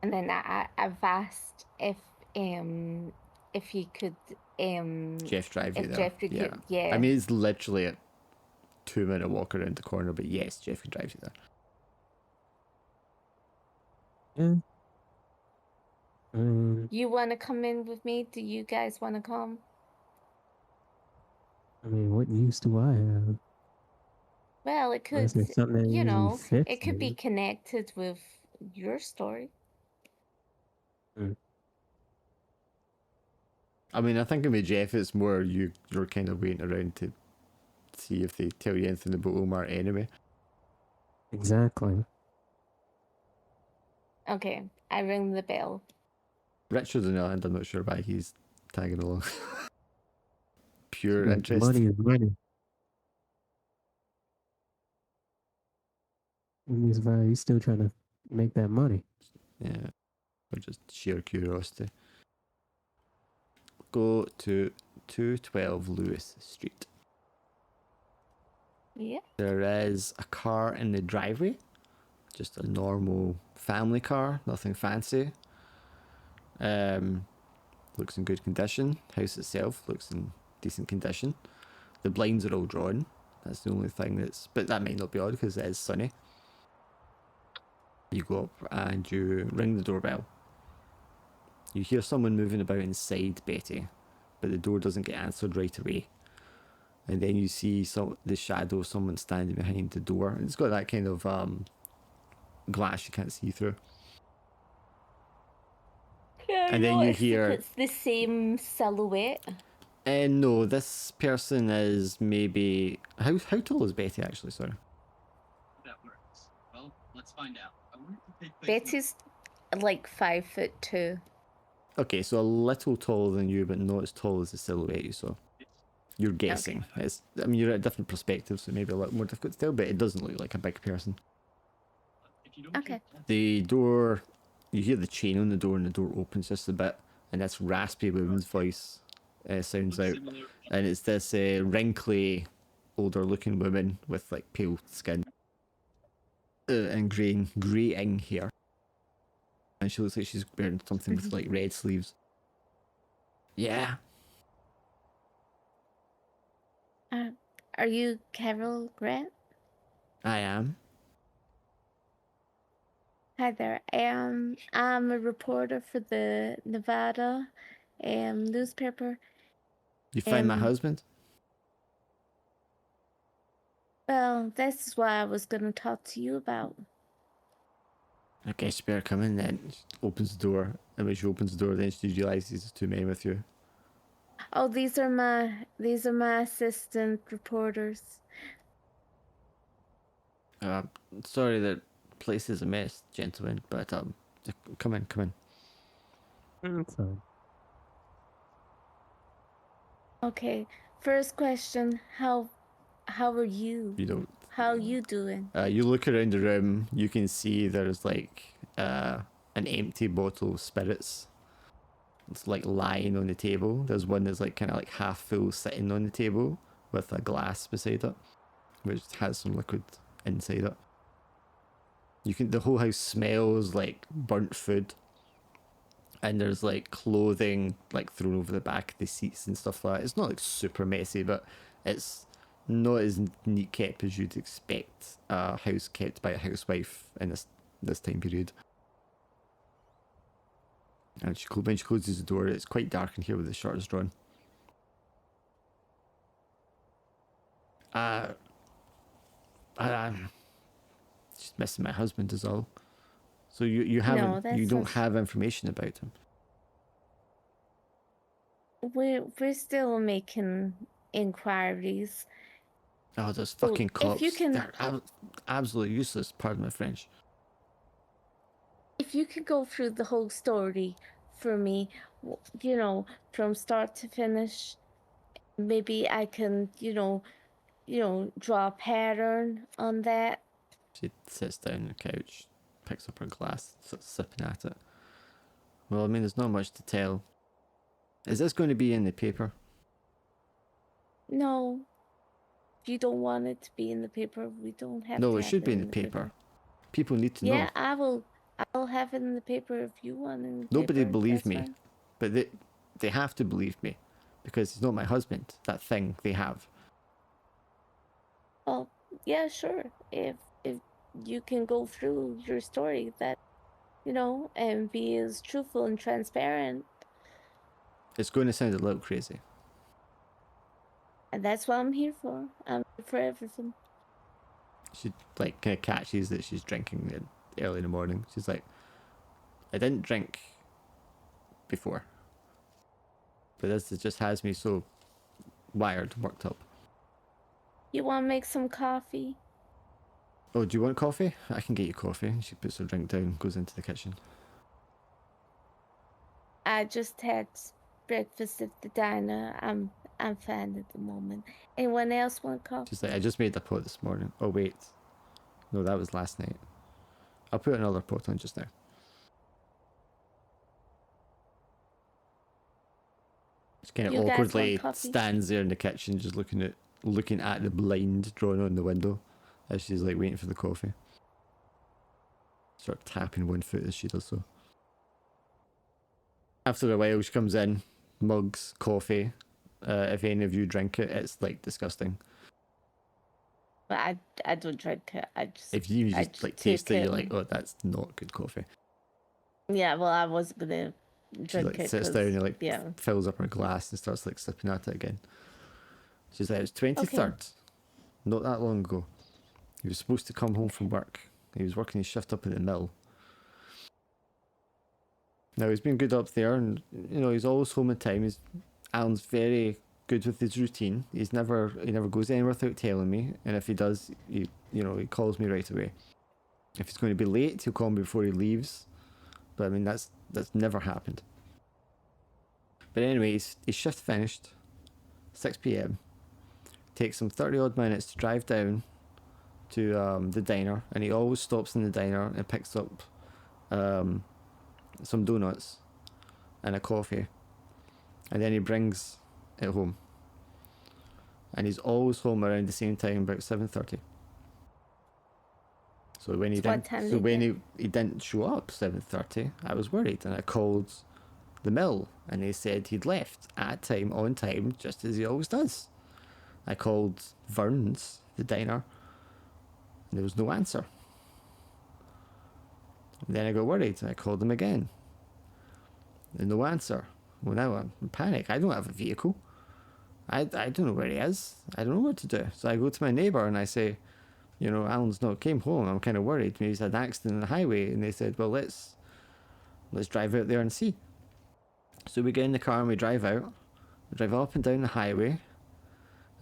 And then I've asked if he could Jeff drive you if there. Jeff could yeah. get, yeah. I mean, it's literally a 2-minute walk around the corner, but yes, Jeff can drive you there. Yeah. You want to come in with me? Do you guys want to come? I mean, what use do I have? Well, it could, Unless there's something that needs it could be fixing. connected with your story. I mean, I think with Jeff, it's more you're kind of waiting around to see if they tell you anything about Omar anyway. Exactly. Okay, I ring the bell. Richard, on the other hand, I'm not sure why he's tagging along. Pure But interest. money is money. He's still trying to make that money. Yeah, or just sheer curiosity. Go to 212 Lewis Street. Yeah. There is a car in the driveway. Just a normal family car, nothing fancy. Looks in good condition. House itself looks in decent condition. The blinds are all drawn. That's the only thing that's... But that might not be odd because it is sunny. You go up and you ring the doorbell. You hear someone moving about inside Betty, but the door doesn't get answered right away. And then you see the shadow of someone standing behind the door. And it's got that kind of glass you can't see through. Yeah, And then you if hear... it's the same silhouette. no, this person is maybe... How tall is Betty, actually? Sorry. That works. Well, let's find out. I want it to take place Betty's like 5'2". Okay, so a little taller than you, but not as tall as the silhouette you saw. You're guessing. I mean, you're at a different perspective, so maybe a little more difficult to tell, but it doesn't look like a big person. Okay. The door... You hear the chain on the door, and the door opens just a bit, and this raspy woman's voice sounds out. And it's this wrinkly, older-looking woman with, like, pale skin and greying hair. And she looks like she's wearing something with, like, red sleeves. Yeah. Are you Carol Grant? I am. Hi there. I'm a reporter for the Nevada newspaper. You find my husband? Well, this is what I was going to talk to you about. I guess you better come in then. She opens the door, and when she opens the door, then she realises there's two men with you. Oh, these are my assistant reporters. Sorry, the place is a mess, gentlemen, but come in. It's fine. Okay. First question, how are you? You know, How are you doing? you look around the room, you can see there's like an empty bottle of spirits. It's like lying on the table. There's one that's like kind of like half full sitting on the table with a glass beside it, which has some liquid inside it. The whole house smells like burnt food. And there's like clothing like thrown over the back of the seats and stuff like that. It's not like super messy, but it's not as neat kept as you'd expect a house kept by a housewife in this time period. And when she closes the door, it's quite dark in here with the shutters drawn. I'm just missing my husband is all. So you don't have information about him. We're still making inquiries. Oh, those fucking cops. If you can, They're absolutely useless, pardon my French. if you could go through the whole story for me, from start to finish, maybe I can, draw a pattern on that. She sits down on the couch, picks up her glass, starts sipping at it. Well, I mean, there's not much to tell. Is this going to be in the paper? No. If you don't want it to be in the paper, we don't have to. No, it have should be in the paper. paper. People need to know. Yeah, I'll have it in the paper if you want it in the Nobody paper. believe me. Fine. But they have to believe me. Because he's not my husband. That thing they have. Well, yeah, sure. If you can go through your story that, and be as truthful and transparent. It's going to sound a little crazy. And that's what I'm here for. I'm here for everything. She like kind of catches that she's drinking early in the morning. She's like, I didn't drink before. But this just has me so wired, worked up. You want to make some coffee? Oh, do you want coffee? I can get you coffee. She puts her drink down, goes into the kitchen. I just had breakfast at the diner. I'm fine at the moment. Anyone else want coffee? She's like, I just made the pot this morning. Oh, wait. No, that was last night. I'll put another pot on just now. She kind of You guys want awkwardly coffee? stands there in the kitchen, just looking at the blind drawn on the window as she's like waiting for the coffee. Sort of tapping one foot as she does so. After a while, she comes in, mugs, coffee. If any of you drink it, it's like disgusting. But I don't drink it. I just If you I just just like taste take it, you're it like, oh, that's not good coffee. yeah. Well, I wasn't gonna She drink like it. sits 'cause, down and like yeah. fills up her glass and starts like sipping at it again. She's like, it was 23rd, not that long ago. He was supposed to come home from work. He was working his shift up in the mill. Now he's been good up there, and you know he's always home in time. Alan's very good with his routine. He never goes anywhere without telling me, and if he does, he calls me right away. If he's going to be late, he'll call me before he leaves. But I mean that's never happened. But anyway, his shift finished, 6 p.m. Takes him 30 odd minutes to drive down to the diner, and he always stops in the diner and picks up some donuts and a coffee, and then he brings it home. And he's always home around the same time, about 7:30. So when he didn't show up 7:30, I was worried, and I called the mill, and they said he'd left at time, on time, just as he always does. I called Vern's, the diner, and there was no answer. And then I got worried. I called them again. And no answer. Well, now I'm in panic. I don't have a vehicle. I don't know where he is. I don't know what to do. So I go to my neighbour and I say, Alan's not came home. I'm kind of worried. Maybe he's had an accident on the highway. And they said, well, let's drive out there and see. So we get in the car and we drive out. We drive up and down the highway.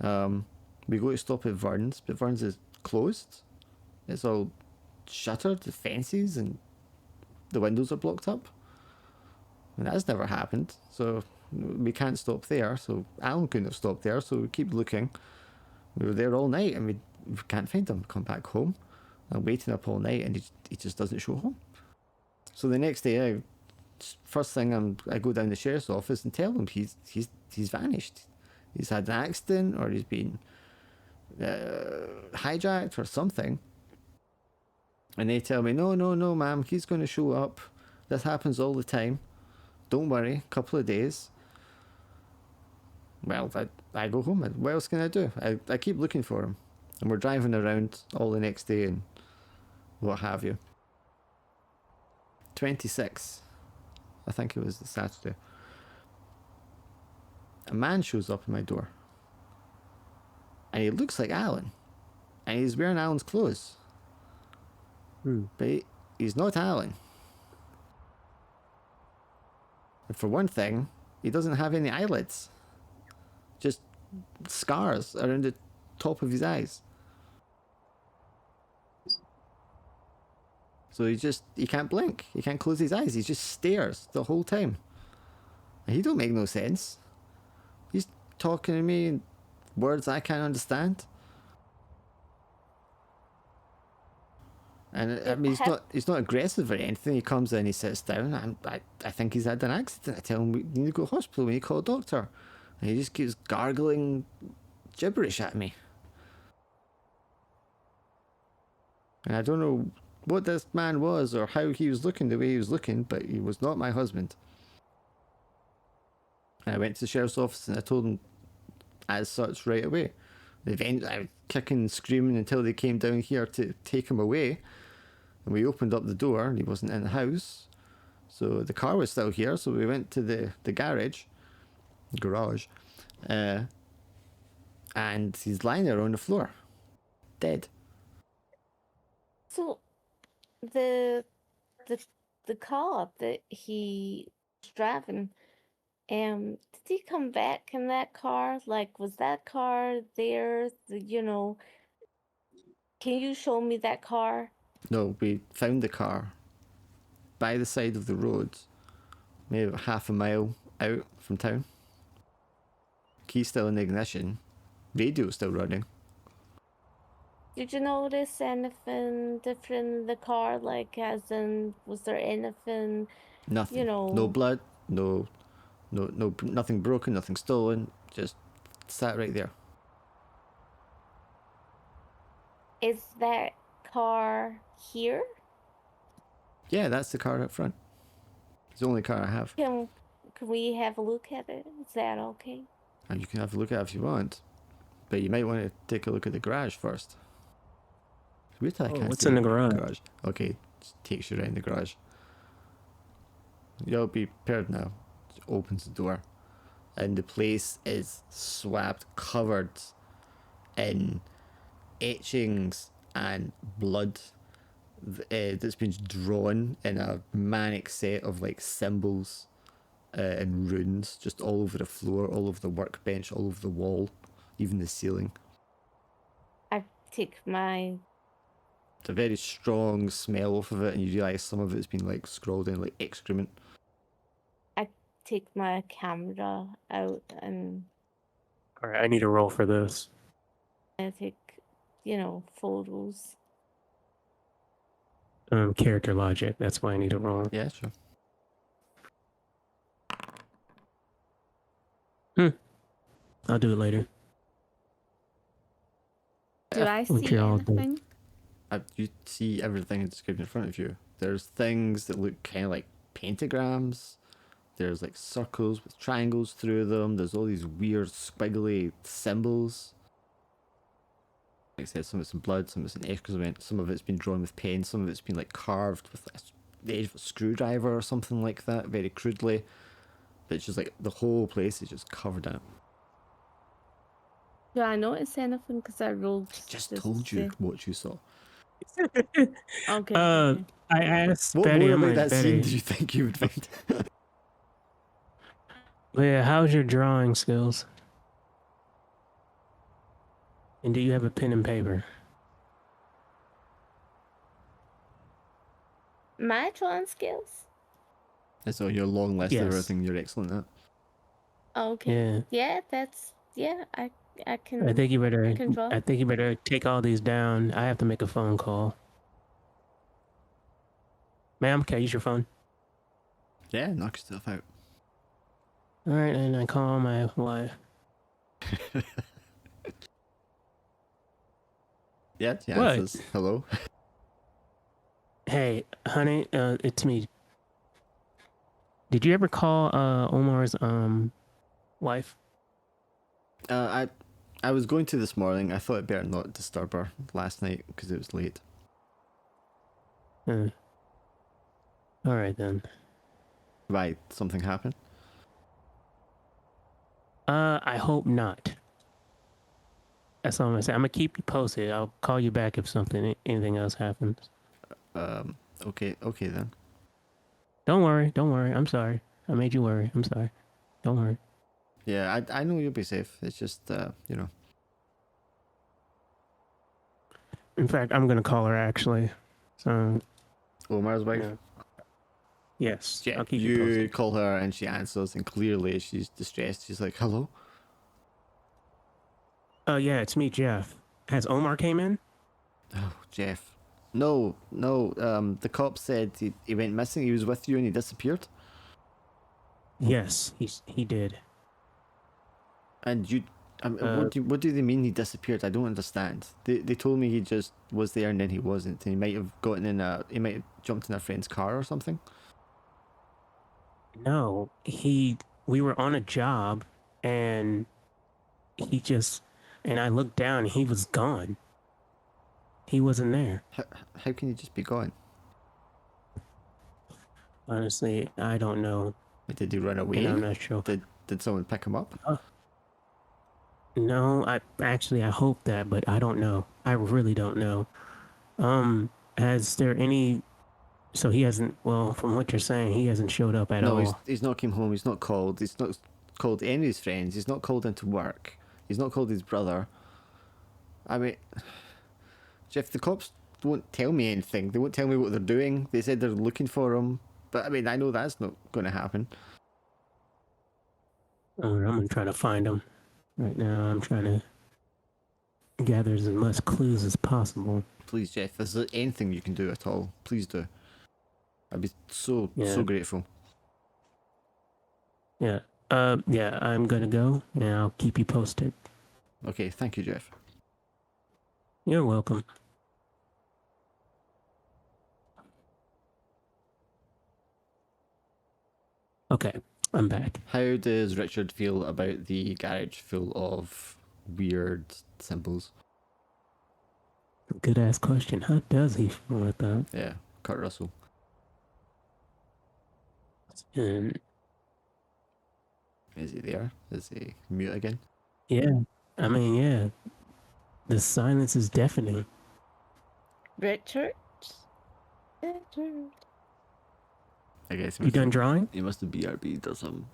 We go to stop at Vern's, but Vern's is closed. It's all shuttered, the fences, and the windows are blocked up. And that's never happened, so we can't stop there. So Alan couldn't have stopped there, so we keep looking. We were there all night, and we can't find him. Come back home. I'm waiting up all night, and he just doesn't show home. So the next day, first thing I go down the sheriff's office and tell him he's vanished. He's had an accident, or he's been hijacked or something. And they tell me, no, ma'am, he's going to show up. This happens all the time. Don't worry, a couple of days. Well, I go home. What else can I do? I keep looking for him. And we're driving around all the next day and what have you. 26. I think it was the Saturday. A man shows up at my door. And he looks like Alan. And he's wearing Alan's clothes. But he's not Alan. And for one thing, he doesn't have any eyelids. Just scars around the top of his eyes. So he can't blink. He can't close his eyes. He just stares the whole time. And he don't make no sense. He's talking to me in words I can't understand. And I mean, he's not aggressive or anything. He comes in, he sits down. I think he's had an accident. I tell him we need to go to the hospital. We need to call a doctor. And he just keeps gargling gibberish at me. And I don't know what this man was or how he was looking the way he was looking, but he was not my husband. And I went to the sheriff's office and I told him as such right away. I was kicking and screaming until they came down here to take him away. And we opened up the door and he wasn't in the house. So the car was still here, so we went to the garage. And he's lying there on the floor. Dead. So the car that he was driving, Did he come back in that car? Like, was that car there? Can you show me that car? No, we found the car by the side of the road, maybe about half a mile out from town. Key's still in the ignition. Radio's still running. Did you notice anything different in the car? Like, as in, was there anything, Nothing. No know, blood. No, nothing broken. Nothing stolen. Just sat right there. is that car here? Yeah, that's the car up front. It's the only car I have. Can we have a look at it? Is that okay? And you can have a look at it if you want. But you might want to take a look at the garage first. It's weird that I can't what's see in the garage? Okay, just takes you around the garage. You'll be prepared now. Just opens the door. And the place is swabbed, covered in etchings and blood that's been drawn in a manic set of like symbols and runes just all over the floor, all over the workbench, all over the wall, even the ceiling. I take my It's a very strong smell off of it, and you realise some of it's been like scrawled in like excrement. camera out and All right, I need a roll for this. I take, photos. Character logic. That's why I need a roll. Yeah, sure. I'll do it later. Do I Once see you're all done. anything? You see everything described in front of you. There's things that look kind of like pentagrams. There's like circles with triangles through them. There's all these weird squiggly symbols. Like I said, some of it's in blood, some of it's in excrement, some of it's been drawn with pen, some of it's been like carved with the edge of a screwdriver or something like that, very crudely. But it's just like the whole place is just covered in it. Do I notice anything? Because I rolled. I just told you what you saw. Okay. I asked What Betty. more I'm about like, that scene Betty, did you think you would find? yeah, how's your drawing skills? And do you have a pen and paper? My drawing skills? It's on your long list of Yes. everything you're excellent at. Okay. Yeah. I can. I think you better. I can draw. I think you better take all these down. I have to make a phone call. Ma'am, can I use your phone? Yeah, knock yourself out. All right, and I call my wife. Yeah, she What? answers. Hello. Hey, honey, it's me. Did you ever call Omar's wife? I was going to this morning. I thought I'd better not disturb her last night because it was late. All right then. Why? Something happened? I hope not. That's all I'm gonna say. I'm gonna keep you posted. I'll call you back if anything else happens. Okay then. Don't worry. I'm sorry. I made you worry. I'm sorry. Don't worry. Yeah, I know you'll be safe. It's just, In fact, I'm gonna call her actually. So Omar's wife. yeah. Yes. Yeah, I'll keep you you posted. call her and she answers, and clearly she's distressed. She's like, "Hello." Yeah, it's me, Jeff. Has Omar came in? Oh, Jeff. No. The cop said he went missing. He was with you and he disappeared. Yes, he did. And you, what do they mean he disappeared? I don't understand. They told me he just was there and then he wasn't. And he might have he might have jumped in a friend's car or something. No, we were on a job and and I looked down and he was gone. He wasn't there. How can he just be gone? Honestly, I don't know. Did he run away? And I'm not sure. Did someone pick him up? No, I hope that, but I don't know. I really don't know. Has there any So he hasn't. Well, from what you're saying, he hasn't showed up at No, all. he's not came home. He's not called. He's not called any of his friends. He's not called into work. He's not called his brother. I mean, Jeff, the cops won't tell me anything. They won't tell me what they're doing. They said they're looking for him, but I mean, I know that's not going to happen. I'm gonna try to find him. Right now, I'm trying to gather as much clues as possible. Please, Jeff, if there's anything you can do at all, please do. I'd be so grateful. Yeah. Yeah, I'm gonna go, and I'll keep you posted. Okay, thank you, Jeff. You're welcome. Okay, I'm back. How does Richard feel about the garage full of weird symbols? Good ass question. How does he feel with that? Yeah, Kurt Russell. And Is he there? Is he mute again? yeah, I mean, yeah, the silence is deafening. Richard? Richard. I guess You done drawing? He must have BRB'd or something.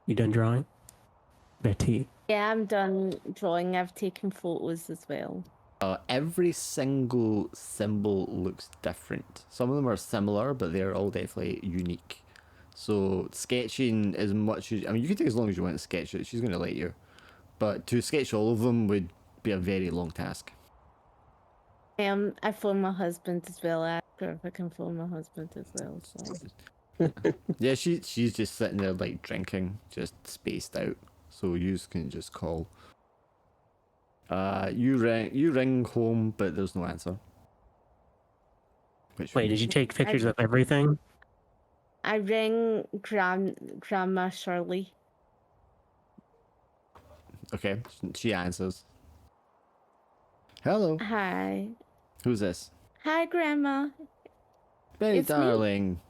You done drawing? Betty. Yeah, I'm done drawing. I've taken photos as well. Every single symbol looks different. Some of them are similar, but they're all definitely unique. So sketching as much as... I mean, you can take as long as you want to sketch it. She's going to let you. But to sketch all of them would be a very long task. I phoned my husband as well. I asked her if I can phone my husband as well. So. Yeah, she's just sitting there like drinking, just spaced out. So you can just call. You ring home, but there's no answer. Wait, did you take pictures of everything? I ring Grandma Shirley. Okay, she answers. Hello. Hi. Who's this? Hi, Grandma. Betty, It's me. darling.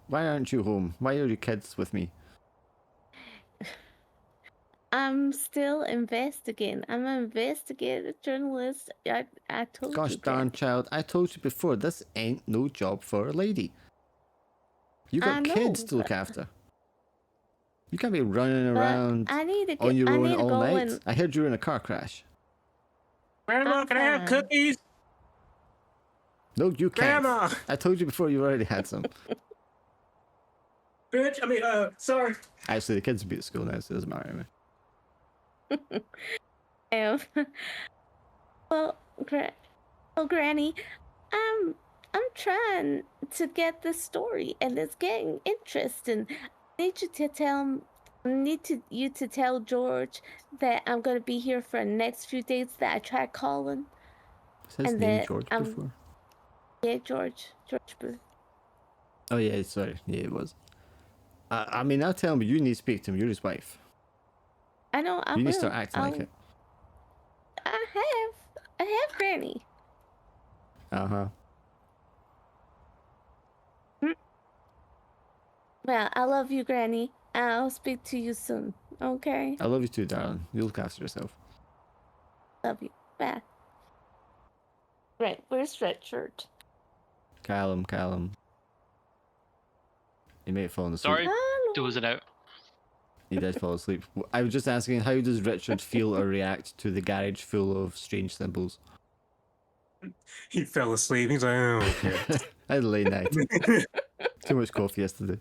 Why aren't you home? Why are your kids with me? I'm still investigating. I'm an investigative journalist. I told you. Gosh darn, child, I told you before, this ain't no job for a lady. You got kids to look after. You can't be running around on your own all night. I heard you were in a car crash. Grandma, can I have cookies? No, you can't. Grandma! I told you before you already had some. Bitch, sorry. Actually, the kids will be at school now, so it doesn't matter anyway. Well, Granny, I'm trying to get this story, and it's getting interesting. I need you to tell George that I'm gonna be here for the next few days. That I tried calling. Was his name George before? Yeah, George Booth. Oh yeah, sorry. Yeah, it was. I mean, I'll tell him, but you need to speak to him. You're his wife. I know. You need to start acting like it. I have Granny. Well, I love you, Granny. I'll speak to you soon. Okay. I love you too, darling. You look after yourself. Love you. Bye. Right, where's Richard? Callum. He may have fallen asleep. Sorry, dozing out. He did fall asleep. I was just asking, how does Richard feel or react to the garage full of strange symbols? He fell asleep. He's like, oh, okay. I had a late night. Too much coffee yesterday.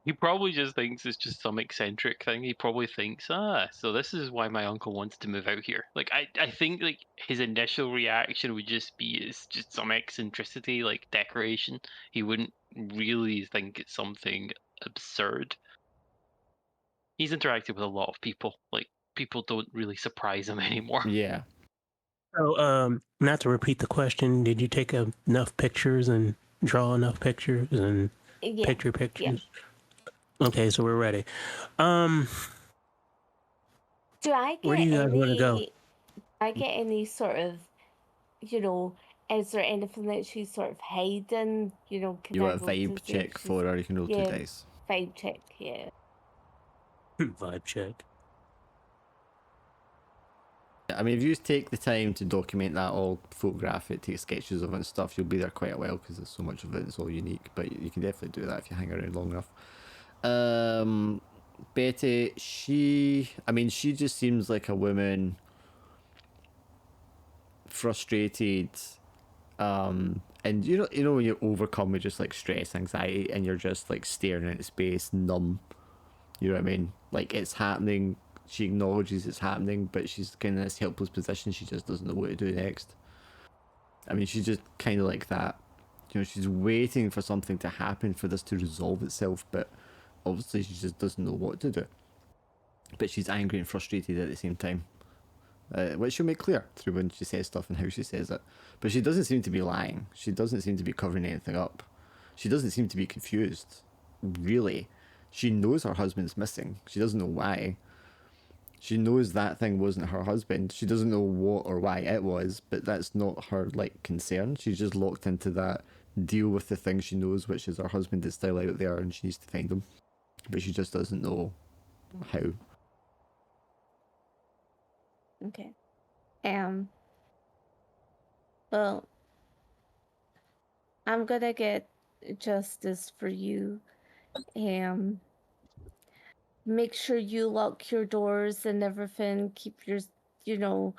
He probably just thinks it's just some eccentric thing. He probably thinks, so this is why my uncle wants to move out here. Like, I think like his initial reaction would just be it's just some eccentricity, like decoration. He wouldn't really think it's something absurd. He's interacted with a lot of people. Like, people don't really surprise him anymore. Yeah. So, not to repeat the question, did you take enough pictures and draw enough pictures and pictures? Yeah. Okay, so we're ready. Do I get where do you guys want to go? Do I get any sort of, is there anything that she's sort of hiding? You want a vibe check for her? You can roll 2 dice. Vibe check, yeah. Vibe check. I mean, if you take the time to document that all, photograph it, take sketches of it and stuff, you'll be there quite a while because there's so much of it. It's all unique, but you can definitely do that if you hang around long enough. Betty, she just seems like a woman, frustrated, and you know when you're overcome with just like stress, anxiety, and you're just like staring into space, numb. You know what I mean? Like it's happening. She acknowledges it's happening, but she's kind of in this helpless position. She just doesn't know what to do next. I mean, she's just kind of like that. You know, she's waiting for something to happen for this to resolve itself, but obviously she just doesn't know what to do. But she's angry and frustrated at the same time, which she'll make clear through when she says stuff and how she says it. But she doesn't seem to be lying. She doesn't seem to be covering anything up. She doesn't seem to be confused, really. She knows her husband's missing. She doesn't know why. She knows that thing wasn't her husband. She doesn't know what or why it was, but that's not her like concern. She's just locked into that deal with the thing she knows, which is her husband is still out there and she needs to find him. But she just doesn't know how. Okay. Well, I'm gonna get justice for you. Make sure you lock your doors and everything. Keep your, you know,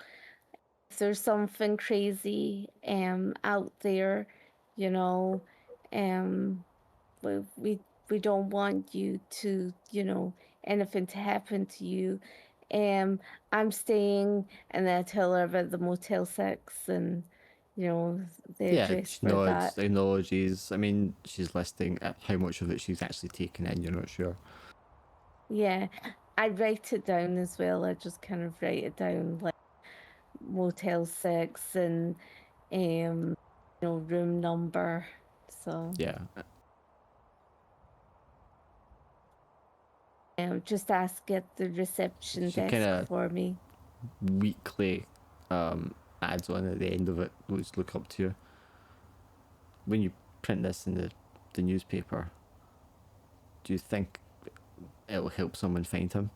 if there's something crazy out there, you know, we don't want you to, anything to happen to you. I'm staying, and then I tell her about the Motel 6 and, the Yeah, address she for nods, that. acknowledges. I mean, she's listing how much of it she's actually taken in, you're not sure. Yeah, I write it down as well. I just kind of write it down like Motel 6 and room number. So Yeah. just ask at the reception She desk kinda for me. weakly adds on at the end of it. Let's look up to you. When you print this in the newspaper, do you think it'll help someone find him?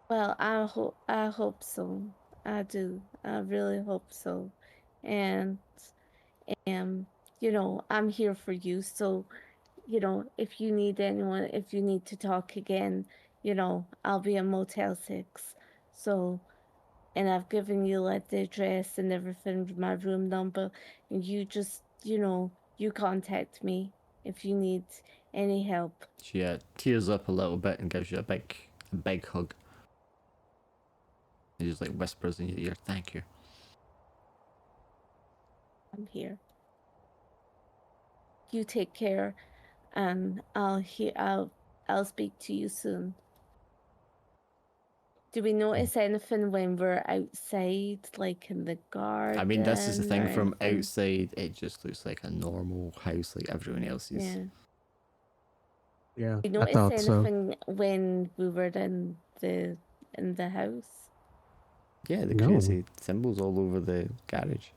Well, I hope so. I do. I really hope so. And I'm here for you. So, if you need anyone, if you need to talk again, I'll be in Motel 6. So, and I've given you like the address and everything, my room number, and you just, you contact me if you need any help. She tears up a little bit and gives you a big hug. And just like whispers in your ear, "Thank you." I'm here. You take care, and I'll speak to you soon. Do we notice anything when we're outside, like in the garden? I mean, this is the thing. or From anything? outside, it just looks like a normal house, like everyone else's. Yeah. Yeah, We I notice thought so. anything when we were in the house? Yeah, the No. crazy symbols all over the garage.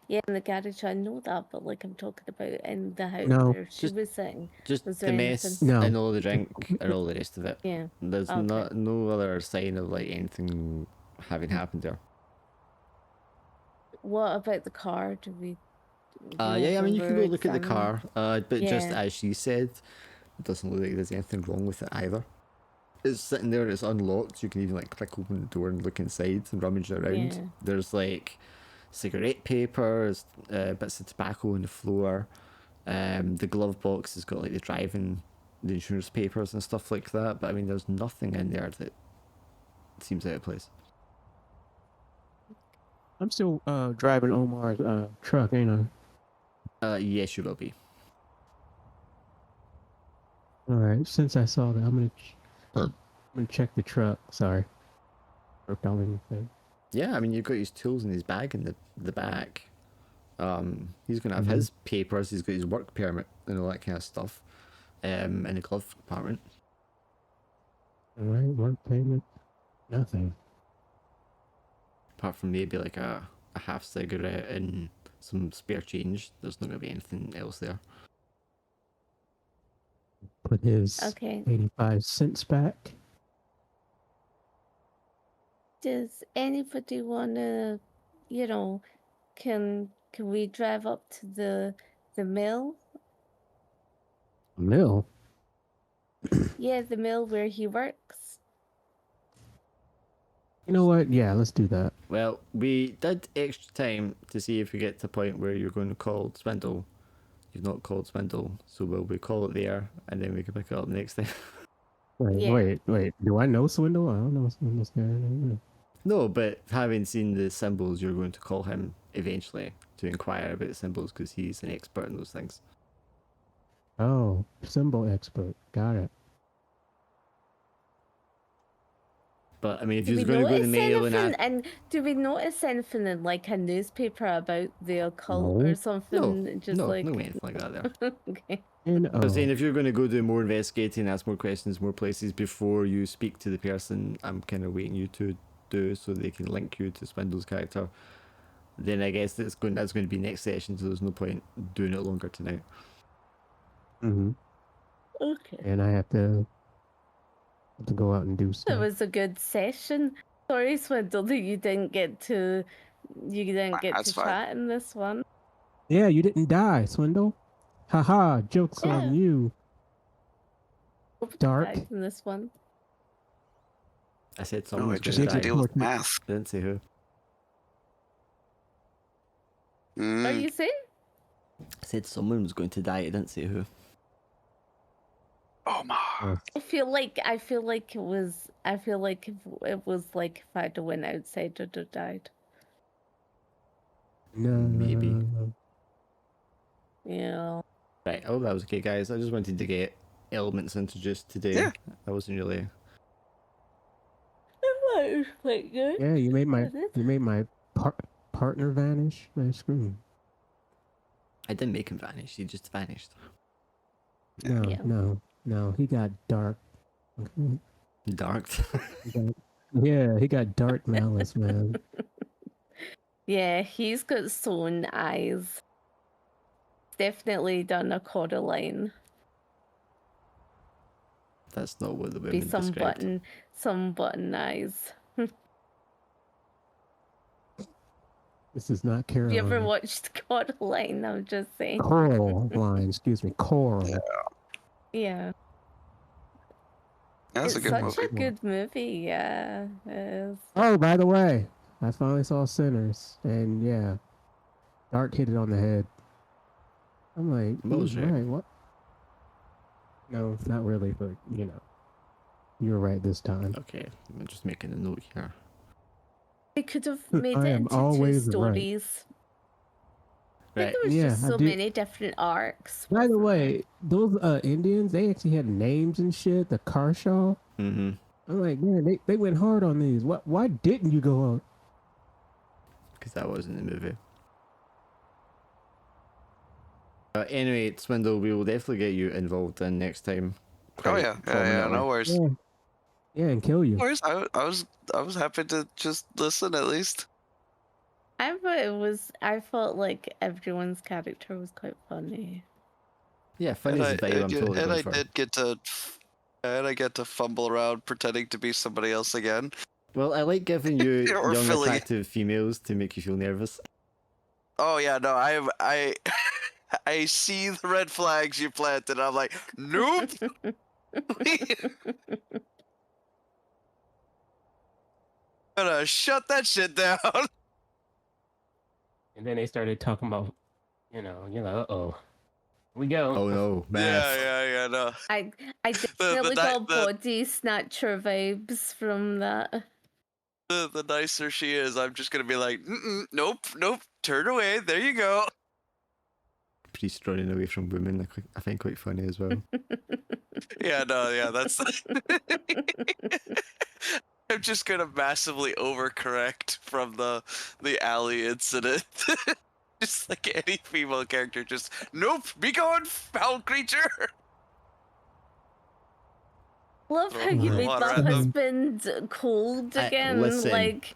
Yeah, in the garage. I know that, but like I'm talking about in the house No. where she was sitting. Just Was the there mess anything? No. and all the drink and all the rest of it. Yeah. There's Okay. no other sign of like anything having happened there. What about the car? Do we? Yeah, I mean, you can go we're look at the examining- car, but just Yeah. as she said, it doesn't look like there's anything wrong with it either. It's sitting there, it's unlocked. You can even like click open the door and look inside and rummage around. Yeah. There's like cigarette papers, bits of tobacco on the floor. The glove box has got like the insurance papers and stuff like that. But I mean, there's nothing in there that seems out of place. I'm still driving Omar's truck, ain't I? Yes, you will be. All right. Since I saw that, I'm gonna check the truck. Sorry. Or found anything. Yeah, I mean, you've got his tools in his bag in the back. He's gonna have his papers. He's got his work permit and all that kind of stuff. In the glove compartment. All right. Work payment. Nothing. Apart from maybe like a half cigarette and some spare change, there's not gonna be anything else there. Put his Okay. 85 cents back. does anybody wanna, you know, can we drive up to the mill? Mill. Yeah, the mill where he works. You know what? Yeah, let's do that. Well, we did extra time to see if we get to a point where you're going to call Swindle. You've not called Swindle, so we call it there, and then we can pick it up next time. Wait. Do I know Swindle? I don't know Swindle's character. No, but having seen the symbols, you're going to call him eventually to inquire about the symbols because he's an expert in those things. Oh, symbol expert. Got it. But I mean, if Do you're we going to go to notice mail and anything? And do we notice anything in like a newspaper about the occult No. or something? Just no, like no anything like that there. okay. And I'm saying if you're going to go do more investigating, ask more questions, more places before you speak to the person I'm kind of waiting you to do so they can link you to Swindle's character, then I guess that's going to be next session, so there's no point doing it longer tonight. Mm-hmm. Okay. And I have to go out and do That stuff. was a good session. Sorry, Swindle, that you didn't get to That's fine. chat in this one. Yeah, you didn't die, Swindle. Haha, joke's on Yeah. you. Nobody Dark. died in this one. I said No, someone I was just going have to to die. deal with math. I didn't say who. Are Mm. you saying? I said someone was going to die. I didn't say who. Oh my. I feel like it was. I feel like if it was like if I'd went outside, I'd have died. No. Maybe. Yeah. Right. Oh, that was okay, guys. I just wanted to get elements introduced today. Yeah. I wasn't really. That was quite good. Yeah, you made my Wasn't it? partner vanish. My screen. I didn't make him vanish. He just vanished. No, Yeah. no. He got dark. Okay. Dark. He got dark malice, man. Yeah, he's got sewn eyes. Definitely done a Coraline. That's not what the Be women some described. button eyes. This is not Have Caroline. you ever watched Coraline? I'm just saying. Coral line, excuse me, Coral. Yeah. That's a It's good such movie. a good movie, yeah. It is. Oh, by the way, I finally saw Sinners, and yeah, Dark hit it on the head. I'm like, What was he's it? right. What? No, not really, but you know, you're right this time. Okay, I'm just making a note here. They could have made I it am into two always right. stories. I think Right. there was Yeah, just I so do- many different arcs. By the wasn't there? way, those Indians, they actually had names and shit. The Karshaw. Mm-hmm. I'm like, man, they went hard on these. What? Why didn't you go on? Because that wasn't the movie. Anyway, Swindle, we will definitely get you involved in next time. Oh quite yeah, prominently. no worries. Yeah, and kill you. No worries. I was happy to just listen at least. I felt like everyone's character was quite funny. Yeah, funny is the vibe I'm totally and going I for. did get to, and I get to fumble around pretending to be somebody else again. Well, I like giving you Or young, filling it. attractive females to make you feel nervous. Oh yeah, no, I I see the red flags you planted. I'm like, nope. Gonna shut that shit down. And then they started talking about, you're like, uh-oh. We go. Oh no, math. Yeah, no. I definitely di- got body snatcher vibes from that. The nicer she is, I'm just gonna be like, nope, turn away. There you go. Priest running away from women, I find quite funny as well. Yeah, no, yeah, that's. I'm just gonna massively overcorrect from the alley incident. Just like any female character, just nope, be gone, foul creature. Love how Throw you the made water my at them. husband cold again. listen, Like,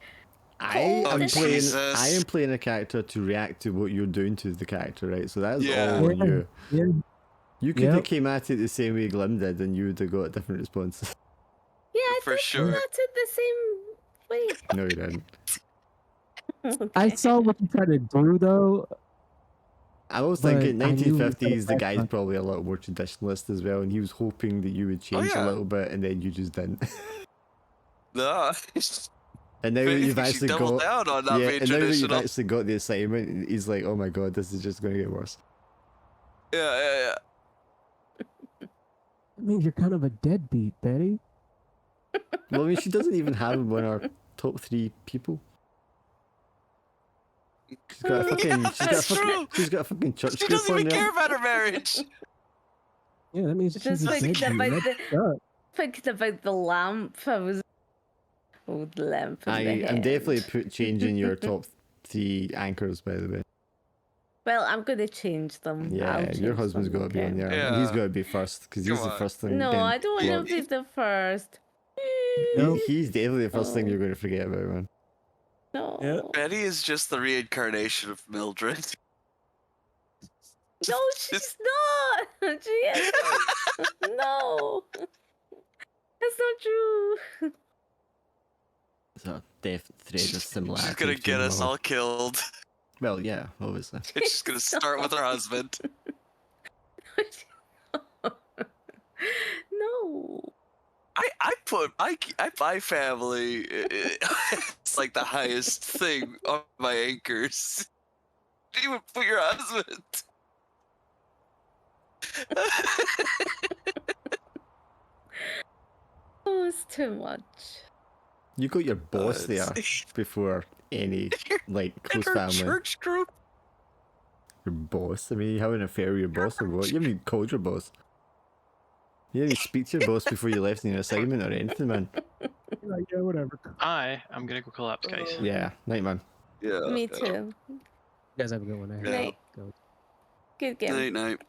I Oh, am playing. Jesus. I am playing a character to react to what you're doing to the character, right? So that's Yeah. all on you. Yeah. You could have Yep. came at it the same way Glim did, and you would have got a different response. yeah, I For think sure. that's it the same Wait. No, you didn't. I Okay. saw what you tried to do though. I was But thinking I knew 1950s, the that- guy's probably a little more traditionalist as well, and he was hoping that you would change a yeah. little bit, and then you just didn't. Nah. And now Maybe you've she actually doubled got down on not being and now that you've traditional. actually got the assignment, he's like, oh my god, this is just going to get worse. Yeah. That means you're kind of a deadbeat, Betty. Well, I mean, she doesn't even have one of our top 3 people. She's got a fucking, that's true. she's got a fucking church She group doesn't on even there. care about her marriage. Yeah, that means Just she's a thinking deadbeat. about That's the up. thinking about the lamp. I was old lamp. In the I'm head. definitely changing your top 3 anchors, by the way. Well, I'm gonna change them. I'll Yeah, your change husband's them, got to be on okay? there, and he's Yeah. got to be first because he's Come the on. first thing. No, then- I don't well, want to be the first. No. he's definitely the first thing Oh. you're going to forget about, man. No. Yeah. Betty is just the reincarnation of Mildred. No, she's not. She is. No. That's not true. It's a definite thread of similarity. She's gonna between get us them all killed. Well, yeah, obviously. She's gonna start with her husband. No. I put my family. It's like the highest thing on my anchors. You would put your husband. Oh, it's too much. You got your boss there It's- before any like In close her family. church group. Your boss. I mean, you having an affair with your boss or what? You haven't even called your boss. You didn't even speak to your boss before you left on your assignment or anything, man. Like, yeah, whatever. I'm gonna go collapse, guys. Yeah, night, man. Yeah. Me too. You guys have a good one. Night. Go. Good game. Night.